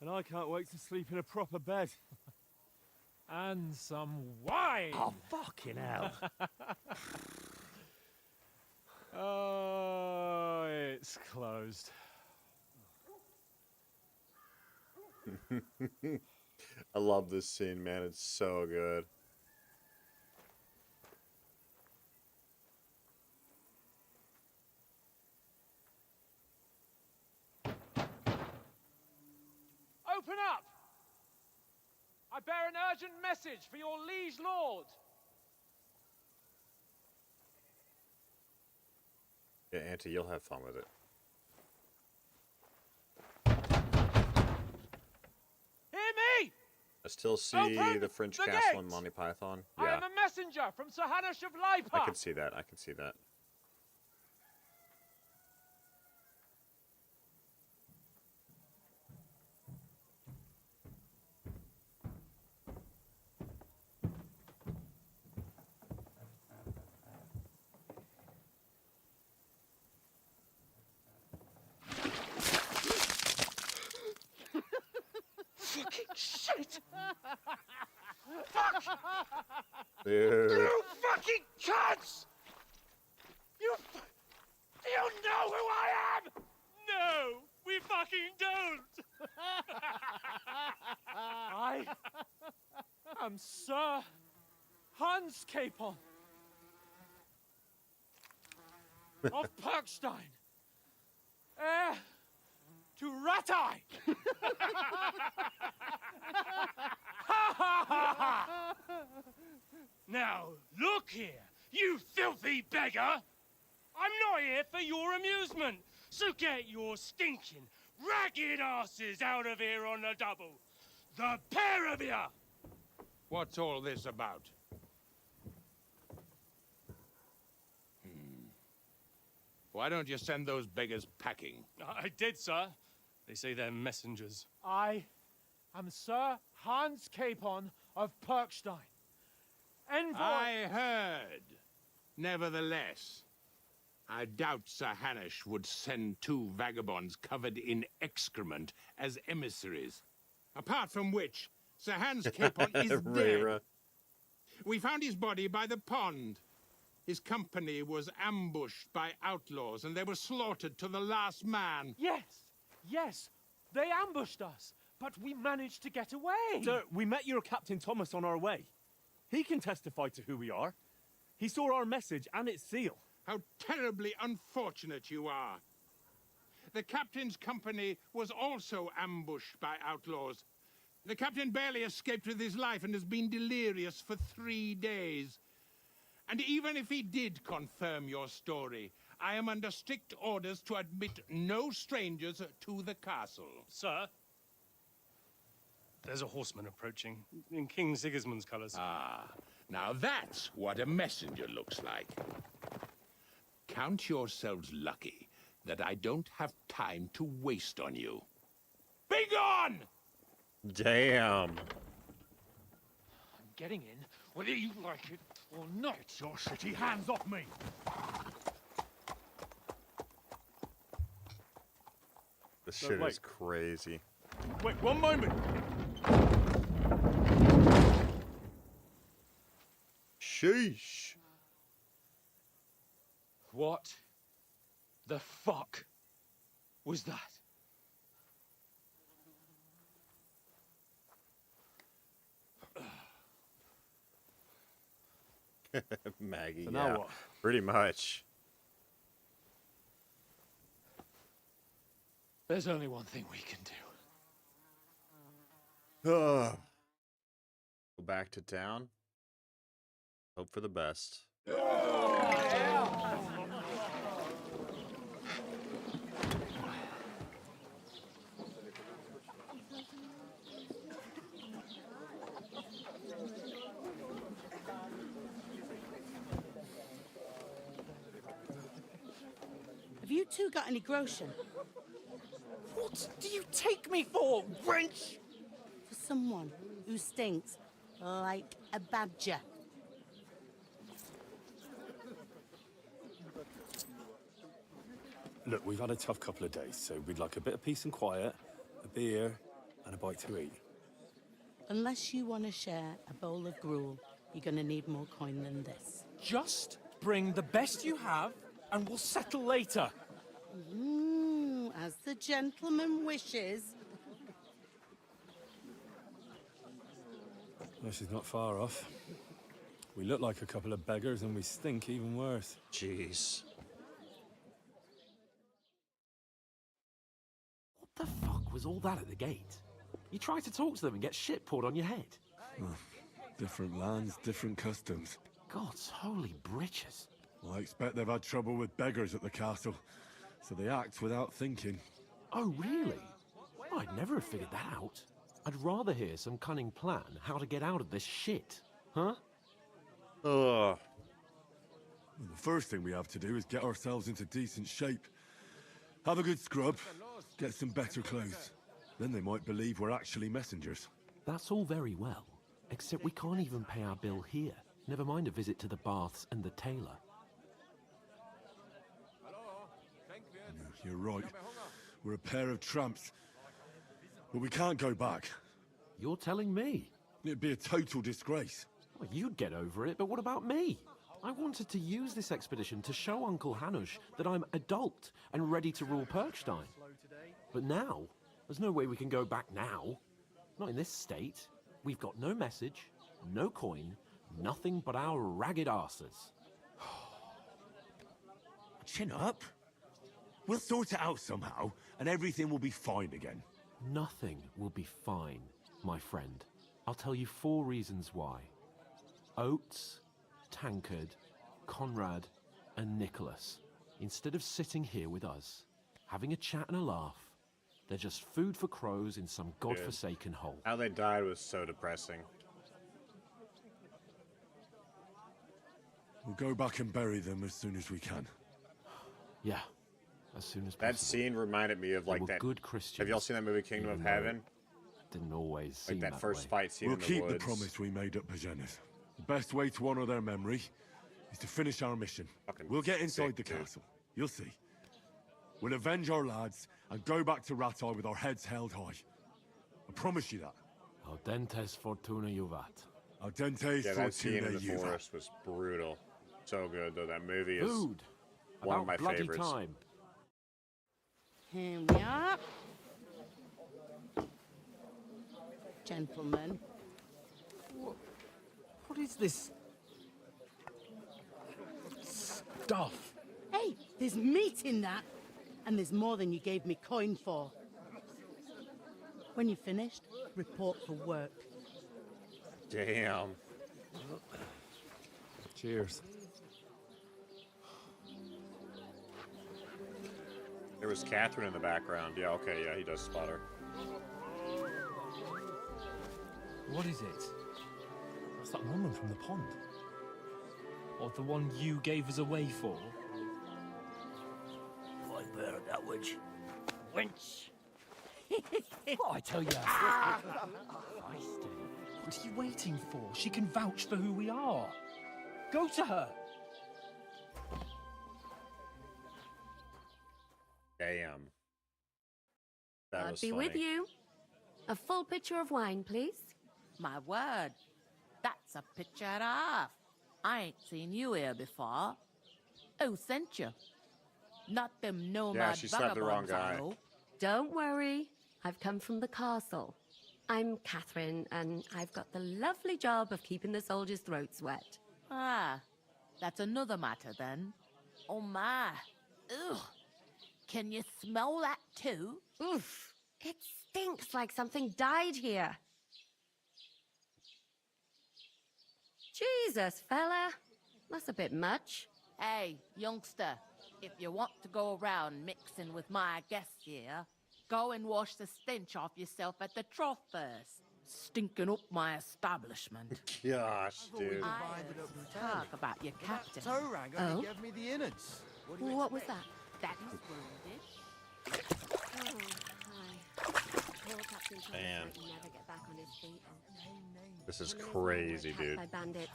Speaker 7: And I can't wait to sleep in a proper bed.
Speaker 5: And some wine!
Speaker 11: Oh, fucking hell.
Speaker 5: Oh, it's closed.
Speaker 1: I love this scene, man. It's so good.
Speaker 5: Open up! I bear an urgent message for your liege lord.
Speaker 1: Yeah, Auntie, you'll have fun with it.
Speaker 5: Hear me!
Speaker 1: I still see
Speaker 5: Open
Speaker 1: the French
Speaker 5: the
Speaker 1: castle in
Speaker 5: gates!
Speaker 1: Monty Python.
Speaker 5: I
Speaker 1: Yeah,
Speaker 5: am a messenger from Xidax Ultra.
Speaker 1: I can see that. I can see that.
Speaker 5: Fucking shit! Fuck!
Speaker 1: Dude.
Speaker 5: You fucking cunts! Do you know who I am? No, we fucking don't!
Speaker 10: I am Sir Hans Capon of Perkstein, heir to Ratai!
Speaker 5: Now, look here, you filthy beggar! I'm not here for your amusement, so get your stinking, ragged asses out of here on the double. The pair of you!
Speaker 19: What's all this about? Why don't you send those beggars packing?
Speaker 5: I did, sir. They say they're messengers.
Speaker 10: I am Sir Hans Capon of Perkstein, envoy...
Speaker 19: I heard. Nevertheless, I doubt Sir Hanush would send two vagabonds covered in excrement as emissaries. Apart from which, Sir Hans Capon is dead. We found his body by the pond. His company was ambushed by outlaws, and they were slaughtered to the last man.
Speaker 10: Yes, yes, they ambushed us, but we managed to get away.
Speaker 7: Sir, we met your Captain Thomas on our way. He can testify to who we are. He saw our message and its seal.
Speaker 19: How terribly unfortunate you are. The captain's company was also ambushed by outlaws. The captain barely escaped with his life and has been delirious for 3 days. And even if he did confirm your story, I am under strict orders to admit no strangers to the castle.
Speaker 5: Sir, there's a horseman approaching, in King Sigismund's colours.
Speaker 19: Ah, now that's what a messenger looks like. Count yourselves lucky that I don't have time to waste on you. Be gone!
Speaker 1: Damn.
Speaker 10: I'm getting in, whether you like it or not.
Speaker 7: Your shitty hands off me!
Speaker 1: This shit is crazy.
Speaker 7: Wait, one moment!
Speaker 1: Sheesh.
Speaker 10: What the fuck was that?
Speaker 1: Maggie,
Speaker 10: So now
Speaker 1: yeah,
Speaker 10: what?
Speaker 1: pretty much.
Speaker 10: There's only one thing we can do.
Speaker 1: Go back to town. Hope for the best.
Speaker 15: Have you two got any groschen?
Speaker 11: What do you take me for, wench?
Speaker 15: For someone who stinks like a badger.
Speaker 7: Look, we've had a tough couple of days, so we'd like a bit of peace and quiet, a beer, and a bite to eat.
Speaker 15: Unless you want to share a bowl of gruel, you're going to need more coin than this.
Speaker 10: Just bring the best you have, and we'll settle later.
Speaker 15: As the gentleman wishes.
Speaker 7: This is not far off. We look like a couple of beggars, and we stink even worse.
Speaker 1: Jeez.
Speaker 4: What the fuck was all that at the gate? You try to talk to them and get shit poured on your head.
Speaker 7: Different lands, different customs.
Speaker 4: God's holy britches.
Speaker 7: Well, I expect they've had trouble with beggars at the castle, so they act without thinking.
Speaker 4: Oh, really? I'd never have figured that out. I'd rather hear some cunning plan how to get out of this shit. Huh?
Speaker 1: Ugh.
Speaker 7: Well, the first thing we have to do is get ourselves into decent shape. Have a good scrub, get some better clothes. Then they might believe we're actually messengers.
Speaker 4: That's all very well, except we can't even pay our bill here. Never mind a visit to the baths and the tailor.
Speaker 7: You're right. We're a pair of tramps. But we can't go back.
Speaker 4: You're telling me?
Speaker 7: It'd be a total disgrace.
Speaker 4: Well, you'd get over it, but what about me?
Speaker 10: I wanted to use this expedition to show Uncle Hanush that I'm adult and ready to rule Perkstein. But now, there's no way we can go back now. Not in this state. We've got no message, no coin, nothing but our ragged arses.
Speaker 7: Chin up. We'll sort it out somehow, and everything will be fine again.
Speaker 10: Nothing will be fine, my friend. I'll tell you 4 reasons why. Oates, Tankard, Conrad, and Nicholas, instead of sitting here with us, having a chat and a laugh, they're just food for crows in some godforsaken hole.
Speaker 1: How they died was so depressing.
Speaker 7: We'll go back and bury them as soon as we can.
Speaker 10: Yeah, as soon as possible.
Speaker 1: That scene reminded me of like that.
Speaker 10: Good Christians.
Speaker 1: Have y'all seen that movie Kingdom of Heaven?
Speaker 10: Didn't always seem
Speaker 1: like that first fight scene
Speaker 7: We'll
Speaker 1: in the
Speaker 7: keep
Speaker 1: woods.
Speaker 7: the promise we made at Bajenis. The best way to honor their memory is to finish our mission. We'll get inside the castle. You'll see. We'll avenge our lads and go back to Rattay with our heads held high. I promise you that.
Speaker 10: Audentes fortuna juvat.
Speaker 7: Audentes
Speaker 1: Yeah, that scene
Speaker 7: fortuna
Speaker 1: in the
Speaker 7: juvat.
Speaker 1: forest was brutal. So good though. That movie is
Speaker 10: Food.
Speaker 1: one of
Speaker 10: About
Speaker 1: my
Speaker 10: bloody
Speaker 1: favorites.
Speaker 10: time.
Speaker 15: Here we are. Gentlemen.
Speaker 5: What is this stuff?
Speaker 20: Hey, there's meat in that. And there's more than you gave me coin for. When you're finished, report for work.
Speaker 1: Damn.
Speaker 5: Cheers.
Speaker 1: There was Catherine in the background. Yeah, okay, yeah, he does spot her.
Speaker 5: What is it? That's that woman from the pond. Or the one you gave us away for?
Speaker 11: I bear that witch. Wench.
Speaker 5: Oh, I tell you. What are you waiting for? She can vouch for who we are. Go to her.
Speaker 1: Damn. That
Speaker 21: I'd
Speaker 1: was
Speaker 21: be
Speaker 1: funny.
Speaker 21: with you. A full pitcher of wine, please.
Speaker 22: My word, that's a picture and a half. I ain't seen you here before. Who sent you? Not them nomad
Speaker 1: Yeah, she slapped the wrong
Speaker 22: vagabonds, I
Speaker 1: guy.
Speaker 22: hope.
Speaker 21: Don't worry. I've come from the castle. I'm Catherine, and I've got the lovely job of keeping the soldiers' throats wet.
Speaker 22: Ah, that's another matter then. Oh my. Ugh. Can you smell that too?
Speaker 21: Oof. It stinks like something died here. Jesus, fella. That's a bit much.
Speaker 22: Hey, youngster, if you want to go around mixing with my guests here, go and wash the stench off yourself at the trough first. Stinking up my establishment.
Speaker 1: Gosh, dude.
Speaker 22: I heard some talk about your captain.
Speaker 18: Toe rag
Speaker 21: Oh?
Speaker 18: only gave me the innards.
Speaker 21: What was that?
Speaker 22: That was wounded.
Speaker 21: Oh, hi. Poor Captain Thomas
Speaker 1: Man.
Speaker 21: might never get back on his feet.
Speaker 1: This is crazy,
Speaker 21: Attacked
Speaker 1: dude.
Speaker 21: by bandits.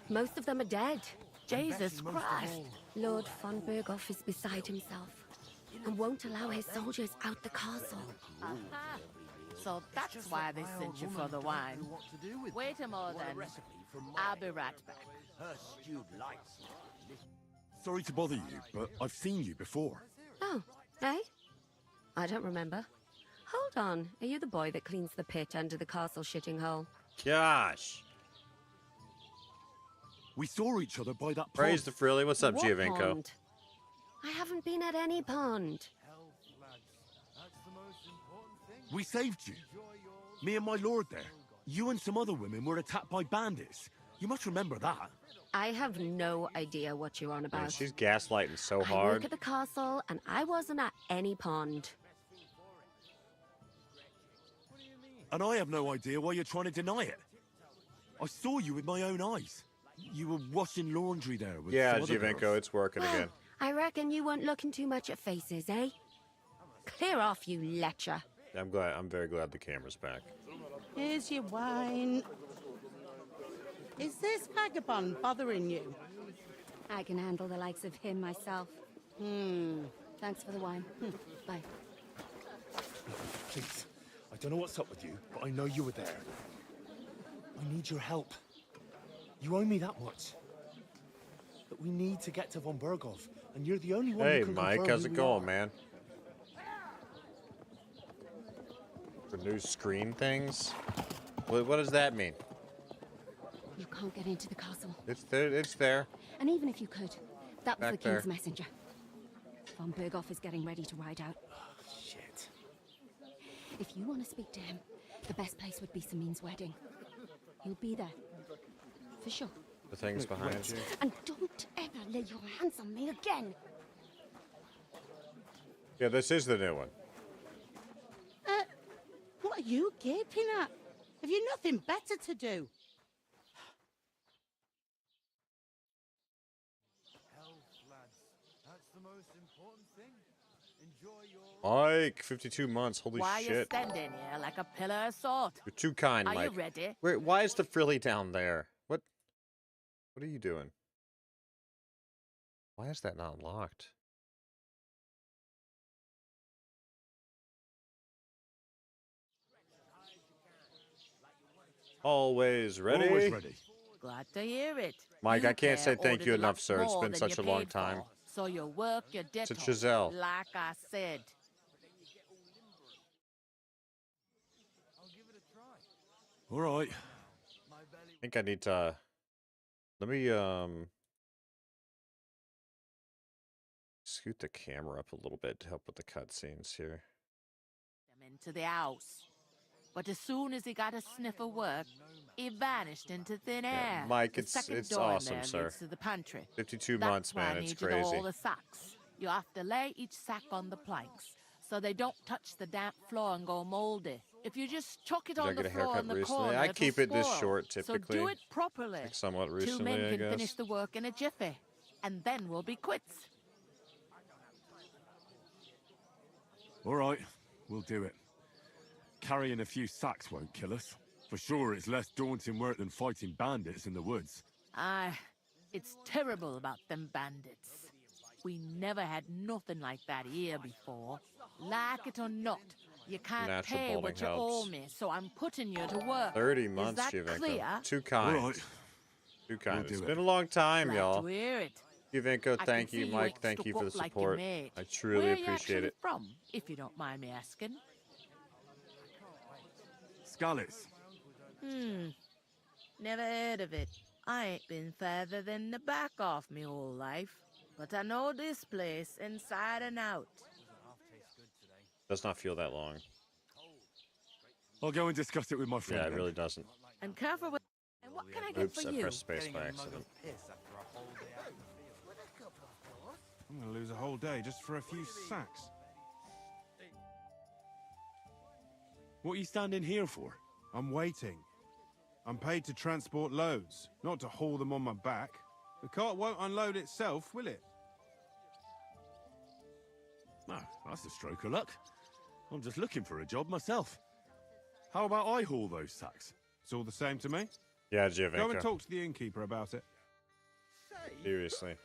Speaker 21: Most of them are dead.
Speaker 22: Jesus Christ.
Speaker 21: Lord von Berghoff is beside himself and won't allow his soldiers out the castle.
Speaker 22: Aha. So that's why they sent you for the wine. Wait a moment then. I'll be right back.
Speaker 11: Her stewed lights.
Speaker 7: Sorry to bother you, but I've seen you before.
Speaker 21: Oh, eh? I don't remember. Hold on. Are you the boy that cleans the pit under the castle shitting hole?
Speaker 1: Gosh.
Speaker 7: We saw each other by that pond.
Speaker 1: Praise the Frilly. What's up,
Speaker 21: What
Speaker 1: Giovinco?
Speaker 21: pond? I haven't been at any pond.
Speaker 7: We saved you. Me and my lord there. You and some other women were attacked by bandits. You must remember that.
Speaker 21: I have no idea what you're on
Speaker 1: Man,
Speaker 21: about.
Speaker 1: she's gaslighting so
Speaker 21: I work
Speaker 1: hard.
Speaker 21: at the castle, and I wasn't at any pond.
Speaker 7: And I have no idea why you're trying to deny it. I saw you with my own eyes. You were washing laundry there with
Speaker 1: Yeah,
Speaker 7: some other
Speaker 1: Giovinco,
Speaker 7: girls.
Speaker 1: it's working again.
Speaker 21: I reckon you weren't looking too much at faces, eh? Clear off, you lecher.
Speaker 1: I'm very glad the camera's back.
Speaker 20: Here's your wine. Is this vagabond bothering you?
Speaker 21: I can handle the likes of him myself. Thanks for the wine. Bye.
Speaker 14: Please, I don't know what's up with you, but I know you were there. I need your help. You owe me that much. But we need to get to von Berghoff, and you're the only one
Speaker 1: Hey,
Speaker 14: who can
Speaker 1: Mike,
Speaker 14: confirm
Speaker 1: how's
Speaker 14: who
Speaker 1: it
Speaker 14: we
Speaker 1: going,
Speaker 14: are.
Speaker 1: man? The new screen things? What does that mean?
Speaker 21: You can't get into the castle.
Speaker 1: It's there. It's there.
Speaker 21: And even if you could, that was
Speaker 1: Back
Speaker 21: the king's
Speaker 1: there.
Speaker 21: messenger. Von Berghoff is getting ready to ride out.
Speaker 14: Shit.
Speaker 21: If you want to speak to him, the best place would be Samin's wedding. He'll be there. For sure.
Speaker 1: The things behind you.
Speaker 21: And don't ever lay your hands on me again.
Speaker 1: Yeah, this is the new one.
Speaker 20: What are you gaping at? Have you nothing better to do?
Speaker 9: That's the most important thing. Enjoy your...
Speaker 1: Mike, 52 months. Holy
Speaker 22: Why are you
Speaker 1: shit.
Speaker 22: standing here like a pillar of salt?
Speaker 1: You're too kind,
Speaker 22: Are
Speaker 1: Mike.
Speaker 22: you ready?
Speaker 1: Why is the frilly down there? What are you doing? Why is that not locked? Always ready.
Speaker 7: Always ready.
Speaker 22: Glad to hear it.
Speaker 1: Mike,
Speaker 22: You
Speaker 1: I can't say
Speaker 22: there
Speaker 1: thank you
Speaker 22: ordered a
Speaker 1: enough,
Speaker 22: lot
Speaker 1: sir. It's
Speaker 22: more
Speaker 1: been
Speaker 22: than
Speaker 1: such
Speaker 22: you
Speaker 1: a long
Speaker 22: paid
Speaker 1: time.
Speaker 22: for, so you work your debt
Speaker 1: It's
Speaker 22: off,
Speaker 1: Giselle.
Speaker 22: like I said.
Speaker 7: All right.
Speaker 1: I think I need to. Let me scoot the camera up a little bit to help with the cutscenes here.
Speaker 22: Him into the house. But as soon as he got a sniff of work, he vanished into thin air.
Speaker 1: Mike,
Speaker 22: The
Speaker 1: it's
Speaker 22: second door in
Speaker 1: awesome,
Speaker 22: there
Speaker 1: sir.
Speaker 22: leads to the pantry.
Speaker 1: 52
Speaker 22: That's
Speaker 1: months,
Speaker 22: why
Speaker 1: man.
Speaker 22: I
Speaker 1: It's
Speaker 22: need you to
Speaker 1: crazy.
Speaker 22: all the sacks. You have to lay each sack on the planks so they don't touch the damp floor and go moldy. If you just chuck it
Speaker 1: Did I
Speaker 22: on
Speaker 1: get
Speaker 22: the
Speaker 1: a
Speaker 22: floor
Speaker 1: haircut
Speaker 22: in the
Speaker 1: recently?
Speaker 22: corner,
Speaker 1: I
Speaker 22: it'll
Speaker 1: keep it this
Speaker 22: spoil.
Speaker 1: short,
Speaker 22: So
Speaker 1: typically.
Speaker 22: do it properly.
Speaker 1: Like somewhat
Speaker 22: 2
Speaker 1: recently,
Speaker 22: men
Speaker 1: I
Speaker 22: can
Speaker 1: guess.
Speaker 22: finish the work in a jiffy, and then we'll be quits.
Speaker 7: All right, we'll do it. Carrying a few sacks won't kill us. For sure, it's less daunting work than fighting bandits in the woods.
Speaker 22: Aye, it's terrible about them bandits. We never had nothing like that here before. Like it or not, you can't
Speaker 1: Natural
Speaker 22: pay
Speaker 1: balding
Speaker 22: what you owe
Speaker 1: helps.
Speaker 22: me, so I'm putting you to work.
Speaker 1: 30 months,
Speaker 22: Is that
Speaker 1: Givenko.
Speaker 22: clear?
Speaker 1: Too kind.
Speaker 7: All right.
Speaker 1: Too kind.
Speaker 7: We'll do
Speaker 1: It's
Speaker 7: it.
Speaker 1: been a long time,
Speaker 22: Glad
Speaker 1: y'all.
Speaker 22: to hear it.
Speaker 1: Givenko,
Speaker 22: I
Speaker 1: thank
Speaker 22: can
Speaker 1: you.
Speaker 22: see
Speaker 1: Mike,
Speaker 22: ain't
Speaker 1: thank you
Speaker 22: stuck
Speaker 1: for the
Speaker 22: up like
Speaker 1: support.
Speaker 22: your mate.
Speaker 1: I truly
Speaker 22: Where
Speaker 1: appreciate
Speaker 22: you
Speaker 1: it.
Speaker 22: from, if you don't mind me asking?
Speaker 7: Skalitz.
Speaker 22: Never heard of it. I ain't been further than the back off me whole life. But I know this place inside and out.
Speaker 1: Does not feel that long.
Speaker 7: I'll go and discuss it with my friend.
Speaker 1: Yeah, it
Speaker 7: then.
Speaker 1: really doesn't.
Speaker 22: And careful with... And what can I get
Speaker 1: Oops,
Speaker 22: for
Speaker 1: I
Speaker 22: you?
Speaker 1: pressed space by accident.
Speaker 8: I'm gonna lose a whole day just for a few sacks.
Speaker 7: What are you standing here for?
Speaker 8: I'm waiting. I'm paid to transport loads, not to haul them on my back. The cart won't unload itself, will it?
Speaker 7: No, that's a stroke of luck. I'm just looking for a job myself. How about I haul those sacks?
Speaker 8: It's all the same to me.
Speaker 1: Yeah,
Speaker 8: Go and
Speaker 1: Givenko.
Speaker 8: talk to the innkeeper about it.
Speaker 1: Seriously.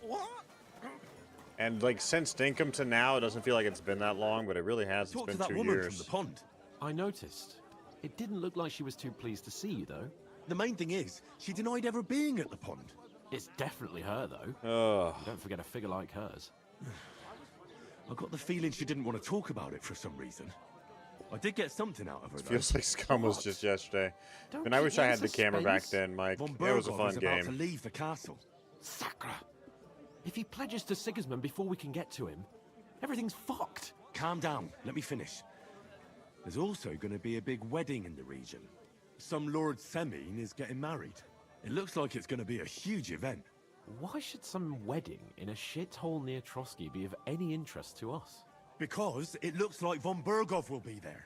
Speaker 7: What?
Speaker 1: And like since Dinkum to now, it doesn't feel like it's been that long, but it really has. It's
Speaker 10: Talk
Speaker 1: been
Speaker 10: to that
Speaker 1: 2
Speaker 10: woman
Speaker 1: years.
Speaker 10: from the pond. I noticed. It didn't look like she was too pleased to see you, though.
Speaker 7: The main thing is, she denied ever being at the pond.
Speaker 10: It's definitely her, though.
Speaker 1: Oh.
Speaker 10: Don't forget a figure like hers.
Speaker 7: I got the feeling she didn't want to talk about it for some reason. I did get something out of her,
Speaker 1: It
Speaker 7: though.
Speaker 1: feels like Scum was just yesterday.
Speaker 10: Don't
Speaker 1: And I
Speaker 10: keep
Speaker 1: wish
Speaker 10: me
Speaker 1: I
Speaker 10: in
Speaker 1: had the camera back
Speaker 10: suspense.
Speaker 1: then, Mike.
Speaker 7: Von
Speaker 1: It was a
Speaker 7: Berghoff
Speaker 1: fun
Speaker 7: is about to
Speaker 1: game.
Speaker 7: leave the castle.
Speaker 10: Sacra! If he pledges to Sigismund before we can get to him, everything's fucked.
Speaker 7: Calm down. Let me finish. There's also going to be a big wedding in the region. Some Lord Semine is getting married. It looks like it's going to be a huge event.
Speaker 10: Why should some wedding in a shithole near Trotsky be of any interest to us?
Speaker 7: Because it looks like von Berghoff will be there.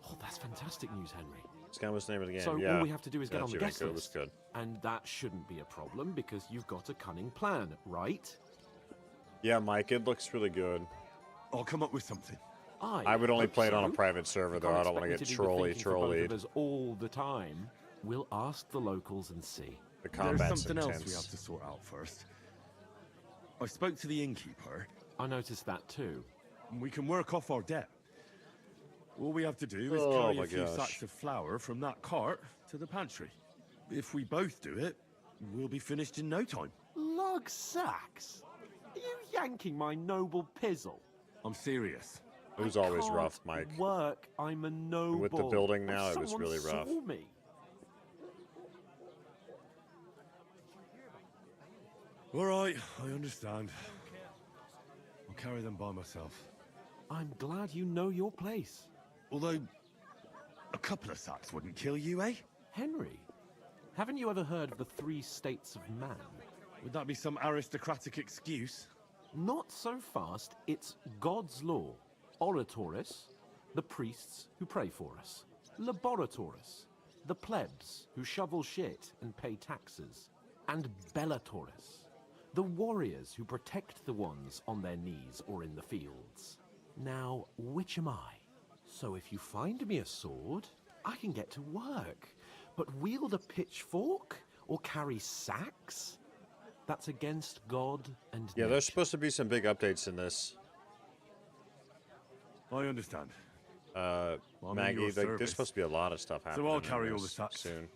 Speaker 10: Oh, that's fantastic news, Henry.
Speaker 1: Scum was the name of the game.
Speaker 10: So
Speaker 1: yeah.
Speaker 10: all we have to do is get
Speaker 1: Yeah,
Speaker 10: on the guest
Speaker 1: Givenko
Speaker 10: list.
Speaker 1: was good.
Speaker 10: And that shouldn't be a problem because you've got a cunning plan, right?
Speaker 1: Yeah, Mike, it looks really good.
Speaker 7: I'll come up with something.
Speaker 1: I would only
Speaker 10: hope
Speaker 1: play it on a
Speaker 10: so.
Speaker 1: private server,
Speaker 10: You
Speaker 1: though.
Speaker 10: can't
Speaker 1: I don't want to
Speaker 10: expect
Speaker 1: get
Speaker 10: me do the thinking for both
Speaker 1: trolleyed.
Speaker 10: of us all the time. We'll ask the locals and see.
Speaker 1: The
Speaker 7: There's
Speaker 1: combat's
Speaker 7: something else we
Speaker 1: intense.
Speaker 7: have to sort out first. I spoke to the innkeeper.
Speaker 10: I noticed that too.
Speaker 7: And we can work off our debt. All we have to do is
Speaker 1: Oh
Speaker 7: carry
Speaker 1: my
Speaker 7: a few
Speaker 1: gosh.
Speaker 7: sacks of flour from that cart to the pantry. If we both do it, we'll be finished in no time.
Speaker 10: Bug sacks? Are you yanking my noble pizzle?
Speaker 7: I'm serious.
Speaker 1: It was always rough, Mike.
Speaker 10: Work. I'm a noble.
Speaker 1: With the building now,
Speaker 10: And
Speaker 1: it was
Speaker 10: someone
Speaker 1: really rough.
Speaker 10: saw me.
Speaker 7: All right, I understand. I'll carry them by myself.
Speaker 10: I'm glad you know your place.
Speaker 7: Although, a couple of sacks wouldn't kill you, eh?
Speaker 10: Henry, haven't you ever heard of the 3 states of man?
Speaker 7: Would that be some aristocratic excuse?
Speaker 10: Not so fast. It's God's law. Oratoris, the priests who pray for us. Laboratoris, the plebs who shovel shit and pay taxes. And Bellatoris, the warriors who protect the ones on their knees or in the fields. Now, which am I? So if you find me a sword, I can get to work. But wield a pitchfork or carry sacks? That's against God and
Speaker 1: Yeah, there's supposed to be some big updates in this.
Speaker 7: I understand.
Speaker 1: Maggie, there's supposed to be a lot of stuff happening.
Speaker 7: So I'll carry all the sacks
Speaker 1: soon.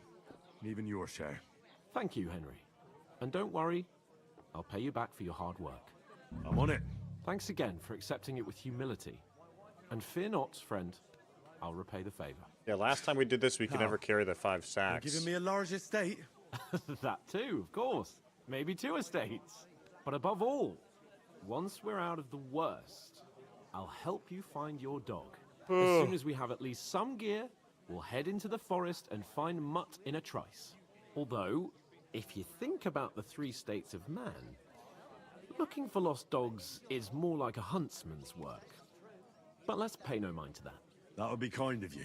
Speaker 7: Even your share.
Speaker 10: Thank you, Henry. And don't worry, I'll pay you back for your hard work.
Speaker 7: I'm on it.
Speaker 10: Thanks again for accepting it with humility. And fear not, friend, I'll repay the favor.
Speaker 1: Yeah, last time we did this, we could never carry the 5 sacks.
Speaker 7: You're giving me a large estate?
Speaker 10: That too, of course. Maybe 2 estates. But above all, once we're out of the worst, I'll help you find your dog. As soon as we have at least some gear, we'll head into the forest and find Mutt in a trice. Although, if you think about the 3 states of man, looking for lost dogs is more like a huntsman's work. But let's pay no mind to that.
Speaker 7: That would be kind of you.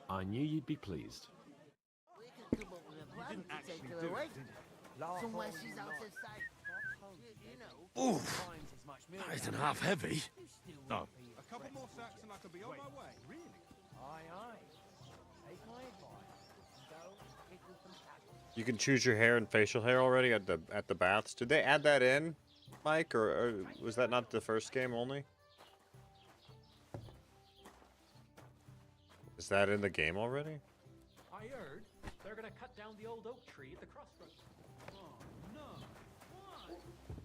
Speaker 10: I knew you'd be pleased.
Speaker 2: You didn't actually do it, did you? Somewhere she's out of sight. You know.
Speaker 7: Oof. That isn't half heavy. No.
Speaker 8: A couple more sacks and I could be on my way. Really?
Speaker 11: Aye, aye. Take my advice. Go pick with some tackle.
Speaker 1: You can choose your hair and facial hair already at the baths. Did they add that in, Mike, or was that not the first game only? Is that in the game already?
Speaker 5: I heard they're gonna cut down the old oak tree at the crossroads. Oh no! Why?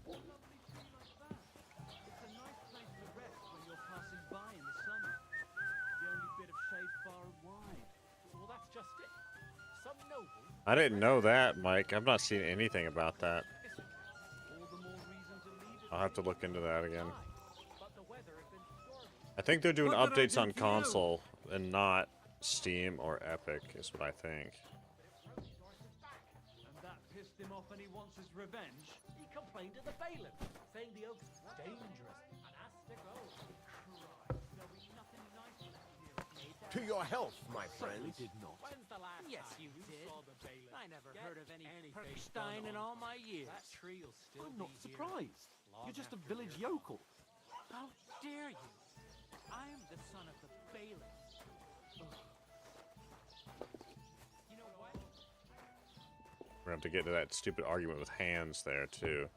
Speaker 5: A lovely tree like that. It's a nice place to rest when you're passing by in the summer. The only bit of shade far and wide. Well, that's just it. Some noble.
Speaker 1: I didn't know that, Mike. I've not seen anything about that.
Speaker 5: All the more reason to leave it.
Speaker 1: I'll have to look into that again. I think they're doing updates on console and not Steam or Epic, is what I think.
Speaker 5: And that pissed him off and he wants his revenge. He complained to the bailiff, saying the oak's dangerous and has to go. Christ, there'll be nothing nice left here.
Speaker 14: To your health, my friends.
Speaker 5: Did not. When's the last
Speaker 11: Yes,
Speaker 5: time
Speaker 11: you did.
Speaker 5: saw the bailiff?
Speaker 11: I never
Speaker 5: Get
Speaker 11: heard of any
Speaker 5: anything
Speaker 11: Perkstein
Speaker 5: done
Speaker 11: in
Speaker 5: on
Speaker 11: all my years.
Speaker 5: That tree'll still
Speaker 10: I'm
Speaker 5: be
Speaker 10: not
Speaker 5: here
Speaker 10: surprised.
Speaker 5: long
Speaker 10: You're just a
Speaker 5: after
Speaker 10: village
Speaker 5: you're
Speaker 10: yokel.
Speaker 11: How dare you? I am the son of the bailiff. You know what?
Speaker 1: We're gonna have to get into that stupid argument with hands there too.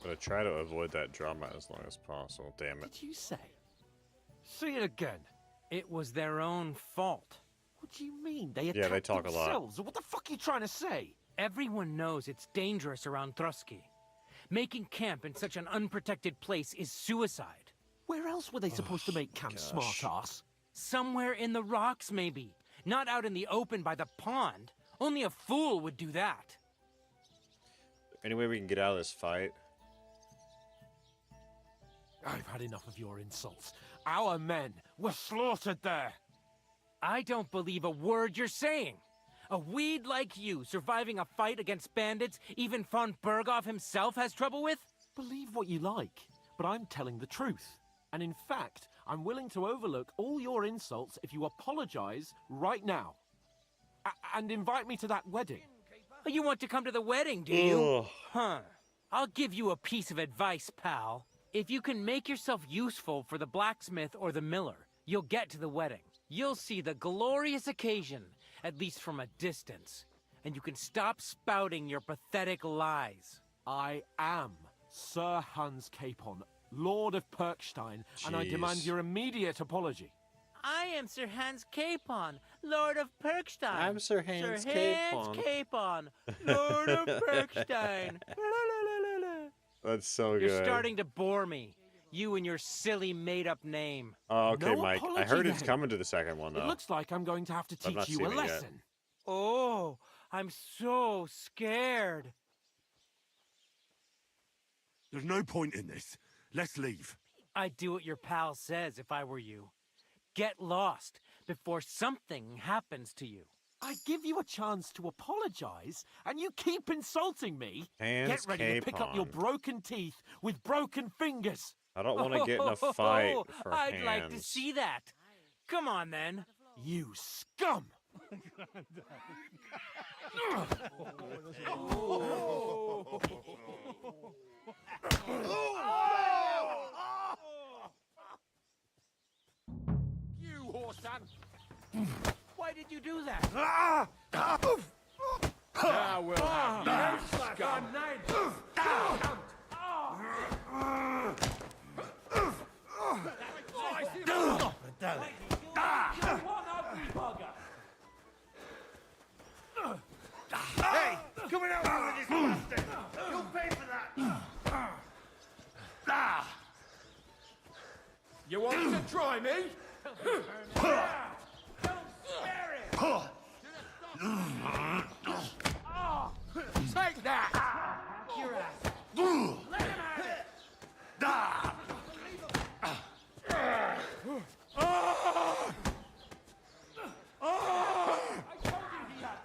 Speaker 1: But I try to avoid that drama as long as possible. Damn it.
Speaker 10: Did you say?
Speaker 11: Say it again. It was their own fault.
Speaker 10: What do you mean? They attacked
Speaker 1: Yeah, they talk a lot.
Speaker 10: themselves. What the fuck are you trying to say?
Speaker 11: Everyone knows it's dangerous around Trusky. Making camp in such an unprotected place is suicide.
Speaker 10: Where else were they supposed to make camp, smartass?
Speaker 11: Somewhere in the rocks, maybe. Not out in the open by the pond. Only a fool would do that.
Speaker 1: Any way we can get out of this fight?
Speaker 10: I've had enough of your insults. Our men were slaughtered there.
Speaker 11: I don't believe a word you're saying. A weed like you surviving a fight against bandits even von Berghoff himself has trouble with?
Speaker 10: Believe what you like, but I'm telling the truth. And in fact, I'm willing to overlook all your insults if you apologize right now. And invite me to that wedding.
Speaker 11: Oh, you want to come to the wedding, do you? Huh. I'll give you a piece of advice, pal. If you can make yourself useful for the blacksmith or the miller, you'll get to the wedding. You'll see the glorious occasion, at least from a distance. And you can stop spouting your pathetic lies.
Speaker 10: I am Sir Hans Capon, Lord of Perkstein, and I demand your immediate apology.
Speaker 11: I am Sir Hans Capon, Lord of Perkstein.
Speaker 1: I'm Sir Hans
Speaker 11: Sir
Speaker 1: Capon.
Speaker 11: Hans Capon, Lord of Perkstein.
Speaker 1: That's so good.
Speaker 11: You're starting to bore me. You and your silly made-up name.
Speaker 1: Oh, okay,
Speaker 10: No
Speaker 1: Mike. I
Speaker 10: apology
Speaker 1: heard it's
Speaker 10: then.
Speaker 1: coming to the second one, though.
Speaker 10: It looks like I'm going to have to
Speaker 1: I've not
Speaker 10: teach you
Speaker 1: seen
Speaker 10: a
Speaker 1: it yet.
Speaker 10: lesson.
Speaker 11: Oh, I'm so scared.
Speaker 7: There's no point in this. Let's leave.
Speaker 11: I'd do what your pal says if I were you. Get lost before something happens to you.
Speaker 10: I give you a chance to apologize, and you keep insulting me.
Speaker 1: Hans
Speaker 10: Get ready to pick up your
Speaker 1: Capon.
Speaker 10: broken teeth with broken fingers.
Speaker 1: I don't want to get in a fight for
Speaker 11: I'd
Speaker 1: Hans.
Speaker 11: like to see that. Come on, then.
Speaker 10: You scum!
Speaker 11: You whoreson! Why did you do that?
Speaker 10: Now we'll have you, scum.
Speaker 2: Hey, coming out with this bastard! You'll pay for that!
Speaker 10: You want to try me? Take that!
Speaker 11: Your ass. Let him have it!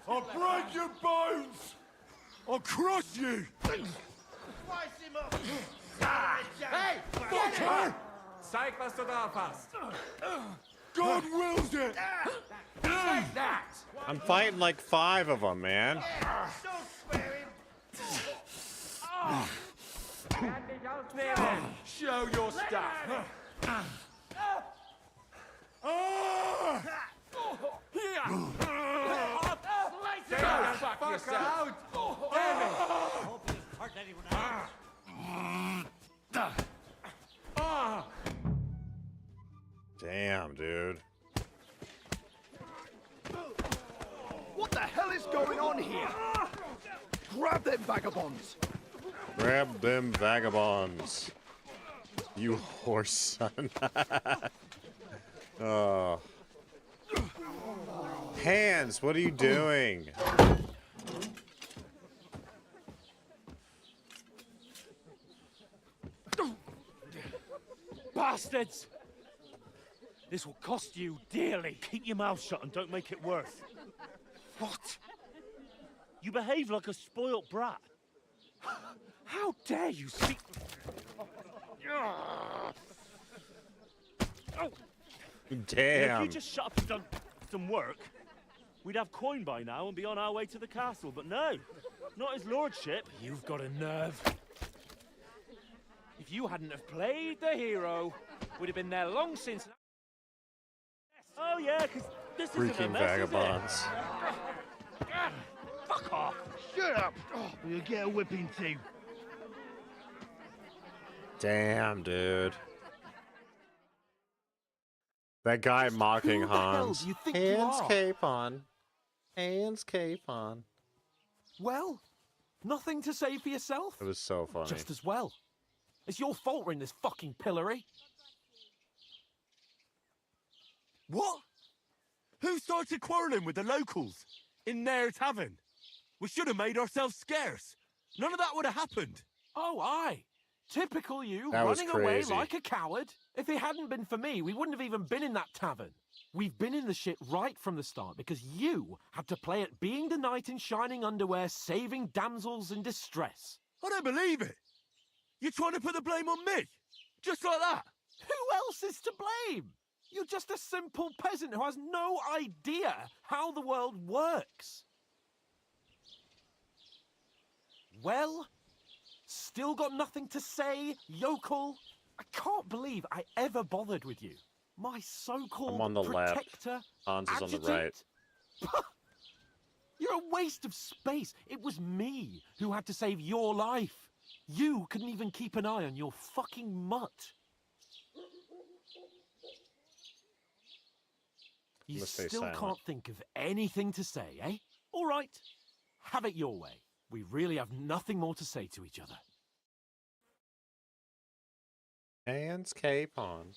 Speaker 7: I'll break your bones! I'll crush you!
Speaker 2: Slice him up!
Speaker 10: Hey!
Speaker 2: Get him!
Speaker 10: Zeig, was du drauf hast.
Speaker 7: God wills it!
Speaker 10: Take that!
Speaker 1: I'm fighting like 5 of them, man.
Speaker 2: Don't spare him!
Speaker 10: Show your stuff. Here! Get the fuck yourself!
Speaker 11: Hope he doesn't hurt anyone else.
Speaker 1: Damn, dude.
Speaker 14: What the hell is going on here? Grab them vagabonds!
Speaker 1: Grab them vagabonds. You horse son. Oh. Hans, what are you doing?
Speaker 11: Bastards! This will cost you dearly.
Speaker 6: Keep your mouth shut and don't make it worse.
Speaker 11: What?
Speaker 6: You behave like a spoilt brat.
Speaker 11: How dare you speak?
Speaker 1: Damn.
Speaker 6: If you just shut up and done some work, we'd have coin by now and be on our way to the castle. But no, not his lordship.
Speaker 11: You've got a nerve. If you hadn't have played the hero, we'd have been there long since.
Speaker 6: Oh yeah, because this isn't a
Speaker 1: Freaking
Speaker 6: mess,
Speaker 1: vagabonds.
Speaker 6: Is it? Fuck off!
Speaker 14: Shut up! You'll get a whipping too.
Speaker 1: Damn, dude. That guy mocking
Speaker 10: Who the hell
Speaker 1: Hans.
Speaker 10: do you think you
Speaker 1: Hans
Speaker 10: are?
Speaker 1: Capon. Hans Capon.
Speaker 10: Well, nothing to say for yourself?
Speaker 1: It was so funny.
Speaker 10: Just as well. It's your fault we're in this fucking pillory.
Speaker 7: What? Who started quarrelling with the locals? In their tavern? We should have made ourselves scarce. None of that would have happened.
Speaker 10: Oh, aye. Typical you,
Speaker 1: That was
Speaker 10: running away
Speaker 1: crazy.
Speaker 10: like a coward. If it hadn't been for me, we wouldn't have even been in that tavern. We've been in the shit right from the start because you had to play at being the knight in shining underwear, saving damsels in distress.
Speaker 7: I don't believe it. You're trying to put the blame on me? Just like that?
Speaker 10: Who else is to blame? You're just a simple peasant who has no idea how the world works. Well, still got nothing to say, yokel? I can't believe I ever bothered with you. My so-called
Speaker 1: I'm on the left.
Speaker 10: protector,
Speaker 1: Hans is on the
Speaker 10: adjutant.
Speaker 1: right.
Speaker 10: You're a waste of space. It was me who had to save your life. You couldn't even keep an eye on your fucking mutt. You
Speaker 1: gonna stay
Speaker 10: still
Speaker 1: silent.
Speaker 10: can't think of anything to say, eh? All right. Have it your way. We really have nothing more to say to each other.
Speaker 1: Hands cape on.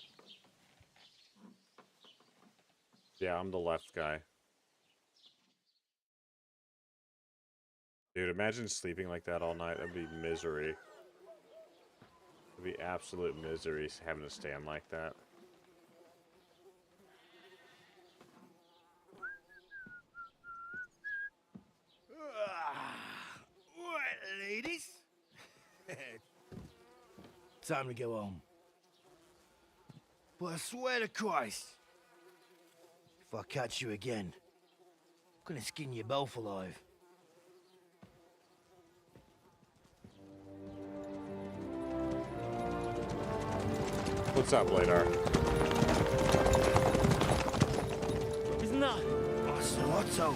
Speaker 1: Yeah, I'm the left guy. Dude, imagine sleeping like that all night. That'd be misery. It'd be absolute misery having to stand like that.
Speaker 14: Right, ladies. Time to go home. But I swear to Christ, if I catch you again, I'm gonna skin you both alive.
Speaker 1: What's up, Bladar?
Speaker 11: Isn't that?
Speaker 14: Otto.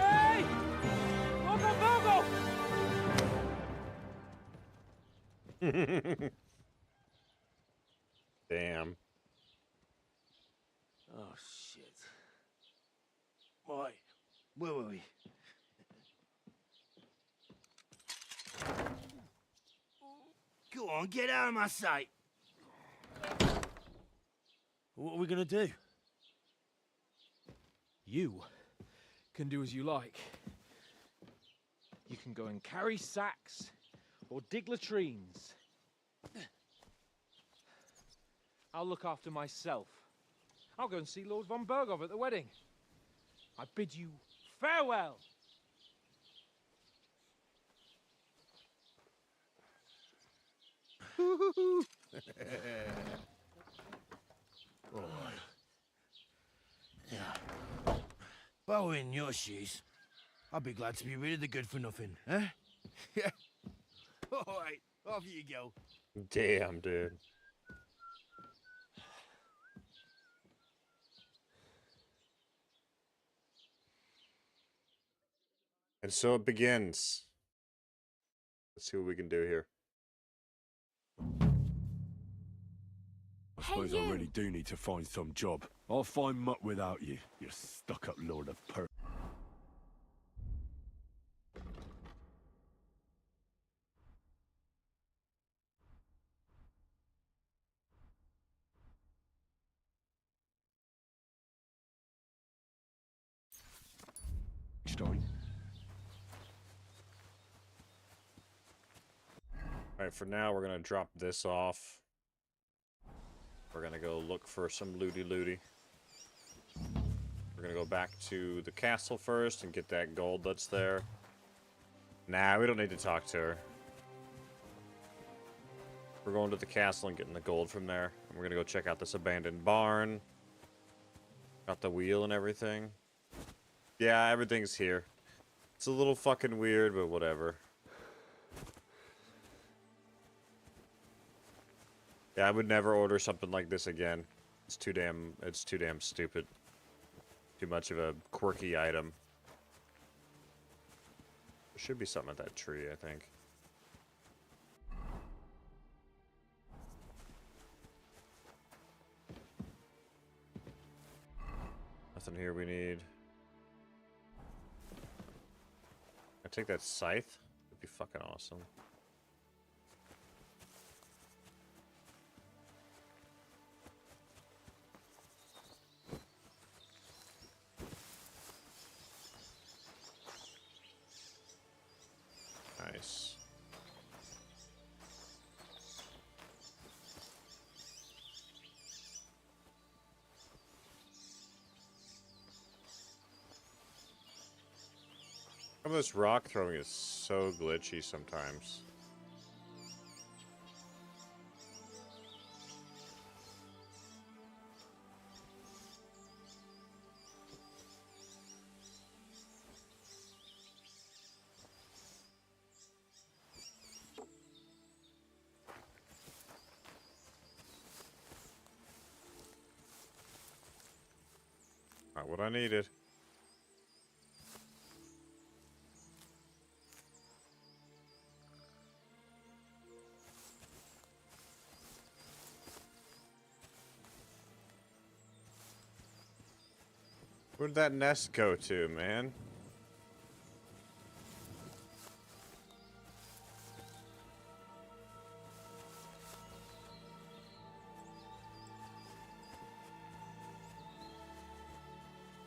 Speaker 11: Hey! Bogo, Bogo!
Speaker 1: Damn.
Speaker 14: Oh, shit. Right, where were we? Go on, get out of my sight.
Speaker 10: What are we gonna do? You can do as you like. You can go and carry sacks or dig latrines. I'll look after myself. I'll go and see Lord von Bergov at the wedding. I bid you farewell.
Speaker 14: Yeah. If I were in your shoes, I'd be glad to be rid of the good for nothing, eh? Yeah. All right, off you go.
Speaker 1: Damn, dude. And so it begins. Let's see what we can do here.
Speaker 7: I suppose I really do need to find some job. I'll find mutt without you, you stuck-up lord of per... Stein.
Speaker 1: Alright, for now we're gonna drop this off. We're gonna go look for some looty-looty. We're gonna go back to the castle first and get that gold that's there. Nah, we don't need to talk to her. We're going to the castle and getting the gold from there. And we're gonna go check out this abandoned barn. Got the wheel and everything. Yeah, everything's here. It's a little fucking weird, but whatever. Yeah, I would never order something like this again. It's too damn stupid. Too much of a quirky item. There should be something at that tree, I think. Nothing here we need. I take that scythe. It'd be fucking awesome. Nice. Some of this rock throwing is so glitchy sometimes. Not what I needed. Where'd that nest go to, man?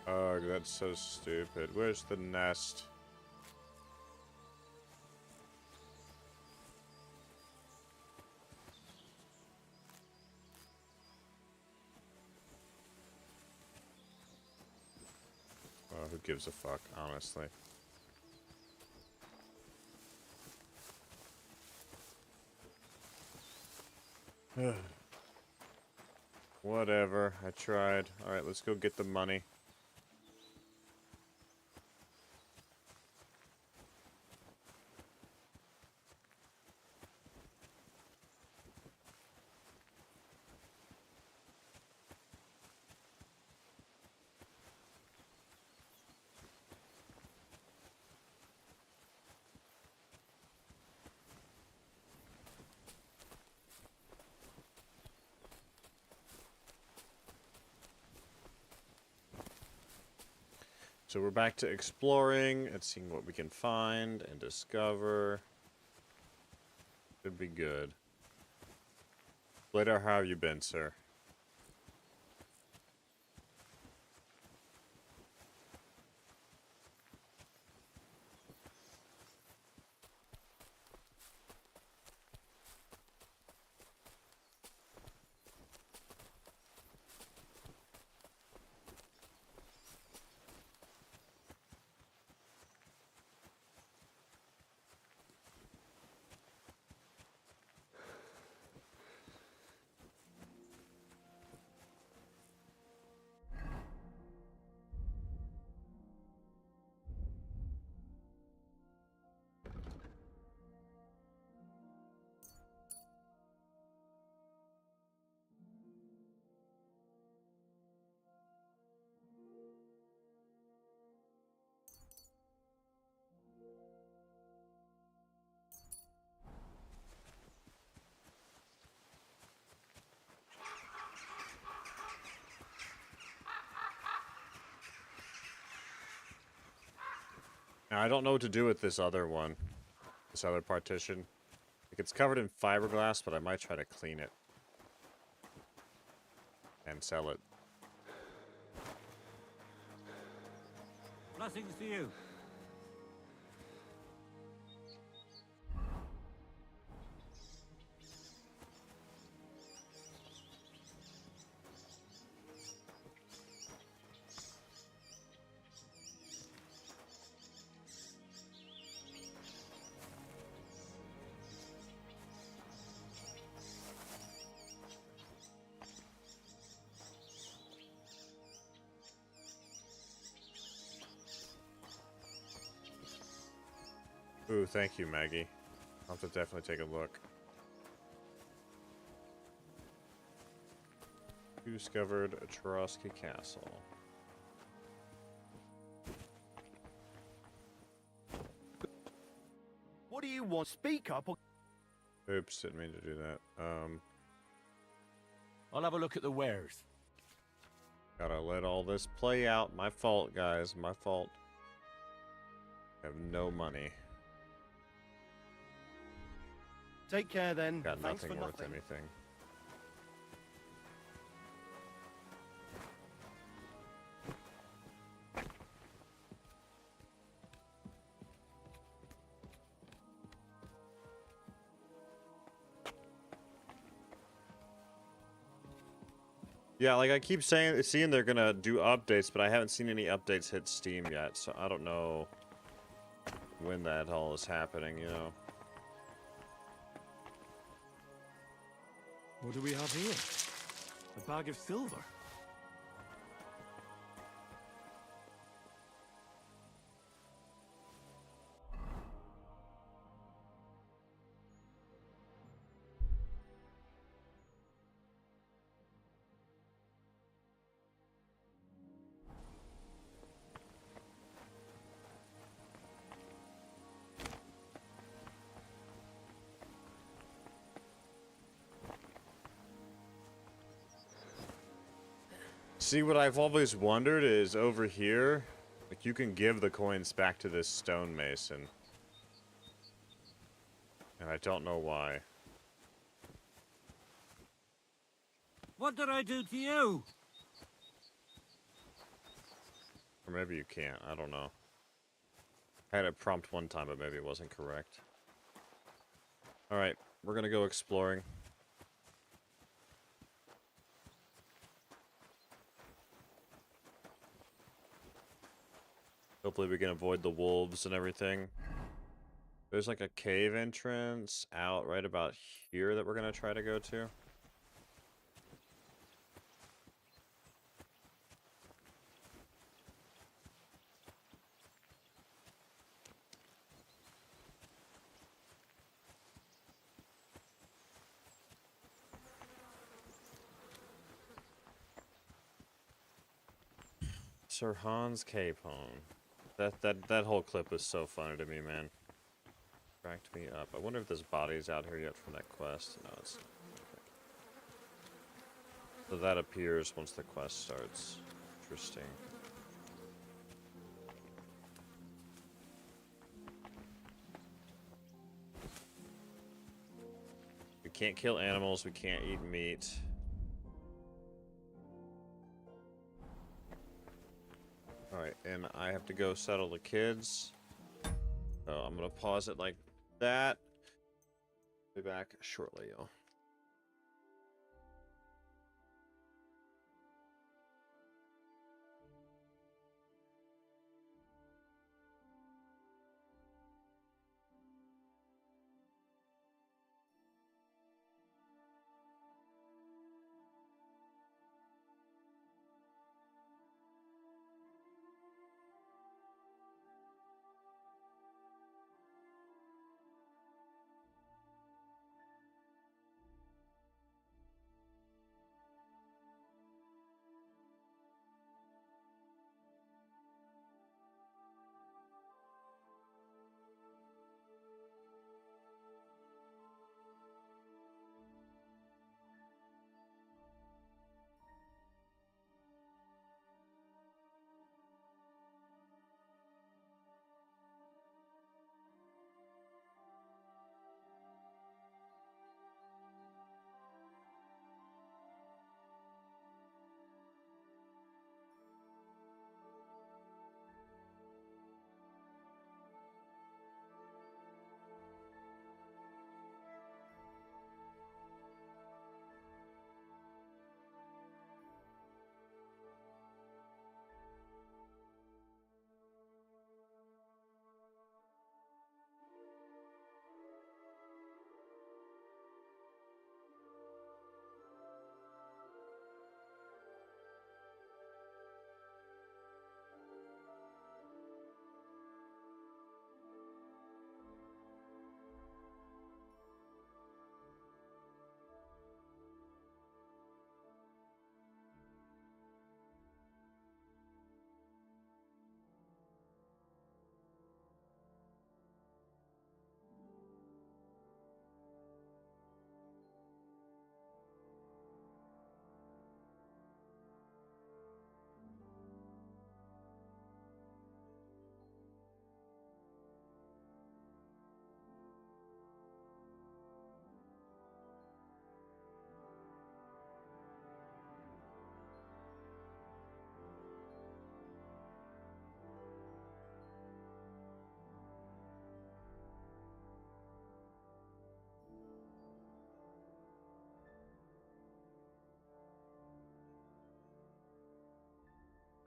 Speaker 1: Oh, that's so stupid. Where's the nest? Oh, who gives a fuck, honestly. Whatever, I tried. Alright, let's go get the money. So we're back to exploring and seeing what we can find and discover. Should be good. Later, how have you been, sir? Now, I don't know what to do with this other one. This other partition. Like, it's covered in fiberglass, but I might try to clean it. And sell it.
Speaker 12: Blessings to you.
Speaker 1: Ooh, thank you, Maggie. I'll have to definitely take a look. You discovered a Trotsky Castle.
Speaker 9: What do you want? Speak up or...
Speaker 1: Oops, didn't mean to do that.
Speaker 9: I'll have a look at the wares.
Speaker 1: Gotta let all this play out. My fault, guys. My fault. I have no money.
Speaker 9: Take care then.
Speaker 1: Got
Speaker 9: Thanks
Speaker 1: nothing
Speaker 9: for
Speaker 1: worth
Speaker 9: nothing.
Speaker 1: anything. Yeah, like I keep seeing they're gonna do updates, but I haven't seen any updates hit Steam yet, so I don't know when that all is happening, you know.
Speaker 7: What do we have here? A bag of silver.
Speaker 1: See, what I've always wondered is over here, like you can give the coins back to this stonemason. And I don't know why.
Speaker 12: What did I do to you?
Speaker 1: Or maybe you can't, I don't know. I had a prompt one time, but maybe it wasn't correct. Alright, we're gonna go exploring. Hopefully we can avoid the wolves and everything. There's like a cave entrance out right about here that we're gonna try to go to. Sir Hans Capone. That whole clip was so funny to me, man. Cracked me up. I wonder if there's bodies out here yet from that quest. No, it's not. Okay. So that appears once the quest starts. Interesting. We can't kill animals, we can't eat meat. Alright, and I have to go settle the kids. So I'm gonna pause it like that. Be back shortly, y'all.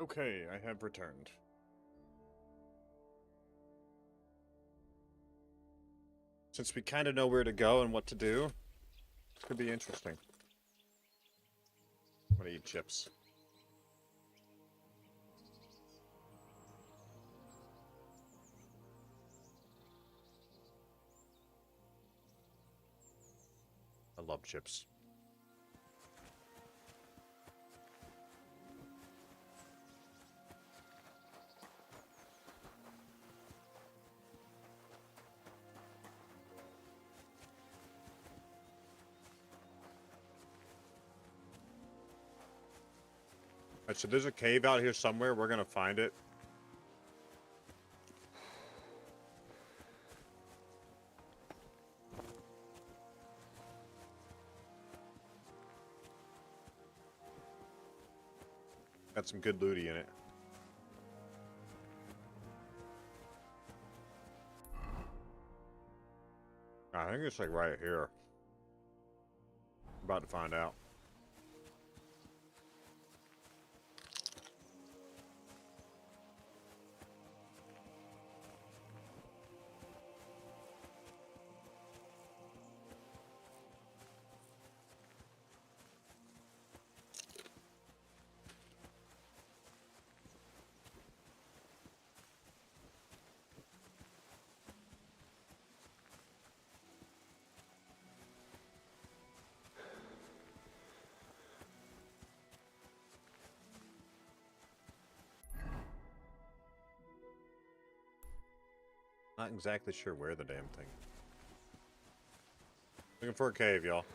Speaker 1: Okay, I have returned. Since we kind of know where to go and what to do, this could be interesting. I'm gonna eat chips. I love chips. Alright, so there's a cave out here somewhere. We're gonna find it. Got some good looty in it. I think it's like right here. About to find out. Not exactly sure where the damn thing. Looking for a cave, y'all.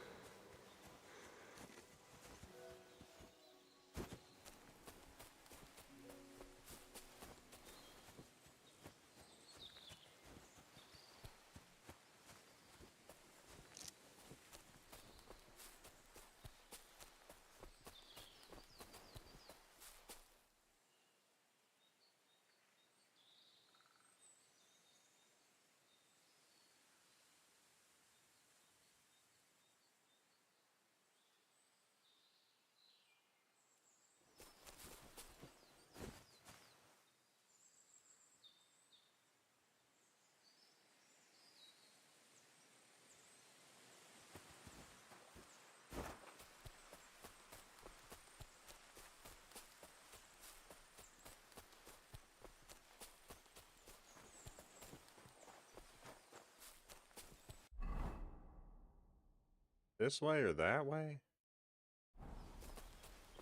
Speaker 1: This way or that way?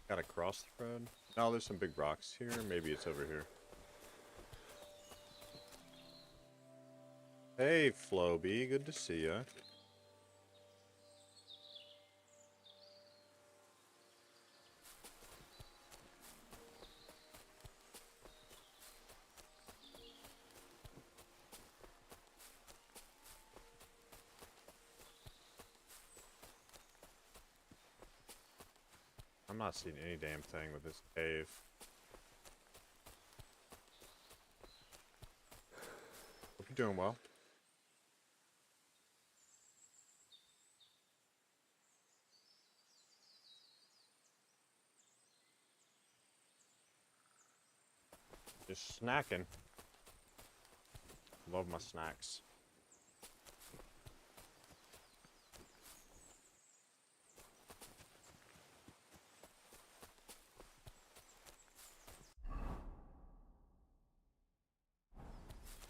Speaker 1: Gotta cross the road? No, there's some big rocks here. Maybe it's over here. Hey, Floby. Good to see ya. I'm not seeing any damn thing with this cave. Hope you're doing well. Just snacking. Love my snacks.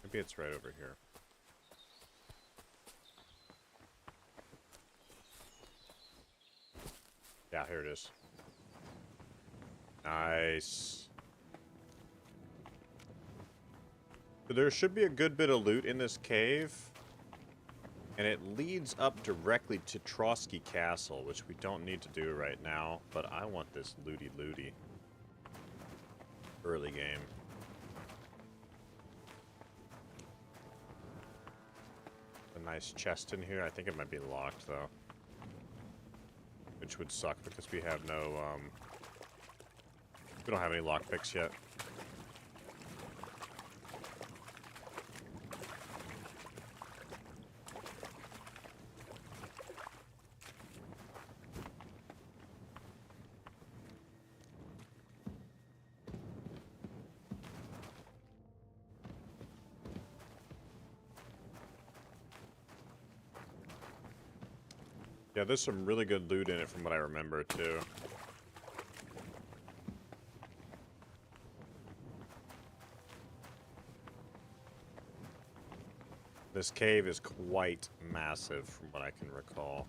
Speaker 1: Maybe it's right over here. Yeah, here it is. Nice. So there should be a good bit of loot in this cave. And it leads up directly to Trotsky Castle, which we don't need to do right now. But I want this looty. Early game. A nice chest in here. I think it might be locked though, which would suck because we have no we don't have any lockpicks yet. Yeah, there's some really good loot in it from what I remember, too. This cave is quite massive from what I can recall.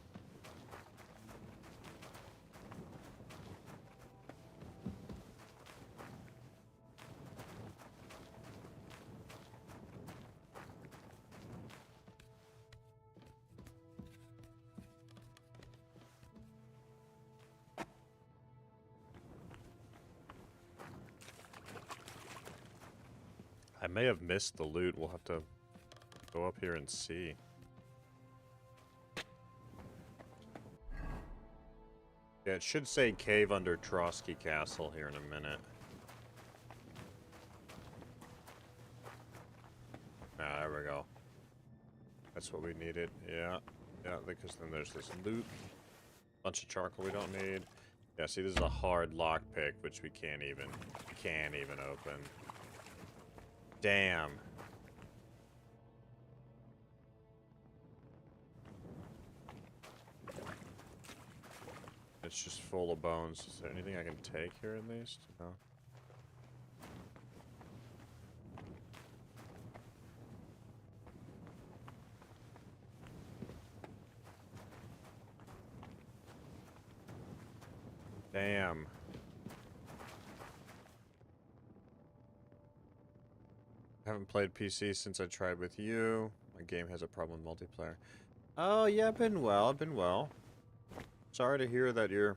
Speaker 1: may have missed the loot. We'll have to go up here and see. Yeah, it should say cave under Trotsky Castle here in a minute. Ah, there we go. That's what we needed. Yeah. Yeah, because then there's this loot. Bunch of charcoal we don't need. Yeah, see, this is a hard lockpick, which we can't even open. Damn. It's just full of bones. Is there anything I can take here at least? No. Damn. Haven't played PC since I tried with you. My game has a problem with multiplayer. Oh yeah, I've been well. Sorry to hear that your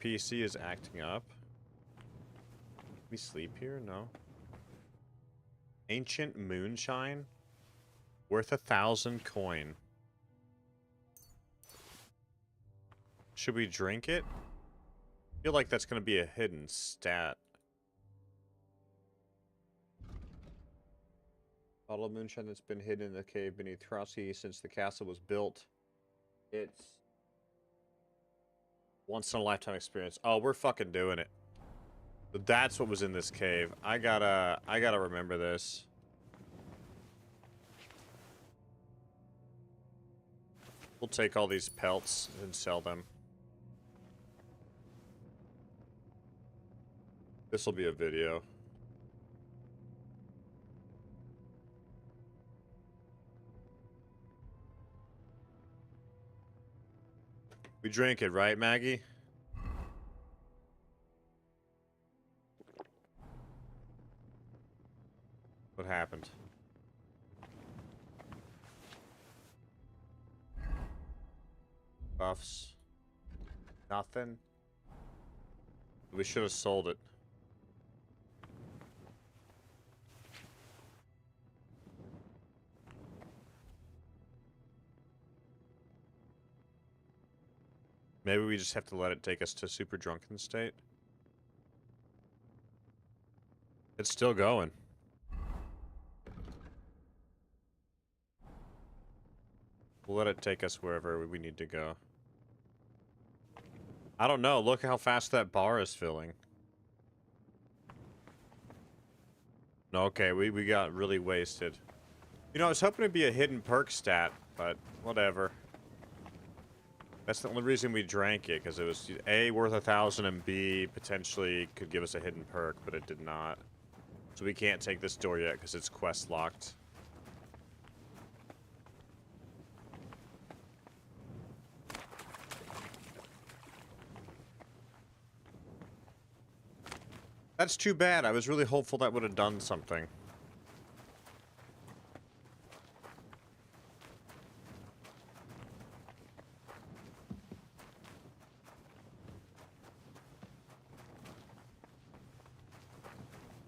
Speaker 1: PC is acting up. Can we sleep here? No. Ancient moonshine? Worth 1,000 coin. Should we drink it? I feel like that's going to be a hidden stat. Bottle of moonshine that's been hidden in the cave beneath Trotsky since the castle was built. It's once in a lifetime experience. Oh, we're fucking doing it. That's what was in this cave. I gotta remember this. We'll take all these pelts and sell them. This will be a video. We drank it, right, Maggie? What happened? Buffs. Nothing. We should have sold it. Maybe we just have to let it take us to super drunken state. It's still going. We'll let it take us wherever we need to go. I don't know. Look how fast that bar is filling. Okay, we got really wasted. You know, I was hoping it'd be a hidden perk stat, but whatever. That's the only reason we drank it, because it was A, worth 1,000, and B, potentially could give us a hidden perk, but it did not. So we can't take this door yet, because it's quest locked. That's too bad. I was really hopeful that would have done something.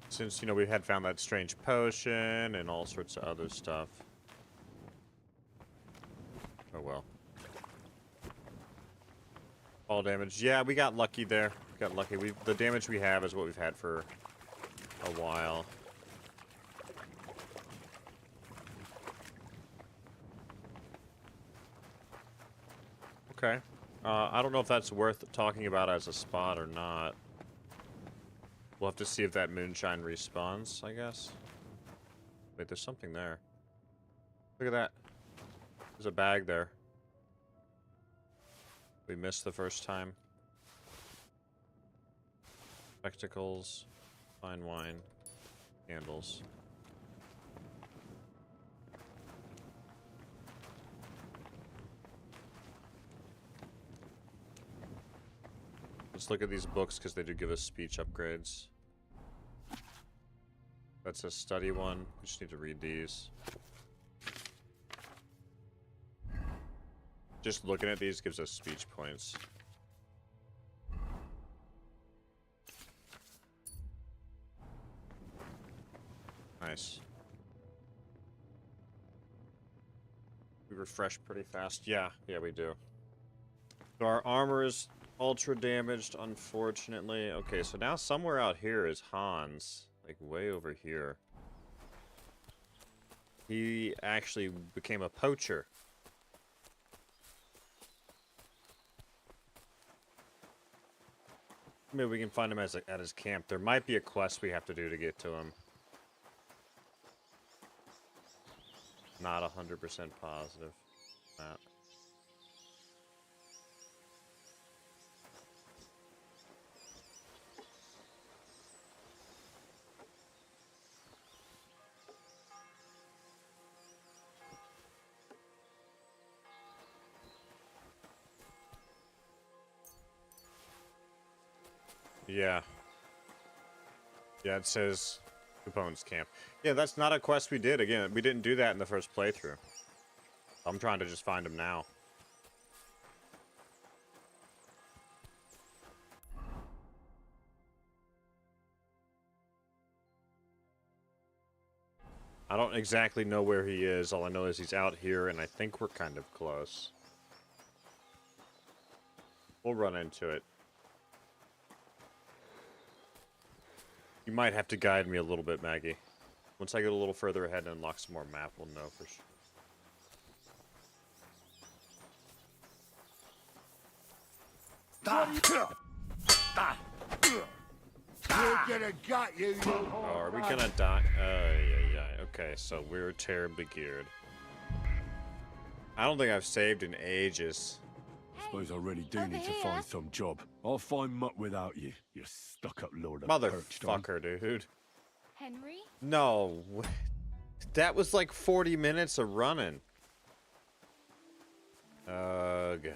Speaker 1: Since, you know, we had found that strange potion and all sorts of other stuff. Oh well. All damage. Yeah, we got lucky there. We got lucky. The damage we have is what we've had for a while. Okay. I don't know if that's worth talking about as a spot or not. We'll have to see if that moonshine respawns, I guess. Wait, there's something there. Look at that. There's a bag there. We missed the first time. Spectacles, fine wine, candles. Let's look at these books because they do give us speech upgrades. That's a study one. We just need to read these. Just looking at these gives us speech points. Nice. We refresh pretty fast. Yeah, we do. So our armor is ultra damaged, unfortunately. Okay, so now somewhere out here is Hans. Like, way over here. He actually became a poacher. Maybe we can find him at his camp. There might be a quest we have to do to get to him. Not 100% positive. That. Yeah. Yeah, it says Capone's camp. Yeah, that's not a quest we did. Again, we didn't do that in the first playthrough. I'm trying to just find him now. I don't exactly know where he is. All I know is he's out here, and I think we're kind of close. We'll run into it. You might have to guide me a little bit, Maggie. Once I get a little further ahead and unlock some more map, we'll know for sure.
Speaker 14: You're gonna gut you.
Speaker 1: Oh, are we gonna die? Yeah. Okay, so we're terribly geared. I don't think I've saved in ages.
Speaker 7: I suppose I really do need to find some job. I'll find muck without you, you stuck-up lord of
Speaker 1: Motherfucker, dude.
Speaker 13: Henry?
Speaker 1: No. That was like 40 minutes of running. God.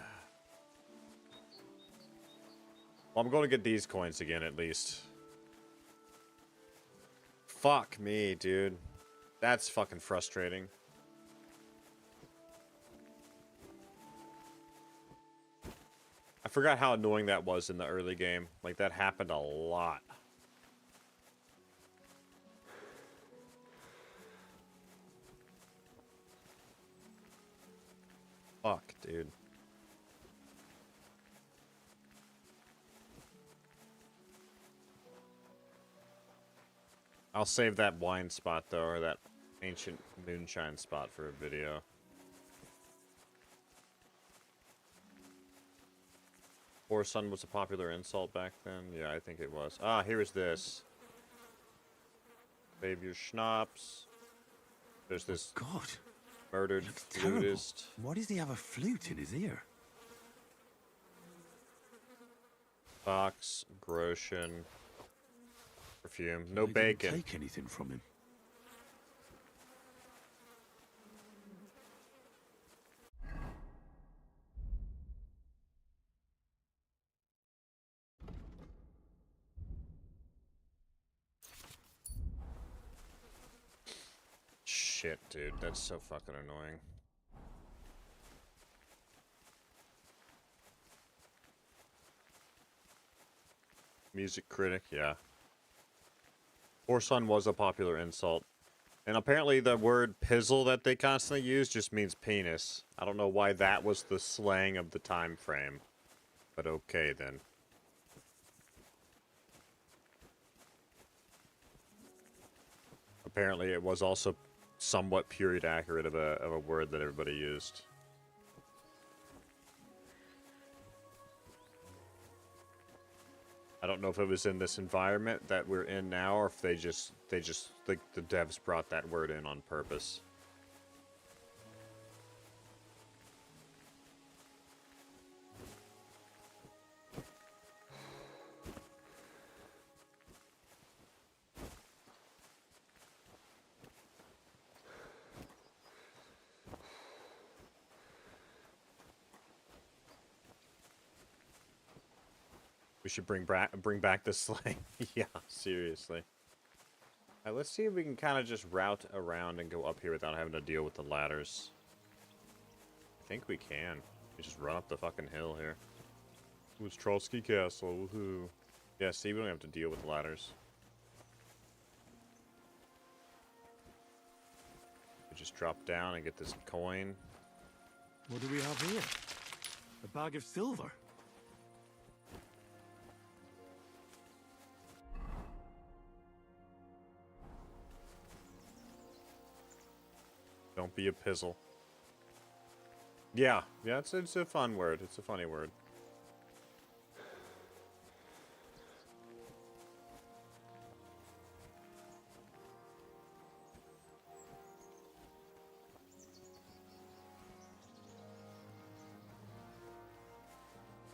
Speaker 1: Well, I'm going to get these coins again, at least. Fuck me, dude. That's fucking frustrating. I forgot how annoying that was in the early game. Like, that happened a lot. Fuck, dude. I'll save that wine spot, though, or that ancient moonshine spot for a video. Poor son was a popular insult back then? Yeah, I think it was. Ah, here's this. Save your schnapps. There's this murdered flutist.
Speaker 7: Why does he have a flute in his ear?
Speaker 1: Fox, Groshen, perfume. No
Speaker 7: They didn't
Speaker 1: bacon.
Speaker 7: take anything from him.
Speaker 1: Shit, dude. That's so fucking annoying. Music critic, yeah. Poor son was a popular insult. And apparently the word pizzle that they constantly use just means penis. I don't know why that was the slang of the time frame. But okay, then. Apparently it was also somewhat period accurate of a word that everybody used. I don't know if it was in this environment that we're in now, or if they just like the devs brought that word in on purpose. We should bring back the slang. Yeah, seriously. Alright, let's see if we can kind of just route around and go up here without having to deal with the ladders. I think we can. We just run up the fucking hill here. Ooh, it's Trollsky Castle, woohoo. Yeah, see, we don't have to deal with ladders. just drop down and get this coin.
Speaker 7: What do we have here? A bag of silver.
Speaker 1: Don't be a pizzle. Yeah, it's a fun word. It's a funny word.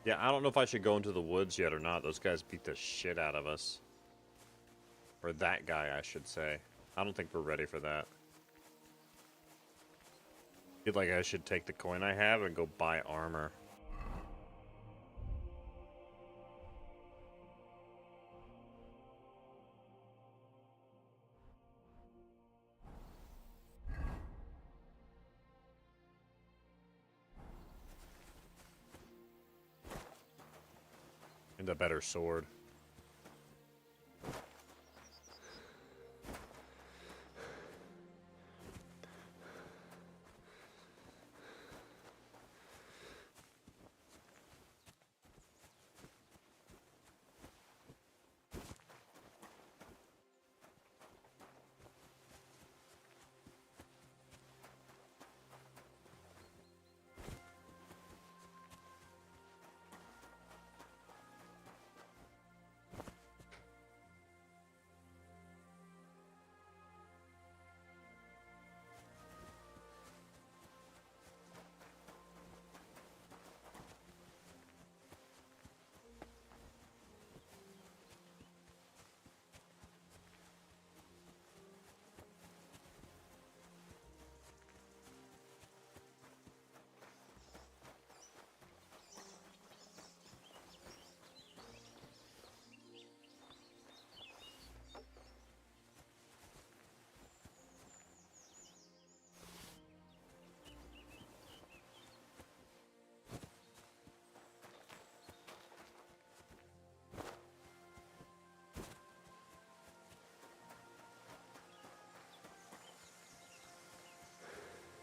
Speaker 1: Yeah, I don't know if I should go into the woods yet or not. Those guys beat the shit out of us. Or that guy, I should say. I don't think we're ready for that. I feel like I should take the coin I have and go buy armor. And a better sword.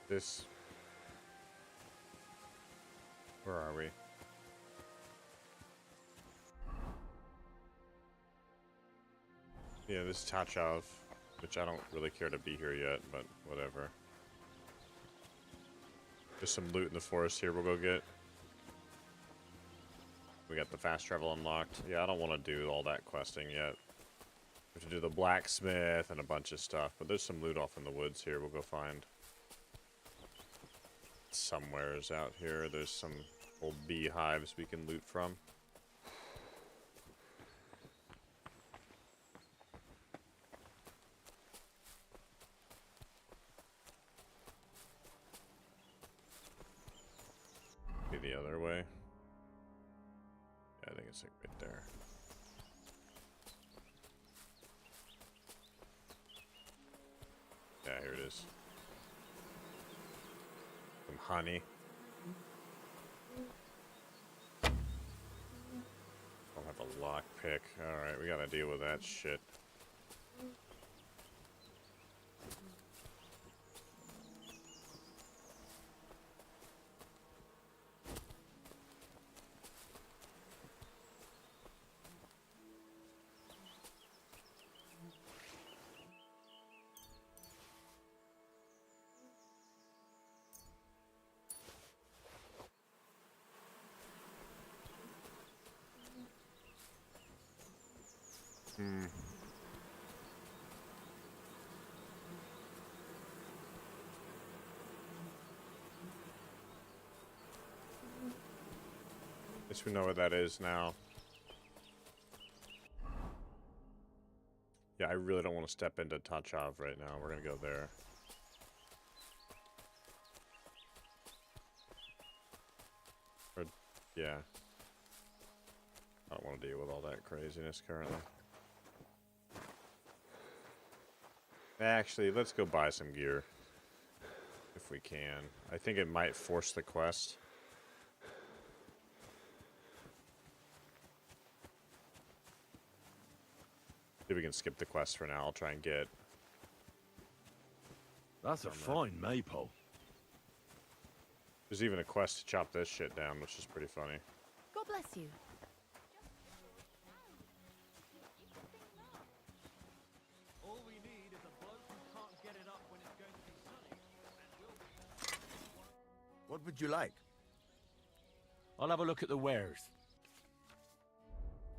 Speaker 1: This... Where are we? Yeah, this is Tachov, which I don't really care to be here yet, but whatever. There's some loot in the forest here we'll go get. We got the fast travel unlocked. Yeah, I don't want to do all that questing yet. We have to do the blacksmith and a bunch of stuff, but there's some loot off in the woods here we'll go find. Somewhere's out here. There's some old beehives we can loot from. Be the other way. Yeah, I think it's like right there. Yeah, here it is. Some honey. Don't have a lockpick. Alright, we gotta deal with that shit. Guess we know where that is now. Yeah, I really don't want to step into Tachov right now. We're gonna go there. Or, yeah. I don't want to deal with all that craziness currently. Actually, let's go buy some gear. If we can. I think it might force the quest. See if we can skip the quest for now. I'll try and get
Speaker 7: That's a fine maypole.
Speaker 1: There's even a quest to chop this shit down, which is pretty funny.
Speaker 3: God bless you.
Speaker 10: All we need is a bloke who can't get it up when it's going to be sunny, and we'll be...
Speaker 14: What would you like?
Speaker 10: I'll have a look at the wares.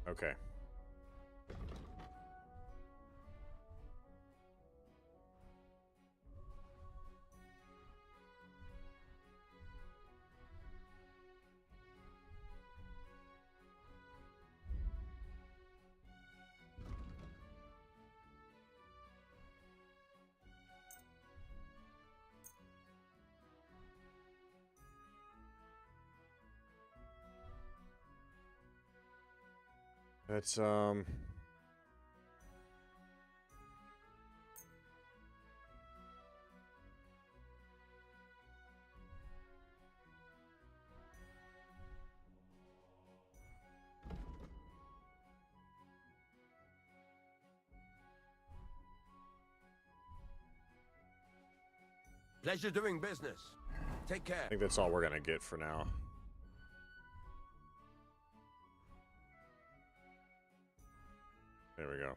Speaker 1: Okay. It's
Speaker 14: Pleasure doing business. Take care.
Speaker 1: I think that's all we're gonna get for now. There we go.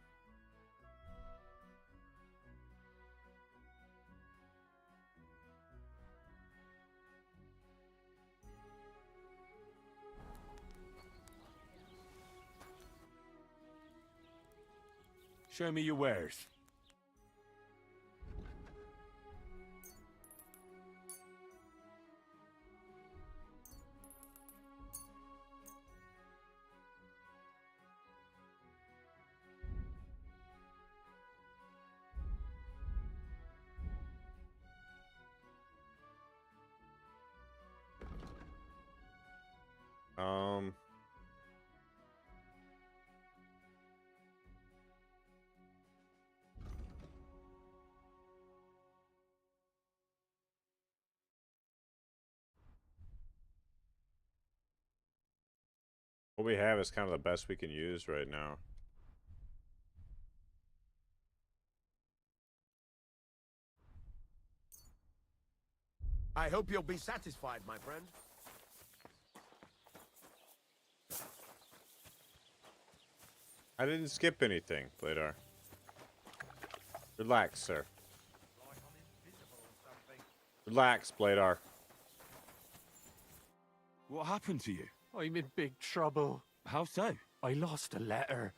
Speaker 10: Show me your wares.
Speaker 1: What we have is kind of the best we can use right now.
Speaker 14: I hope you'll be satisfied, my friend.
Speaker 1: I didn't skip anything, Bladar. Relax, sir. Relax, Bladar.
Speaker 7: What happened to you?
Speaker 10: I'm in big trouble.
Speaker 7: How so?
Speaker 10: I lost a letter.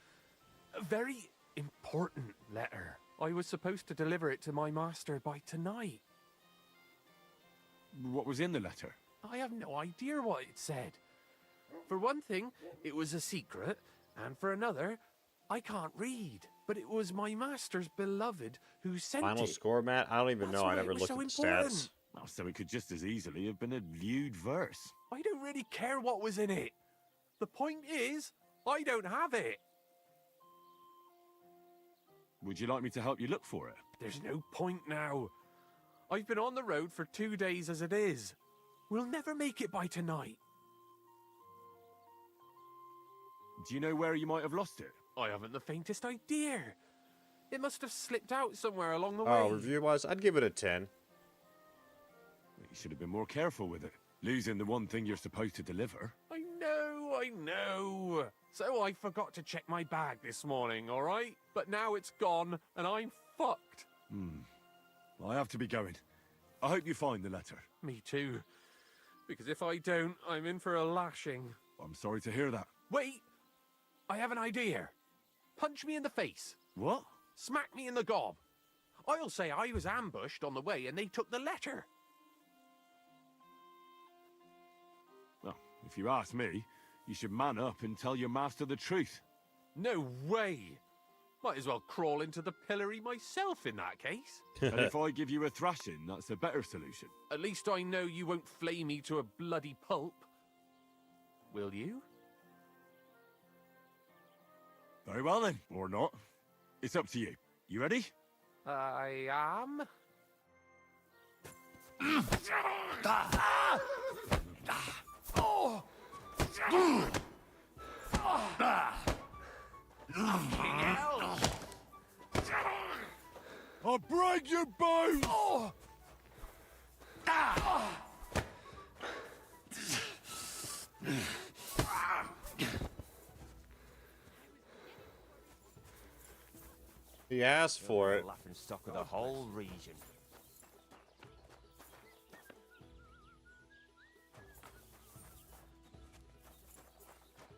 Speaker 10: A very important letter. I was supposed to deliver it to my master by tonight.
Speaker 7: What was in the letter?
Speaker 10: I have no idea what it said. For one thing, it was a secret, and for another, I can't read. But it was my master's beloved who sent
Speaker 1: Final
Speaker 10: it.
Speaker 1: score, Matt? I don't even know. I never looked at the stats.
Speaker 7: Oh, so it could just as easily have been a lewd verse.
Speaker 10: I don't really care what was in it. The point is, I don't have it.
Speaker 7: Would you like me to help you look for it?
Speaker 10: There's no point now. I've been on the road for 2 days as it is. We'll never make it by tonight.
Speaker 7: Do you know where you might have lost it?
Speaker 10: I haven't the faintest idea. It must have slipped out somewhere along the way.
Speaker 1: Oh, review-wise, I'd give it a 10.
Speaker 7: You should have been more careful with it. Losing the one thing you're supposed to deliver.
Speaker 10: I know. So I forgot to check my bag this morning, all right? But now it's gone, and I'm fucked.
Speaker 7: I have to be going. I hope you find the letter.
Speaker 10: Me too. Because if I don't, I'm in for a lashing.
Speaker 7: I'm sorry to hear that.
Speaker 10: Wait! I have an idea. Punch me in the face.
Speaker 7: What?
Speaker 10: Smack me in the gob. I'll say I was ambushed on the way and they took the letter.
Speaker 7: Well, if you ask me, you should man up and tell your master the truth.
Speaker 10: No way! Might as well crawl into the pillory myself in that case.
Speaker 7: And if I give you a thrashing, that's a better solution.
Speaker 10: At least I know you won't flay me to a bloody pulp. Will you?
Speaker 7: Very well then. Or not. It's up to you. You ready?
Speaker 10: I am.
Speaker 7: I'll break your bones!
Speaker 1: He asked for it.
Speaker 9: Laughing stock of the whole region.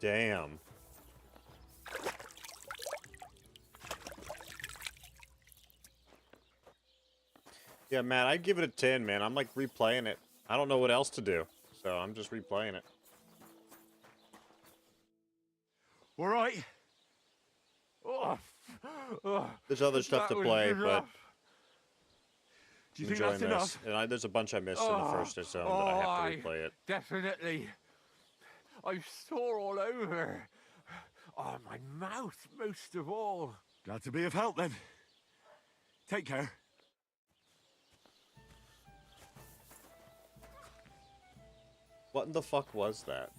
Speaker 1: Damn. Yeah, man, I'd give it a 10, man. I'm like replaying it. I don't know what else to do, so I'm just replaying it.
Speaker 9: All right. Oh,
Speaker 1: There's other stuff to play, but
Speaker 9: do you
Speaker 1: I'm
Speaker 9: think
Speaker 1: enjoying
Speaker 9: that's
Speaker 1: this.
Speaker 9: enough?
Speaker 1: And there's a bunch I missed in the first zone that I have to replay it.
Speaker 9: Definitely. I'm sore all over. Oh, my mouth most of all.
Speaker 7: Glad to be of help then. Take care.
Speaker 1: What in the fuck was that?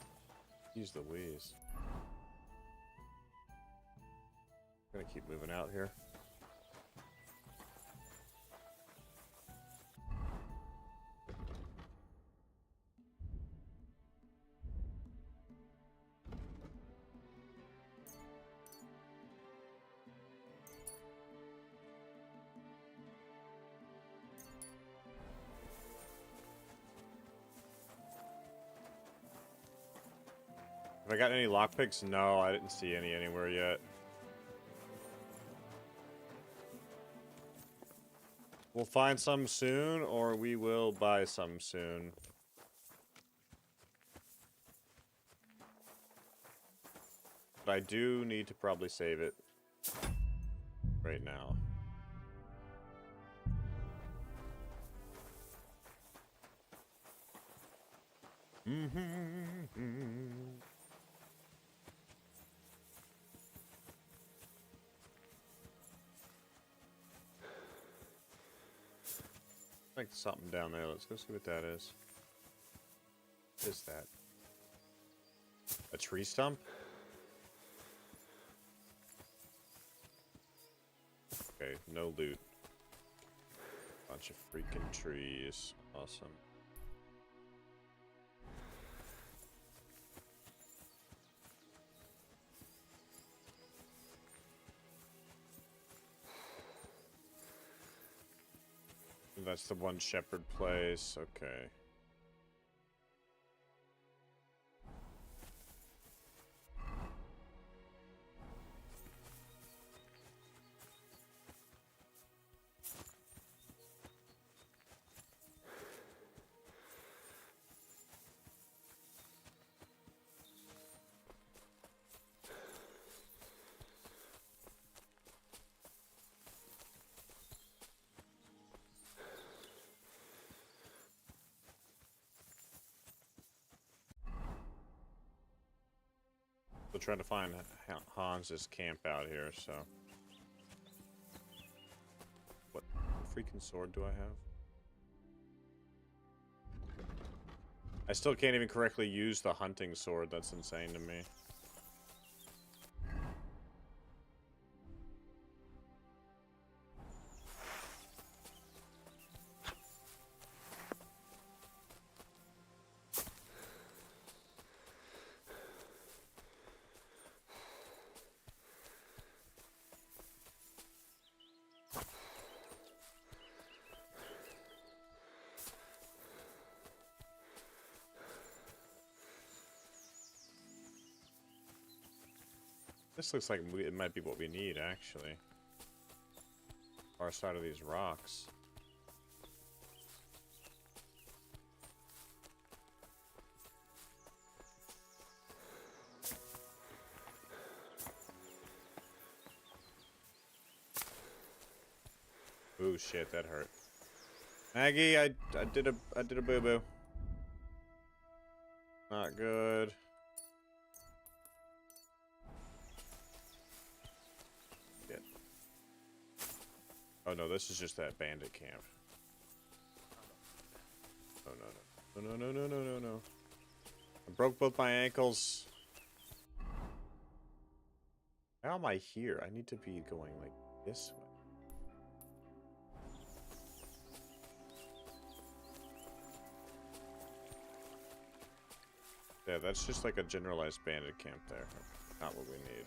Speaker 1: Use Louise. Gonna keep moving out here. Have I got any lockpicks? No, I didn't see any anywhere yet. We'll find some soon, or we will buy some soon. But I do need to probably save it right now. Like something down there. Let's go see what that is. What is that? A tree stump? Okay, no loot. Bunch of freaking trees. Awesome. That's the one shepherd place. Okay. We're trying to find Hans's camp out here, so. What freaking sword do I have? I still can't even correctly use the hunting sword. That's insane to me. This looks like it might be what we need, actually. Far side of these rocks. Ooh, shit, that hurt. Maggie, I did a boo-boo. Not good. Oh no, this is just that bandit camp. Oh no, no. No, no, no, no, no, no. I broke both my ankles. How am I here? I need to be going like this way. Yeah, that's just like a generalized bandit camp there. Not what we need.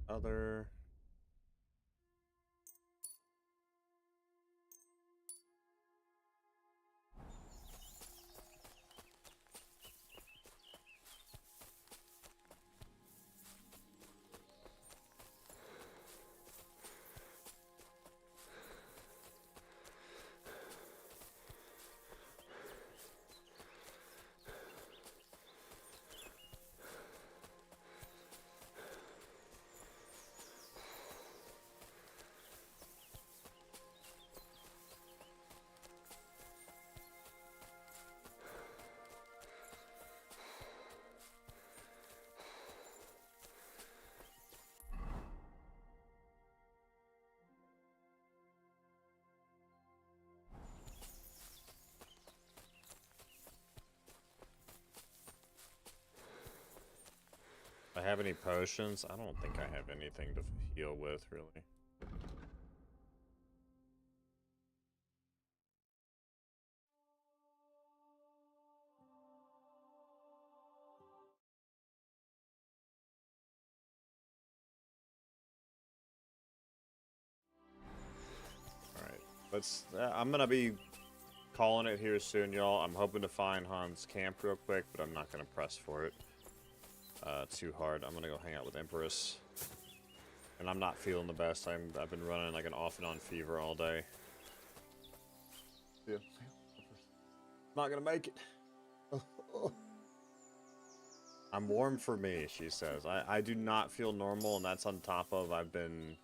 Speaker 1: Other... I have any potions? I don't think I have anything to heal with, really. Alright, let's... I'm gonna be calling it here soon, y'all. I'm hoping to find Han's camp real quick, but I'm not gonna press for it too hard. I'm gonna go hang out with Empress. And I'm not feeling the best. I've been running like an off and on fever all day. Yeah. Not gonna make it. I'm warm for me, she says. I do not feel normal, and that's on top of I've been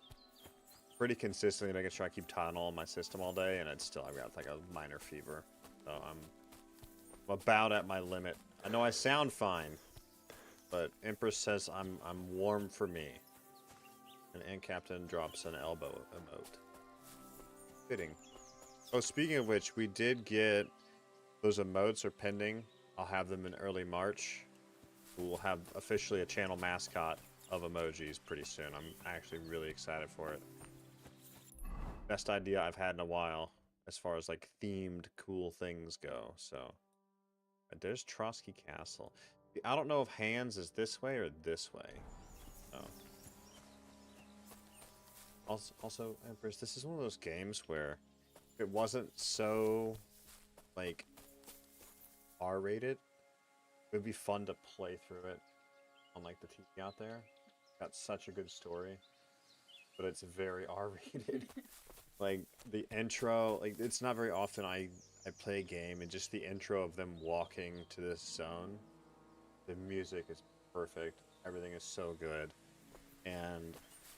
Speaker 1: pretty consistently making sure I keep Tylenol in my system all day, and it's still, I've got like a minor fever. So I'm about at my limit. I know I sound fine, but Empress says I'm warm for me. And Captain drops an elbow emote. Fitting. Oh, speaking of which, we did get those emotes are pending. I'll have them in early March. We'll have officially a channel mascot of emojis pretty soon. I'm actually really excited for it. Best idea I've had in a while as far as like themed cool things go. So there's Trotsky Castle. I don't know if Hands is this way or this way. Oh. Also, Empress, this is one of those games where if it wasn't so, like, R-rated, it would be fun to play through it on, like, the TV out there. Got such a good story, but it's very R-rated. Like, the intro, like, it's not very often I play a game, and just the intro of them walking to this zone, the music is perfect, everything is so good, and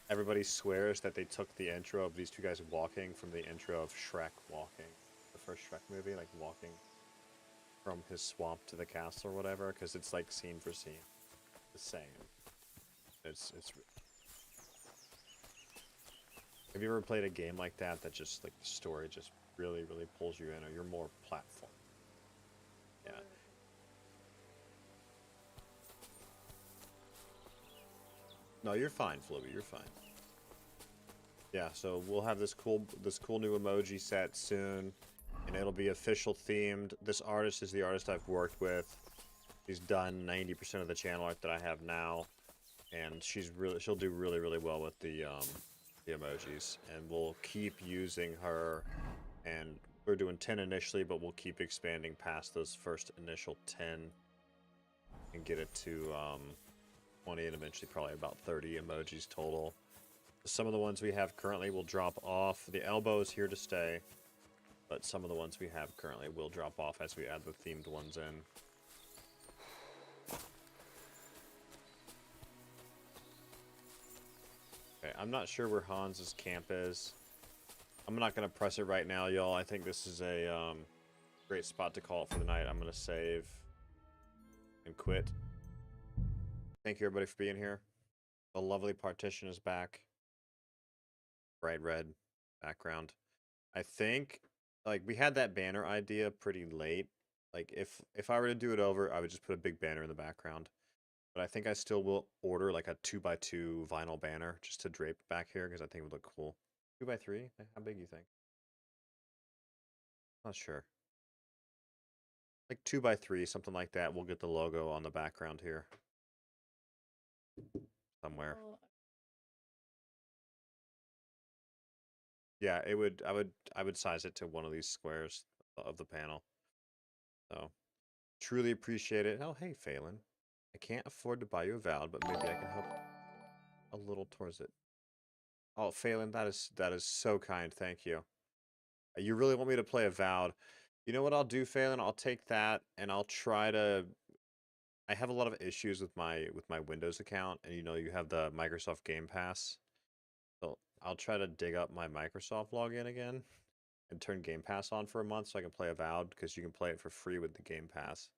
Speaker 1: everybody swears that they took the intro of these two guys walking from the intro of Shrek walking. The first Shrek movie, like walking from his swamp to the castle or whatever, because it's like scene for scene. The same. It's Have you ever played a game like that that just, like, the story just really, really pulls you in, or you're more platform? Yeah. No, you're fine, Floby, you're fine. Yeah, so we'll have this cool new emoji set soon, and it'll be official themed. This artist is the artist I've worked with. She's done 90% of the channel art that I have now, and she'll do really, really well with the emojis, and we'll keep using her. And we're doing 10 initially, but we'll keep expanding past those first initial 10 and get it to 20 and eventually probably about 30 emojis total. Some of the ones we have currently will drop off. The elbow is here to stay, but some of the ones we have currently will drop off as we add the themed ones in. Okay, I'm not sure where Hans's camp is. I'm not going to press it right now, y'all. I think this is a great spot to call it for the night. I'm going to save and quit. Thank you, everybody, for being here. The lovely partition is back. Bright red background. I think, like, we had that banner idea pretty late. Like, if I were to do it over, I would just put a big banner in the background. But I think I still will order like a 2x2 vinyl banner just to drape back here because I think it would look cool. 2x3? How big you think? Not sure. Like 2x3, something like that. We'll get the logo on the background here. Somewhere. Yeah, it would I would size it to one of these squares of the panel. So truly appreciate it. Oh hey Phelan. I can't afford to buy you a Valve, but maybe I can help a little towards it. Oh Phelan, that is so kind, thank you. You really want me to play a Valve? You know what I'll do, Phelan? I'll take that and I'll try to. I have a lot of issues with my Windows account, and you know you have the Microsoft Game Pass. So I'll try to dig up my Microsoft login again and turn Game Pass on for a month so I can play Avowed because you can play it for free with the Game Pass.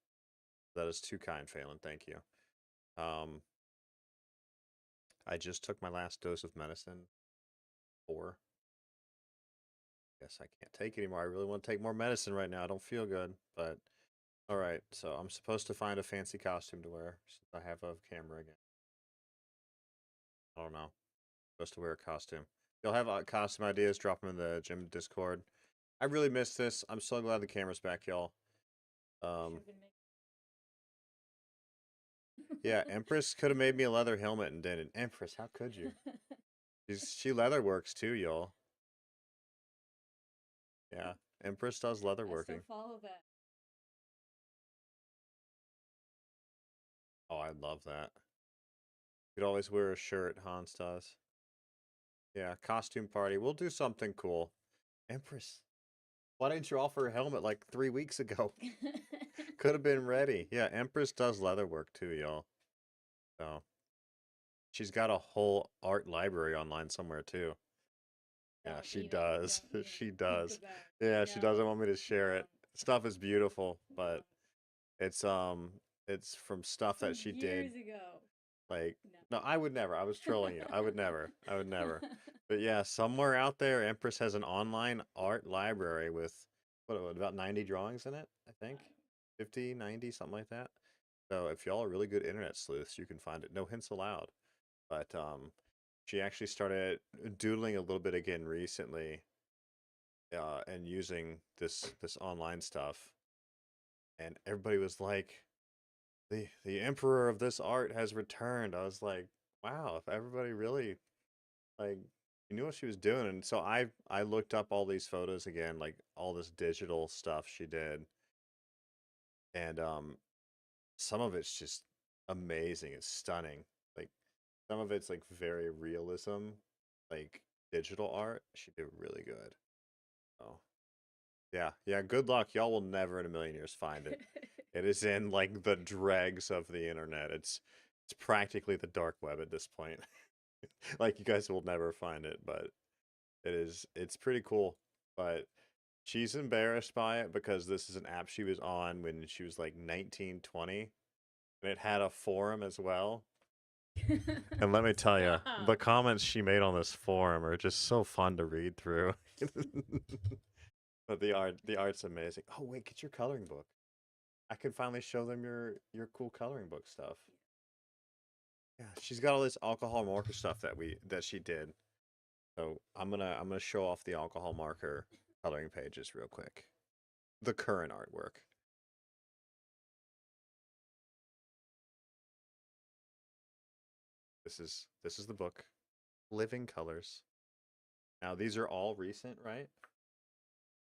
Speaker 1: That is too kind, Phelan. Thank you. I just took my last dose of medicine. 4. Guess I can't take anymore. I really want to take more medicine right now. I don't feel good, but all right. So I'm supposed to find a fancy costume to wear since I have a camera again. I don't know. Supposed to wear a costume. You'll have costume ideas. Drop them in the gym Discord. I really missed this. I'm so glad the camera's back, y'all. Yeah, Empress could have made me a leather helmet and didn't. Empress, how could you? She leather works too, y'all. Yeah, Empress does leather working.
Speaker 13: Follow that.
Speaker 1: Oh, I love that. You'd always wear a shirt, Hans does. Yeah, costume party. We'll do something cool. Empress, why didn't you offer a helmet like 3 weeks ago? Could have been ready. Yeah, Empress does leather work too, y'all. So she's got a whole art library online somewhere too. Yeah, she does. She does. Yeah, she doesn't want me to share it. Stuff is beautiful, but it's from stuff that she did.
Speaker 13: Years ago.
Speaker 1: Like, no, I would never. I was trolling you. I would never. I would never. But yeah, somewhere out there, Empress has an online art library with, what, about 90 drawings in it, I think? 50, 90, something like that. So if y'all are really good internet sleuths, you can find it. No hints allowed. But she actually started doodling a little bit again recently and using this online stuff. And everybody was like, the emperor of this art has returned. I was like, wow, if everybody really like you knew what she was doing. And so I looked up all these photos again, like all this digital stuff she did. And some of it's just amazing. It's stunning. Like some of it's like very realism, like digital art. She did really good. Oh. Yeah, good luck. Y'all will never in a million years find it. It is in like the dregs of the internet. It's practically the dark web at this point. Like you guys will never find it, but it's pretty cool. But she's embarrassed by it because this is an app she was on when she was like 19, 20, and it had a forum as well. And let me tell you, the comments she made on this forum are just so fun to read through. But the art's amazing. Oh wait, get your coloring book. I can finally show them your cool coloring book stuff. Yeah, she's got all this alcohol marker stuff that she did. So I'm gonna show off the alcohol marker coloring pages real quick. The current artwork. This is the book. Living Colors. Now these are all recent, right?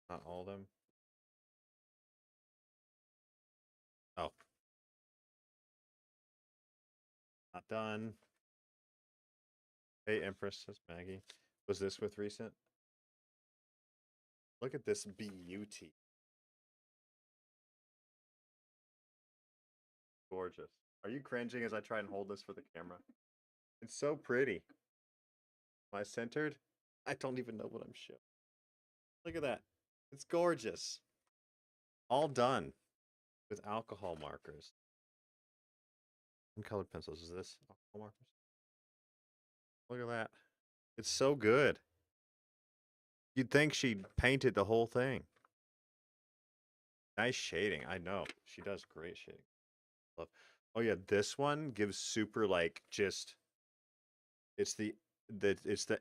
Speaker 1: Not all of them. Oh. Not done. Hey, Empress, says Maggie. Was this with recent? Look at this beauty. Gorgeous. Are you cringing as I try and hold this for the camera? It's so pretty. Am I centered? I don't even know what I'm showing. Look at that. It's gorgeous. All done with alcohol markers. What colored pencils is this? Alcohol markers? Look at that. It's so good. You'd think she'd painted the whole thing. Nice shading. I know. She does great shading. Love. Oh yeah, this one gives super like just. It's the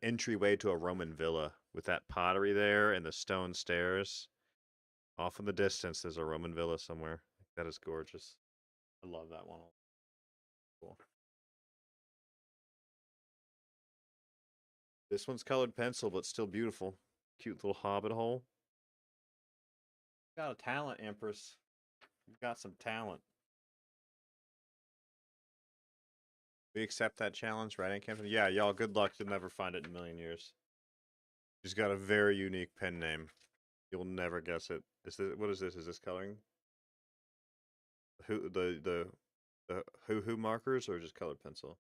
Speaker 1: entryway to a Roman villa with that pottery there and the stone stairs. Off in the distance, there's a Roman villa somewhere. That is gorgeous. I love that one. Cool. This one's colored pencil, but still beautiful. Cute little hobbit hole. Got a talent, Empress. You've got some talent. We accept that challenge, right, Aunt Camden? Yeah, y'all, good luck. You'll never find it in a million years. She's got a very unique pen name. You'll never guess it. Is this, what is this? Is this coloring? The hoo-hoo markers or just colored pencil?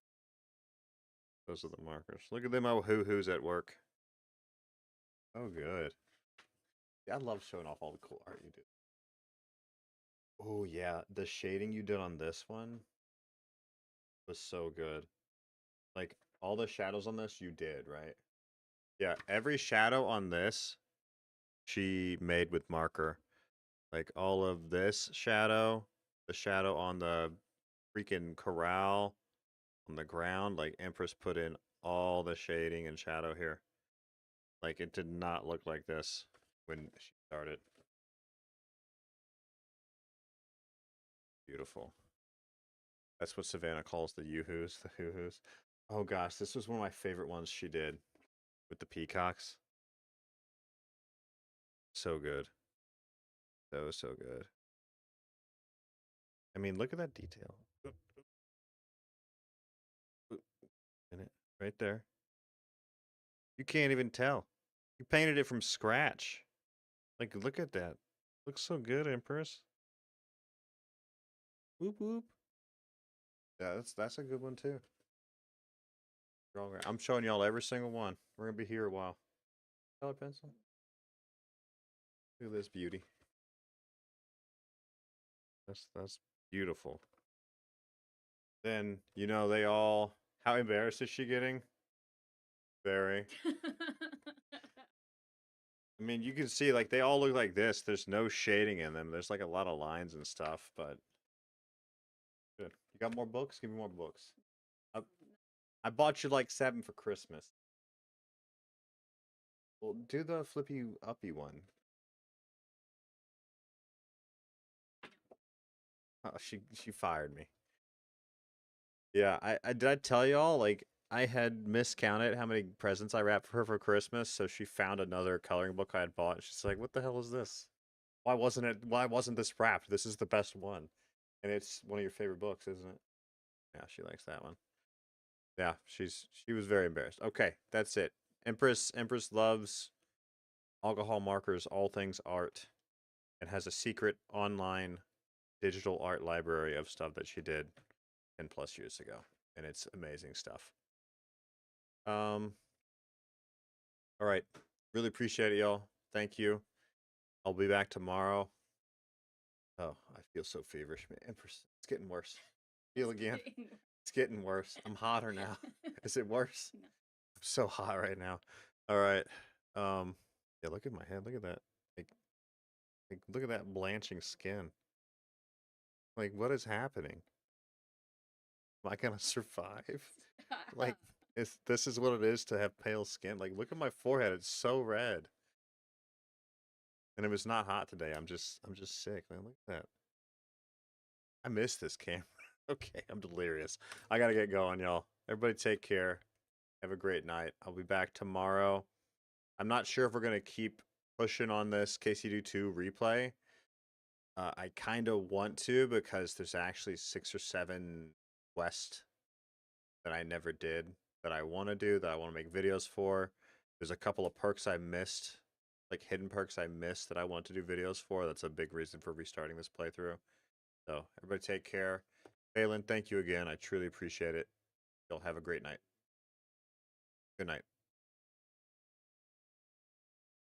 Speaker 1: Those are the markers. Look at them old hoo-hoos at work. Oh, good. Yeah, I love showing off all the cool art you do. Oh, yeah. The shading you did on this one was so good. Like, all the shadows on this you did, right? Yeah, every shadow on this she made with marker. Like, all of this shadow, the shadow on the freaking corral, on the ground, like, Empress put in all the shading and shadow here. Like, it did not look like this when she started. Beautiful. That's what Savannah calls the yoo-hoos, the hoo-hoos. Oh gosh, this was one of my favorite ones she did with the peacocks. So good. So good. I mean, look at that detail. In it, right there. You can't even tell. You painted it from scratch. Like, look at that. Looks so good, Empress. Whoop whoop. Yeah, that's a good one too. I'm showing y'all every single one. We're gonna be here a while. Color pencil. Look at this beauty. That's beautiful. Then you know they all. How embarrassed is she getting? Very. I mean, you can see like they all look like this. There's no shading in them. There's like a lot of lines and stuff, but good. You got more books? Give me more books. I bought you like 7 for Christmas. Well, do the flippy uppy one. Oh, she fired me. Yeah, I did I tell y'all like I had miscounted how many presents I wrapped for her for Christmas, so she found another coloring book I had bought. She's like, "What the hell is this? Why wasn't this wrapped? This is the best one." And it's one of your favorite books, isn't it? Yeah, she likes that one. Yeah, she was very embarrassed. Okay, that's it. Empress loves alcohol markers, all things art, and has a secret online digital art library of stuff that she did 10+ years ago, and it's amazing stuff. All right, really appreciate it, y'all. Thank you. I'll be back tomorrow. Oh, I feel so feverish, man. Empress, it's getting worse. Feel again. It's getting worse. I'm hotter now. Is it worse? No. I'm so hot right now. All right. Yeah, look at my head. Look at that. Like look at that blanching skin. Like, what is happening? Am I gonna survive? Like, this is what it is to have pale skin. Like, look at my forehead. It's so red. And it was not hot today. I'm just sick, man. Look at that. I miss this camera. Okay, I'm delirious. I gotta get going, y'all. Everybody take care. Have a great night. I'll be back tomorrow. I'm not sure if we're gonna keep pushing on this KCD2 replay. I kind of want to because there's actually 6 or 7 quests that I never did that I want to do, that I want to make videos for. There's a couple of perks I missed, like hidden perks I missed that I want to do videos for. That's a big reason for restarting this playthrough. So everybody take care. Balin, thank you again. I truly appreciate it. Y'all have a great night. Good night.